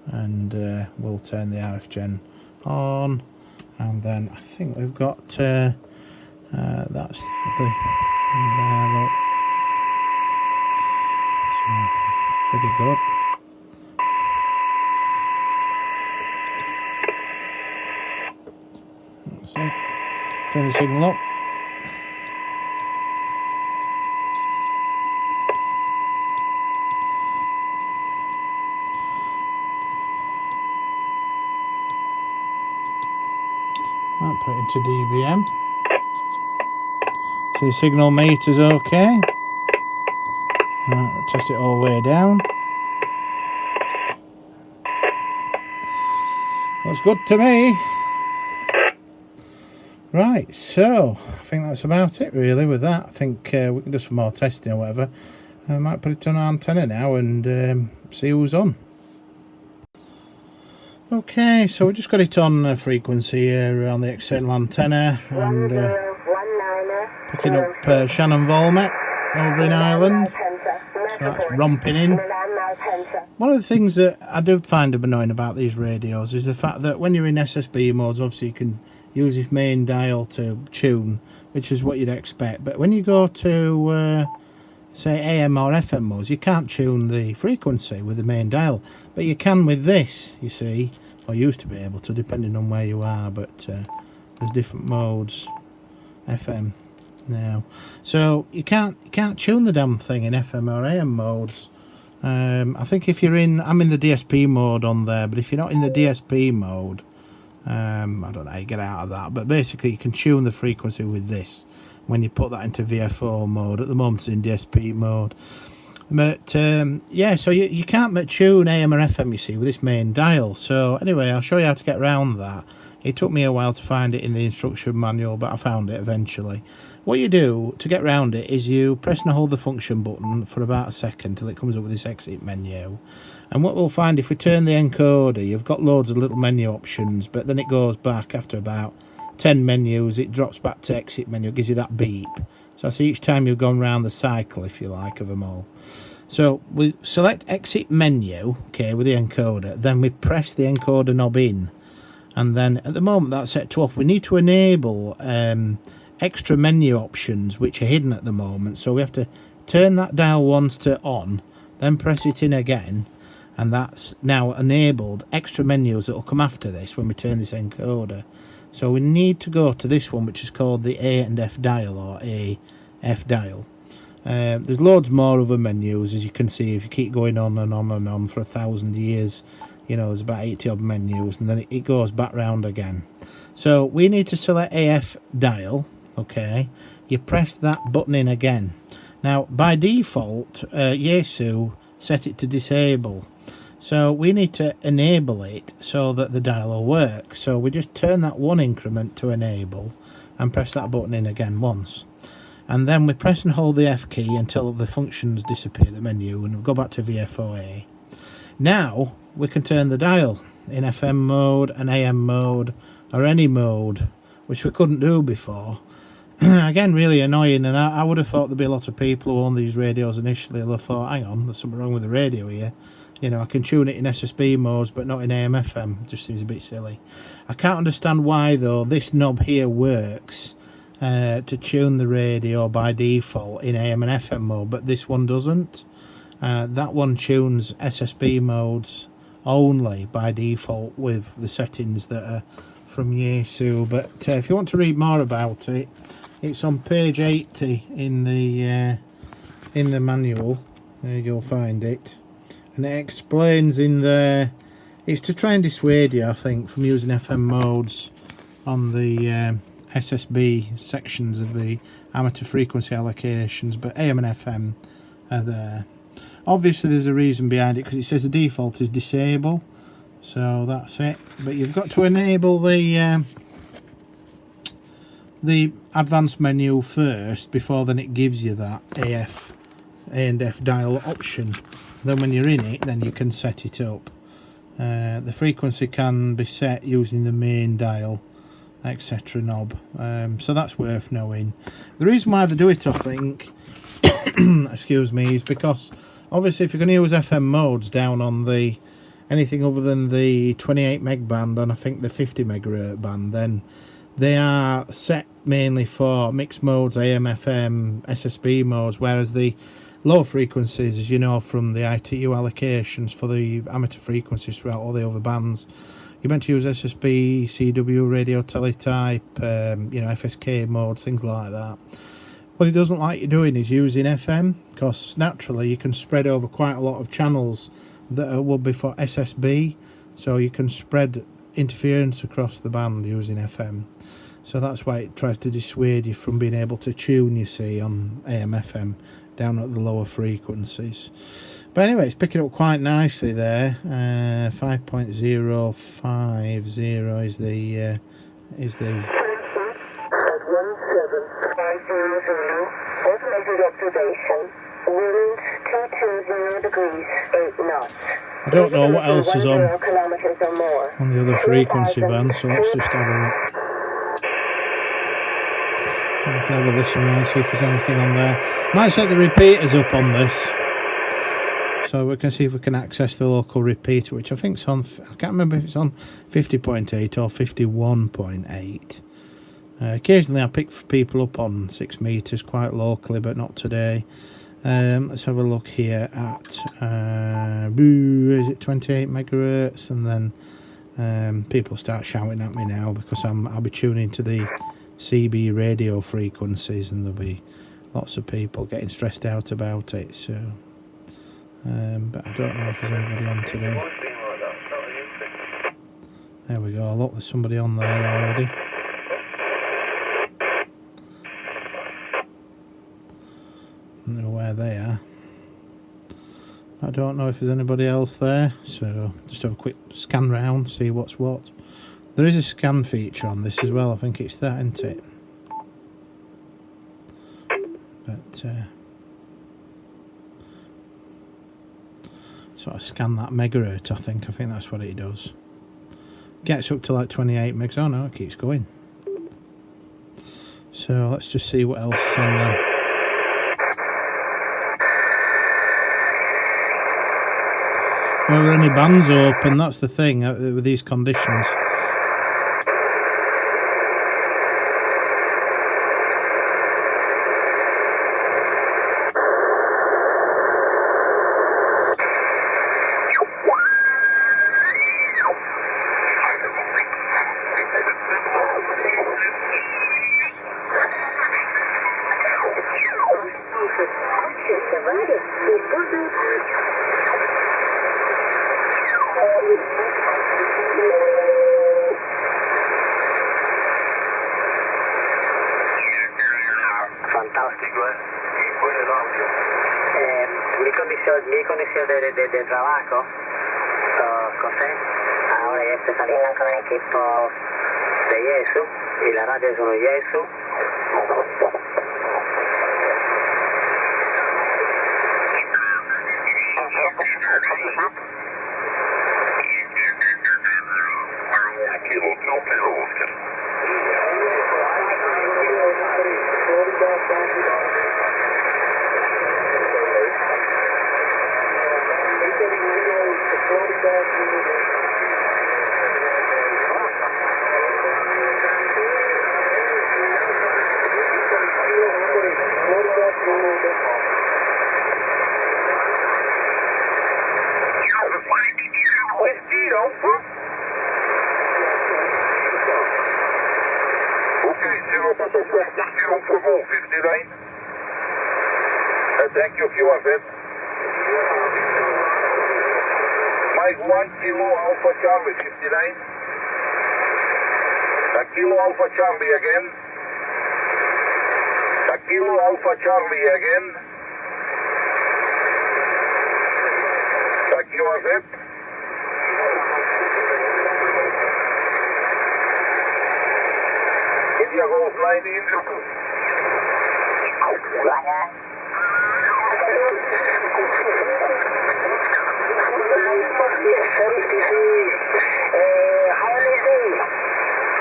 and we'll turn the RF gen on, and then I think we've got that's the there, look, so pretty good. That's it. Turn the signal up. I'll put it into dBm. So the signal meter's okay. Test it all the way down. Looks good to me. Right, so I think that's about it really with that. I think we can do some more testing or whatever. I might put it on our antenna now and see who's on. Okay, so we just got it on frequency here on the external antenna, and picking up Shannon Volmet over in Ireland. So that's romping in. One of the things that I do find annoying about these radios is the fact that when you're in SSB modes, obviously you can use this main dial to tune, which is what you'd expect. But when you go to say AM or FM modes, you can't tune the frequency with the main dial, but you can with this, you see, or used to be able to, depending on where you are. But there's different modes, FM now, so you can't tune the damn thing in FM or AM modes. I think if you're in, I'm in the DSP mode on there, but if you're not in the DSP mode, I don't know how you get out of that, but basically you can tune the frequency with this when you put that into VFO mode. At the moment it's in DSP mode, but yeah, so you can't tune AM or FM, you see, with this main dial. So anyway, I'll show you how to get around that. It took me a while to find it in the instruction manual, but I found it eventually. What you do to get around it is you press and hold the function button for about a second till it comes up with this exit menu. And what we'll find, if we turn the encoder, you've got loads of little menu options, but then it goes back after about 10 menus, it drops back to exit menu, it gives you that beep. So that's each time you've gone round the cycle, if you like, of them all. So we select exit menu, okay, with the encoder, then we press the encoder knob in. And then at the moment that's set to off. We need to enable extra menu options which are hidden at the moment, so we have to turn that dial once to on, then press it in again, and that's now enabled extra menus that will come after this when we turn this encoder. So we need to go to this one, which is called the A and F dial, or AF dial. There's loads more other menus, as you can see. If you keep going on and on and on for 1,000 years, you know, there's about 80 odd menus, and then it goes back round again. So we need to select AF dial. Okay, you press that button in again. Now by default Yaesu set it to disable, so we need to enable it so that the dial will work. So we just turn that one increment to enable and press that button in again once, and then we press and hold the F key until the functions disappear, the menu, and we'll go back to VFOA. Now we can turn the dial in FM mode and AM mode, or any mode, which we couldn't do before. Again, really annoying, and I would have thought there'd be a lot of people who own these radios initially who thought, hang on, there's something wrong with the radio here. You know, I can tune it in SSB modes but not in AM FM. It just seems a bit silly. I can't understand why though this knob here works to tune the radio by default in AM and FM mode, but this one doesn't. That one tunes SSB modes only by default with the settings that are from Yaesu. But if you want to read more about it, it's on page 80 in the manual. There you'll find it, and it explains in there. It's to try and dissuade you, I think, from using FM modes on the SSB sections of the amateur frequency allocations, but AM and FM are there. Obviously there's a reason behind it, because it says the default is disable, so that's it. But you've got to enable the advanced menu first before then it gives you that AF and F dial option. Then when you're in it, then you can set it up. The frequency can be set using the main dial, etc. knob, so that's worth knowing. The reason why they do it, I think, excuse me, is because obviously if you're going to use FM modes down on the anything other than the 28 meg band and I think the 50 megahertz band, then they are set mainly for mixed modes, AM, FM, SSB modes, whereas the low frequencies, as you know from the ITU allocations for the amateur frequencies throughout all the other bands, you're meant to use SSB, CW, radio teletype, you know, FSK modes, things like that. What it doesn't like you doing is using FM, because naturally you can spread over quite a lot of channels that will be for SSB, so you can spread interference across the band using FM. So that's why it tries to dissuade you from being able to tune, you see, on AM FM down at the lower frequencies. But anyway, it's picking up quite nicely there. 5.050 is the automated observation, wind 220 degrees, 8 knots. I don't know what else is on kilometers or more. on the other frequency band, so let's just have a look. I can have a listen around, see if there's anything on there. Might set the repeaters up on this, so we can see if we can access the local repeater, which I think's on, I can't remember if it's on 50.8 or 51.8. Occasionally I pick people up on 6 meters quite locally, but not today. Let's have a look here at is it 28 megahertz, and then people start shouting at me now because I'll be tuning to the CB radio frequencies, and there'll be lots of people getting stressed out about it. So, but I don't know if there's anybody on today. There we go. Look, there's somebody on there already. I don't know where they are. I don't know if there's anybody else there, so just have a quick scan round, see what's what. There is a scan feature on this as well. I think it's that, isn't it? But sort of scan that megahertz. I think that's what it does. Gets up to like 28 megs. Oh no, it keeps going. So let's just see what else is on there. Are there any bands open? That's the thing with these conditions. Mi condición de trabajo, cos'è? Ahora ya estoy saliendo con el equipo de YAESU y la radio sono YAESU. Thank you, QFF. Mike 1, Kilo Alpha Charlie 59. Kilo Alpha Charlie again. Kilo Alpha Charlie again. QFF. India goes 19.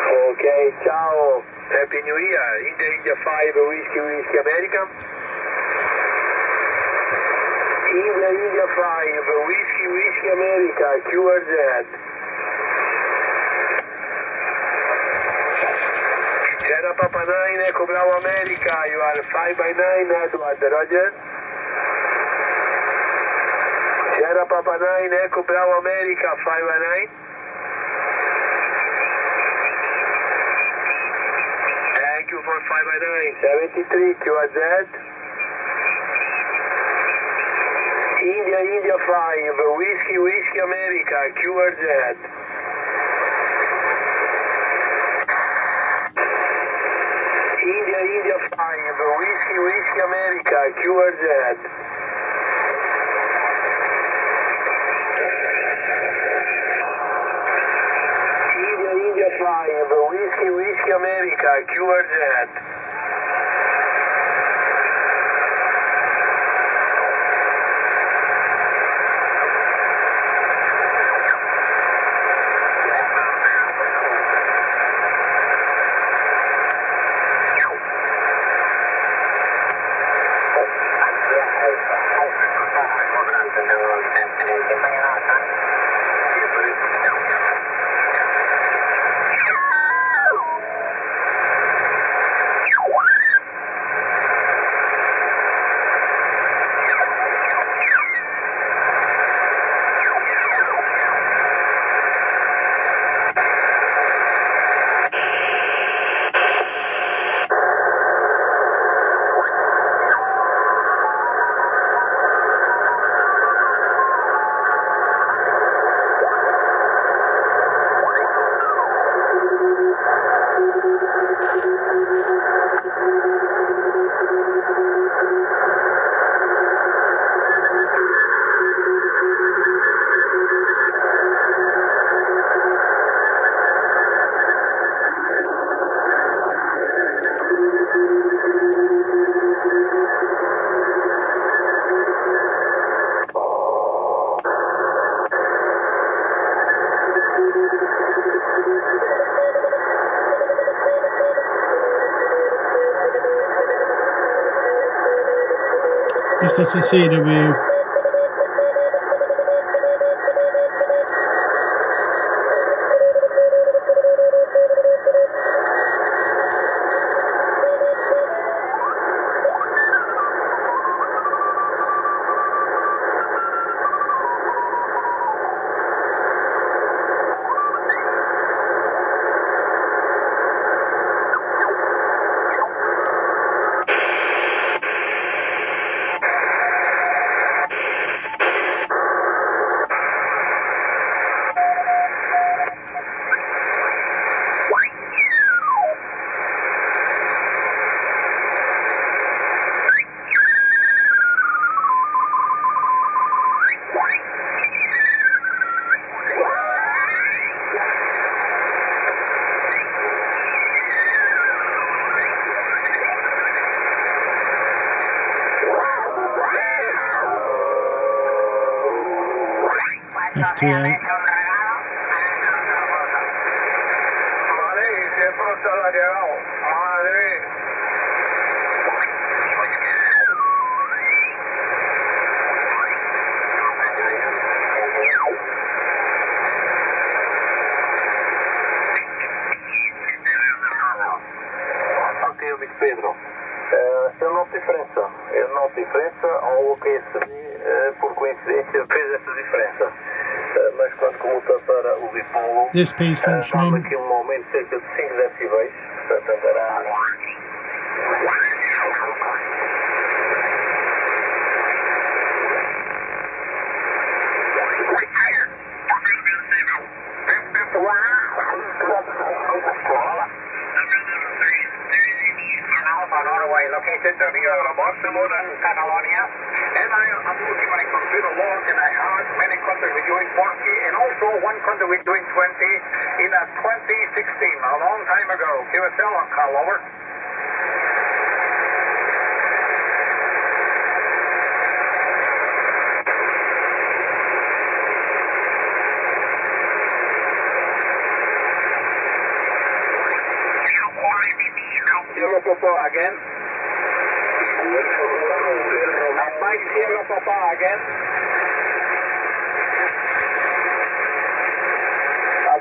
Okay, ciao. Happy New Year. India 5, whiskey America. India 5, whiskey America, QRZ. Sierra Papa 9, Echo Bravo America, you are 5x9, Edward, Roger. Sierra Papa 9, Echo Bravo America, 5x9. Thank you for 5x9, 73, QRZ. India 5, whiskey America, QRZ. India 5, whiskey America, QRZ. India 5, whiskey America, QRZ. Just at the CW. FT8. Vale, y tiempo se lo ha llegado. Madre. Ok, amigo Pedro. Eu noto diferença ao QSD, por coincidência, fez essa diferença. Mas quando comuta para o bipolo, This piece dá functioning. aqui um aumento de cerca de 5 decibéis, portanto andará... Located near Barcelona, Catalonia, and I am looking at a computer log, and I had many countries were doing 40, and also one country was doing 20 in 2016, a long time ago. QSL on call over. Zero Papa again. Mike Zero Papa again.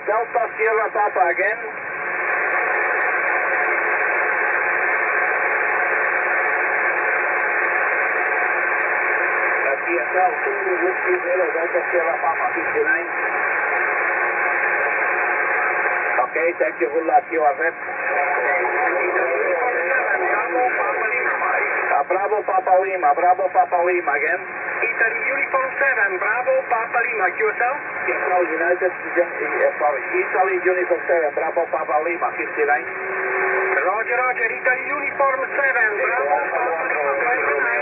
Delta Sierra Papa again. TSL 2 Whiskey Zero Delta Sierra Papa 59. Okay, thank you. Good luck. You are it. Bravo Papa Lima again. Italy Uniform 7, Bravo Papa Lima, QSL? United, Italy Uniform 7, Bravo Papa Lima, 59. Roger, Italy Uniform 7, Bravo Papa Lima,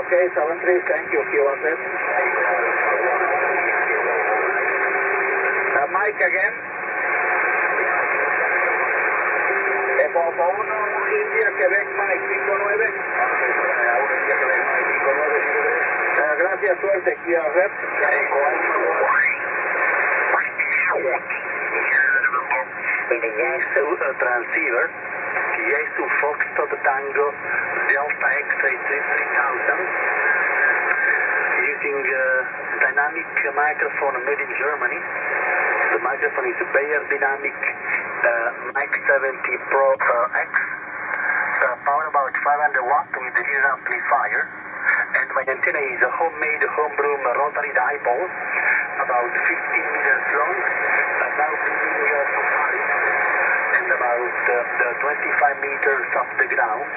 okay, 73, thank you, QSL. Mike again. Papa 1, India, Quebec, Mike, 59. Gracias, suerte, Kia Rep. With the Yaesu transceiver, Yaesu Ft450 Tango Delta X-ray 3000, using dynamic microphone made in Germany. The microphone is a Bayer Dynamic Mic 70 Pro X, power about 500 watt with the rear amplifier. And my antenna is a homemade homebrew rotary dipole, about 15 meters long, about 2 meters wide, and about 25 meters off the ground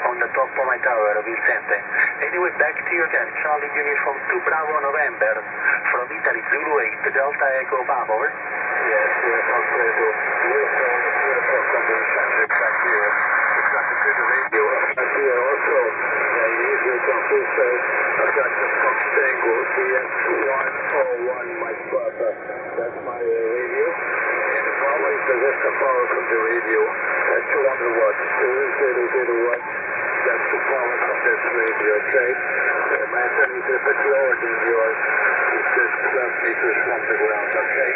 on the top of my tower, Vicente. Anyway, back to you again. Charlie Uniform 2 Bravo November, from Italy, Zulu 8, Delta Echo Papa, over. Yes, Alfredo. I've got the Fox Tango DS101, my Papa. That's my radio. And the power is the power from the radio. 200 watts, 000 watts. That's the power from this radio, okay? My antenna is a bit lower than yours. It's just 12 meters from the ground, okay?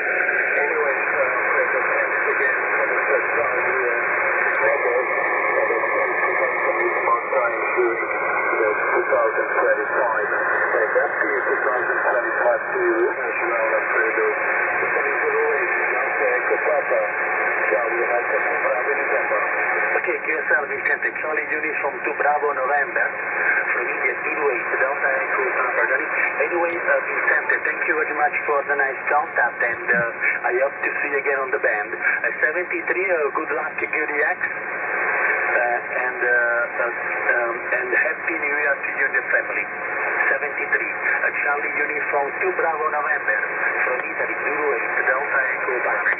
Anyway, thanks again for the first time here. About time during the 2020 Okay, QSL Vicente, Charlie Uniform 2 Bravo November, from India 28, Delta Echo Papa Johnny. Anyway, Vicente, thank you very much for the nice contact, and I hope to see you again on the band. 73, good luck, good EX, and Happy New Year to you and your family. 73, Charlie Uniform 2 Bravo November, from Italy 28, Delta Echo Papa.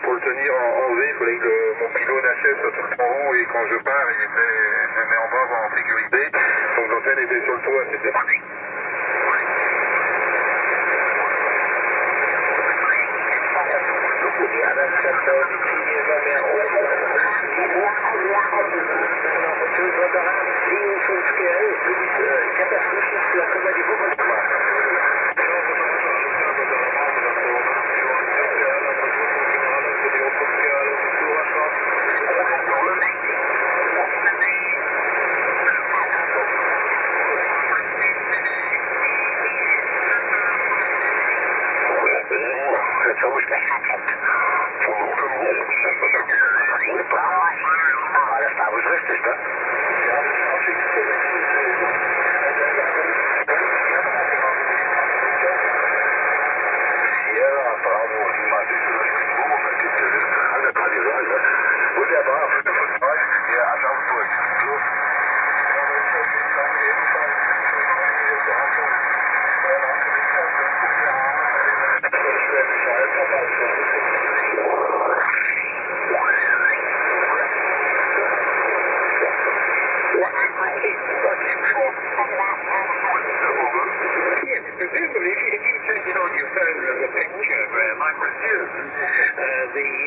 Pour le tenir en V, il fallait que mon pylône HF soit tout le temps en haut et quand je pars, il me met en bas en sécurité. Donc l'antenne était sur le toit, c'était pratique.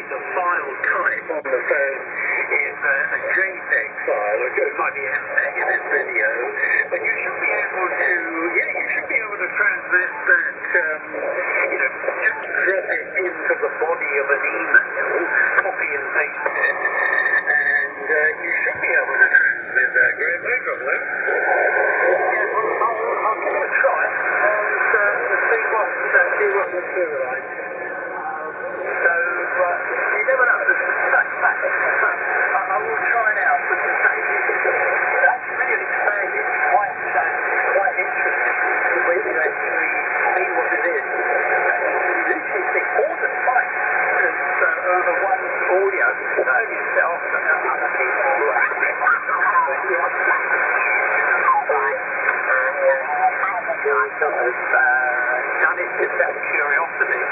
The file type on the phone is a JPEG file, or it might be MPEG in this video, but you should be able to transmit that, just drop it into the body of an email, copy and paste it, and you should be able to transmit that, Graham, no problem. Yeah, I'll give it a try, and see what materializes. So, you never know. I will try it out, but that's really expanded. Quite interesting when you actually see what it is. You literally see all the types over one audio, not only yourself, but other people. Done it just out of curiosity.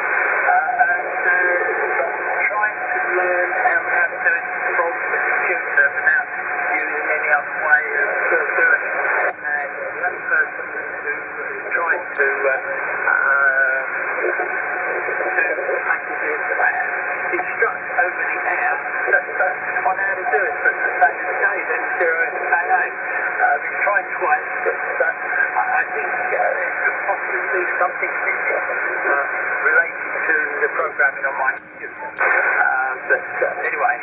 Trying to learn how to do it from the computer without using any other way of to instruct over the air on how to do it. But back in the day, then 0 and AA. We've tried twice, but I think there could possibly be something missing related to the programming on my computer. But anyway,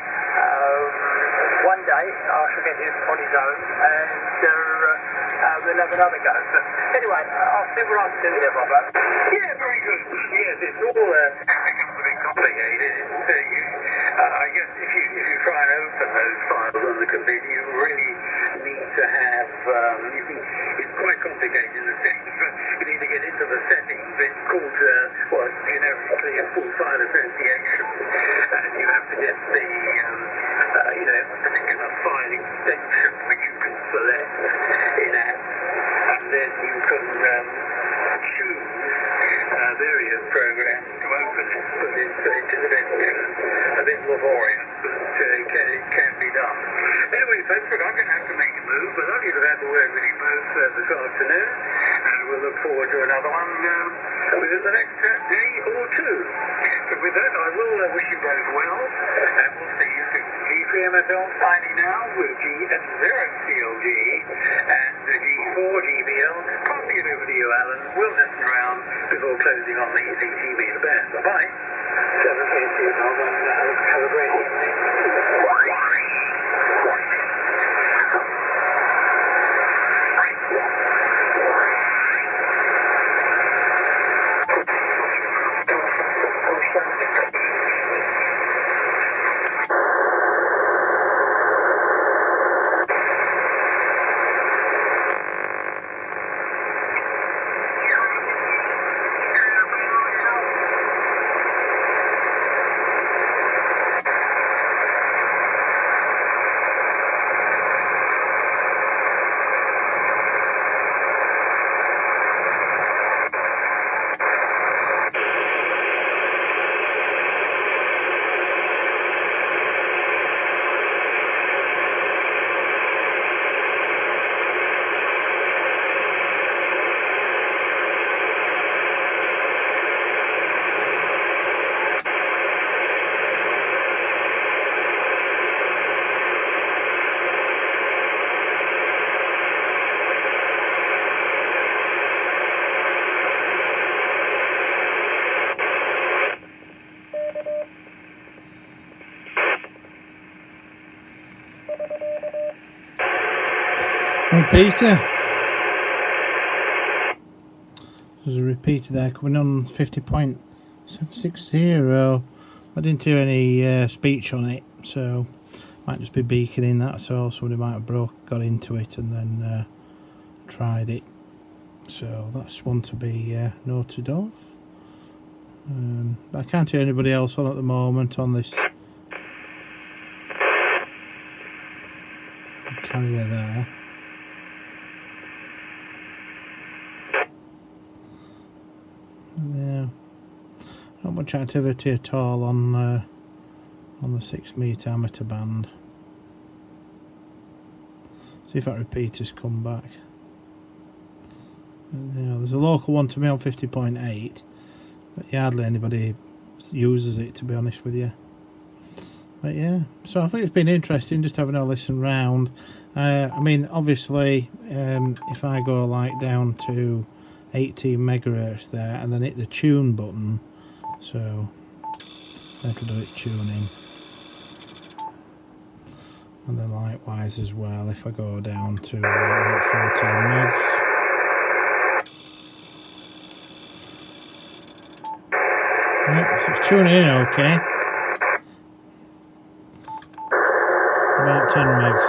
one day I shall get him on his own, and we'll have another go. But anyway, I'll see what I can do there, Robert. Yeah, very good. Yes, it's all becomes a bit complicated. I guess if you try and open those files on the computer, you really need to have. It's quite complicated in the settings, but you need to get into the settings. It's called generically a full file association, and you have to get the particular file extension which you can select in apps, and then you can choose various programs to open it, but it's a bit laborious, but it can be done. Anyway, folks, look, I'm going to have to make a move, but lovely to have a word with you both this afternoon, and we'll look forward to another one within the next day or two. But with that, I will wish you both well, and we'll see you soon. G3MFL signing now with G0CLG and G4GBL. Passing it over to you, Alan. We'll listen around before closing on the ECT meter band. Bye-bye. 780, have a great evening. Repeater. There's a repeater there coming on 50.760. I didn't hear any speech on it, so might just be beaconing, that's all. Somebody might have got into it and then tried it. So that's one to be noted of. But I can't hear anybody else on at the moment on this carrier there. Yeah, not much activity at all on the 6 meter amateur band. See if that repeater's come back. Yeah, there's a local one to me on 50.8, but hardly anybody uses it, to be honest with you. But yeah, so I think it's been interesting just having a listen round. I mean, obviously, if I go like down to 18 megahertz there and then hit the tune button, so that'll do its tuning, and then likewise as well if I go down to 14 megs. Yep, so it's tuning in okay, about 10 megs.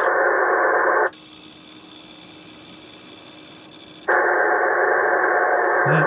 Yep.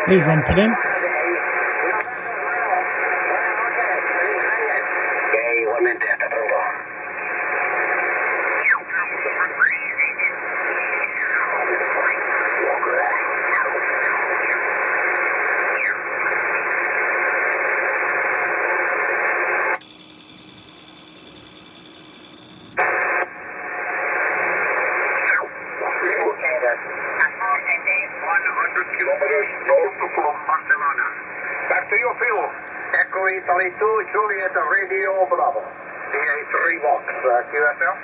He's rumping in. Back to your field. Echo 832, Juliet, radio Bravo. DA3 box, QSL.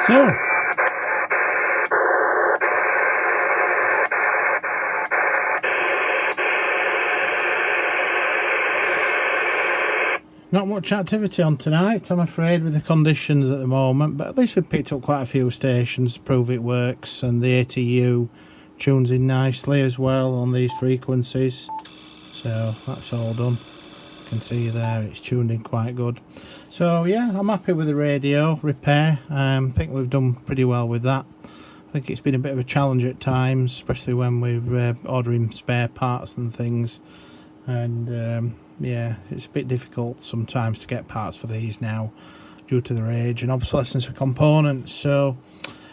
So, not much activity on tonight, I'm afraid, with the conditions at the moment, but at least we've picked up quite a few stations to prove it works, and the ATU tunes in nicely as well on these frequencies, so that's all done. You can see there it's tuned in quite good. So yeah, I'm happy with the radio repair. I think we've done pretty well with that. I think it's been a bit of a challenge at times, especially when we're ordering spare parts and things, and yeah, it's a bit difficult sometimes to get parts for these now due to their age and obsolescence of components. So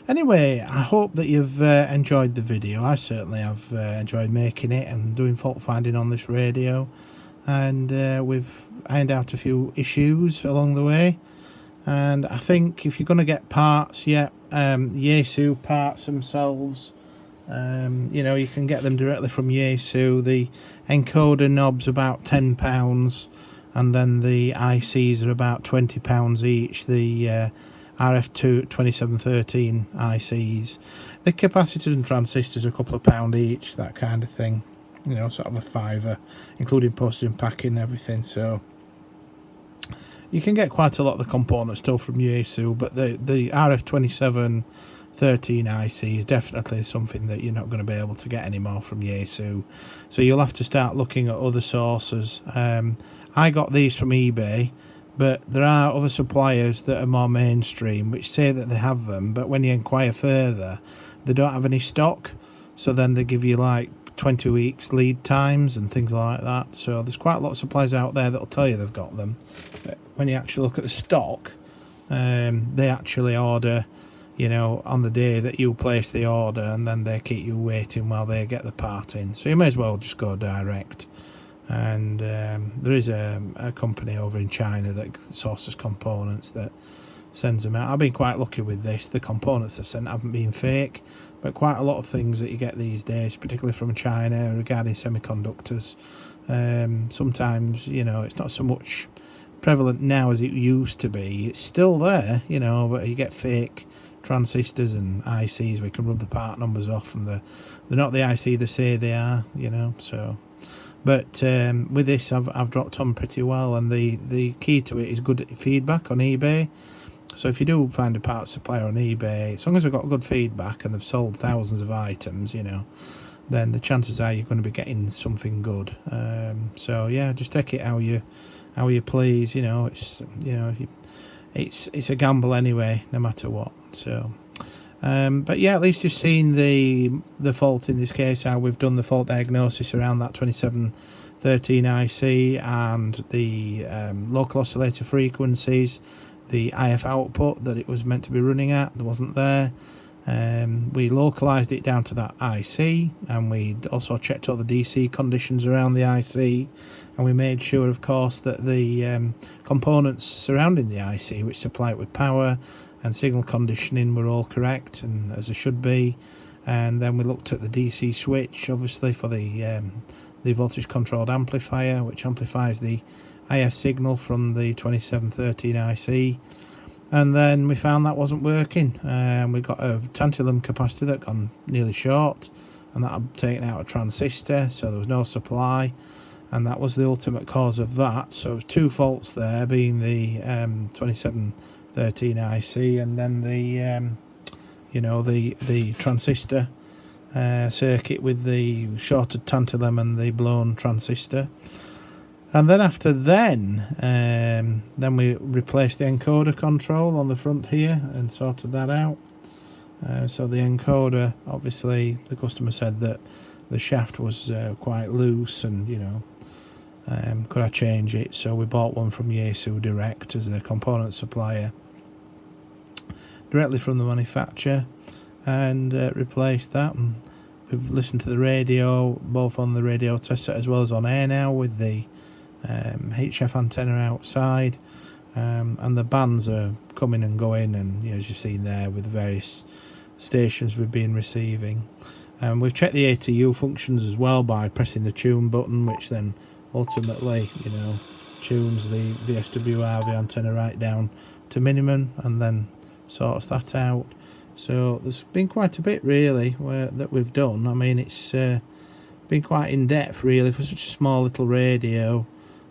anyway, I hope that you've enjoyed the video. I certainly have enjoyed making it and doing fault finding on this radio, and we've ironed out a few issues along the way. And I think if you're going to get parts, yeah, YAESU parts themselves, you know, you can get them directly from YAESU. The encoder knob's about £10, and then the ICs are about £20 each. The RF2713 ICs, the capacitors and transistors are a couple of pound each, that kind of thing, you know, sort of a fiver, including postage and packing and everything. So you can get quite a lot of the components still from YAESU, but the RF2713 IC is definitely something that you're not going to be able to get anymore from YAESU. So you'll have to start looking at other sources. I got these from eBay, but there are other suppliers that are more mainstream which say that they have them, but when you inquire further, they don't have any stock. So then they give you like 20 weeks lead times and things like that. So there's quite a lot of suppliers out there that'll tell you they've got them, but when you actually look at the stock, they actually order, you know, on the day that you place the order, and then they keep you waiting while they get the part in. So you may as well just go direct. And there is a company over in China that sources components that sends them out. I've been quite lucky with this. The components they've sent haven't been fake, but quite a lot of things that you get these days, particularly from China regarding semiconductors. Sometimes, you know, it's not so much prevalent now as it used to be. It's still there, you know, but you get fake transistors and ICs. We can rub the part numbers off, and they're not the IC they say they are, you know. So, but with this, I've dropped on pretty well, and the key to it is good feedback on eBay. So if you do find a parts supplier on eBay, as long as they've got good feedback and they've sold thousands of items, you know, then the chances are you're going to be getting something good. So yeah, just take it how you please. You know, it's, you know, it's a gamble anyway, no matter what. So but yeah, at least you've seen the fault in this case, how we've done the fault diagnosis around that 2713 IC and the local oscillator frequencies, the IF output that it was meant to be running at, there wasn't there. We localized it down to that IC, and we also checked all the DC conditions around the IC, and we made sure, of course, that the components surrounding the IC, which supply it with power and signal conditioning, were all correct and as they should be. And then we looked at the DC switch, obviously, for the voltage controlled amplifier, which amplifies the IF signal from the 2713 IC. And then we found that wasn't working. We got a tantilum capacitor that gone nearly short, and that had taken out a transistor, so there was no supply, and that was the ultimate cause of that. So it was two faults there, being the 2713 IC, and then the you know, the transistor circuit with the shorted tantalum and the blown transistor. And then after then we replaced the encoder control on the front here and sorted that out. So the encoder, obviously, the customer said that the shaft was quite loose, and, you know, could I change it? So we bought one from Yaesu direct as a component supplier, directly from the manufacturer, and replaced that. And we've listened to the radio, both on the radio test set as well as on air now, with the HF antenna outside, and the bands are coming and going, and, you know, as you've seen there with the various stations we've been receiving. We've checked the ATU functions as well by pressing the tune button, which then ultimately, you know, tunes the VSWR, the antenna, right down to minimum, and then sorts that out. So there's been quite a bit really that we've done. I mean, it's been quite in depth really for such a small little radio.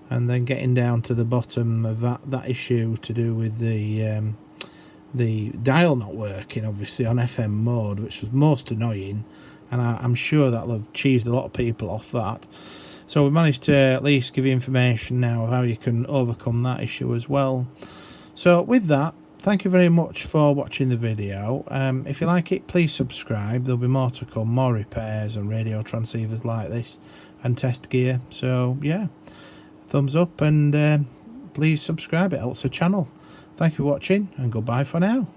And then getting down to the bottom of that issue to do with the dial not working, obviously, on FM mode, which was most annoying, and I'm sure that'll have cheesed a lot of people off that. So we managed to at least give you information now of how you can overcome that issue as well. So with that, thank you very much for watching the video. If you like it, please subscribe. There'll be more to come, more repairs and radio transceivers like this and test gear. So yeah, thumbs up, and please subscribe, it helps the channel. Thank you for watching, and goodbye for now.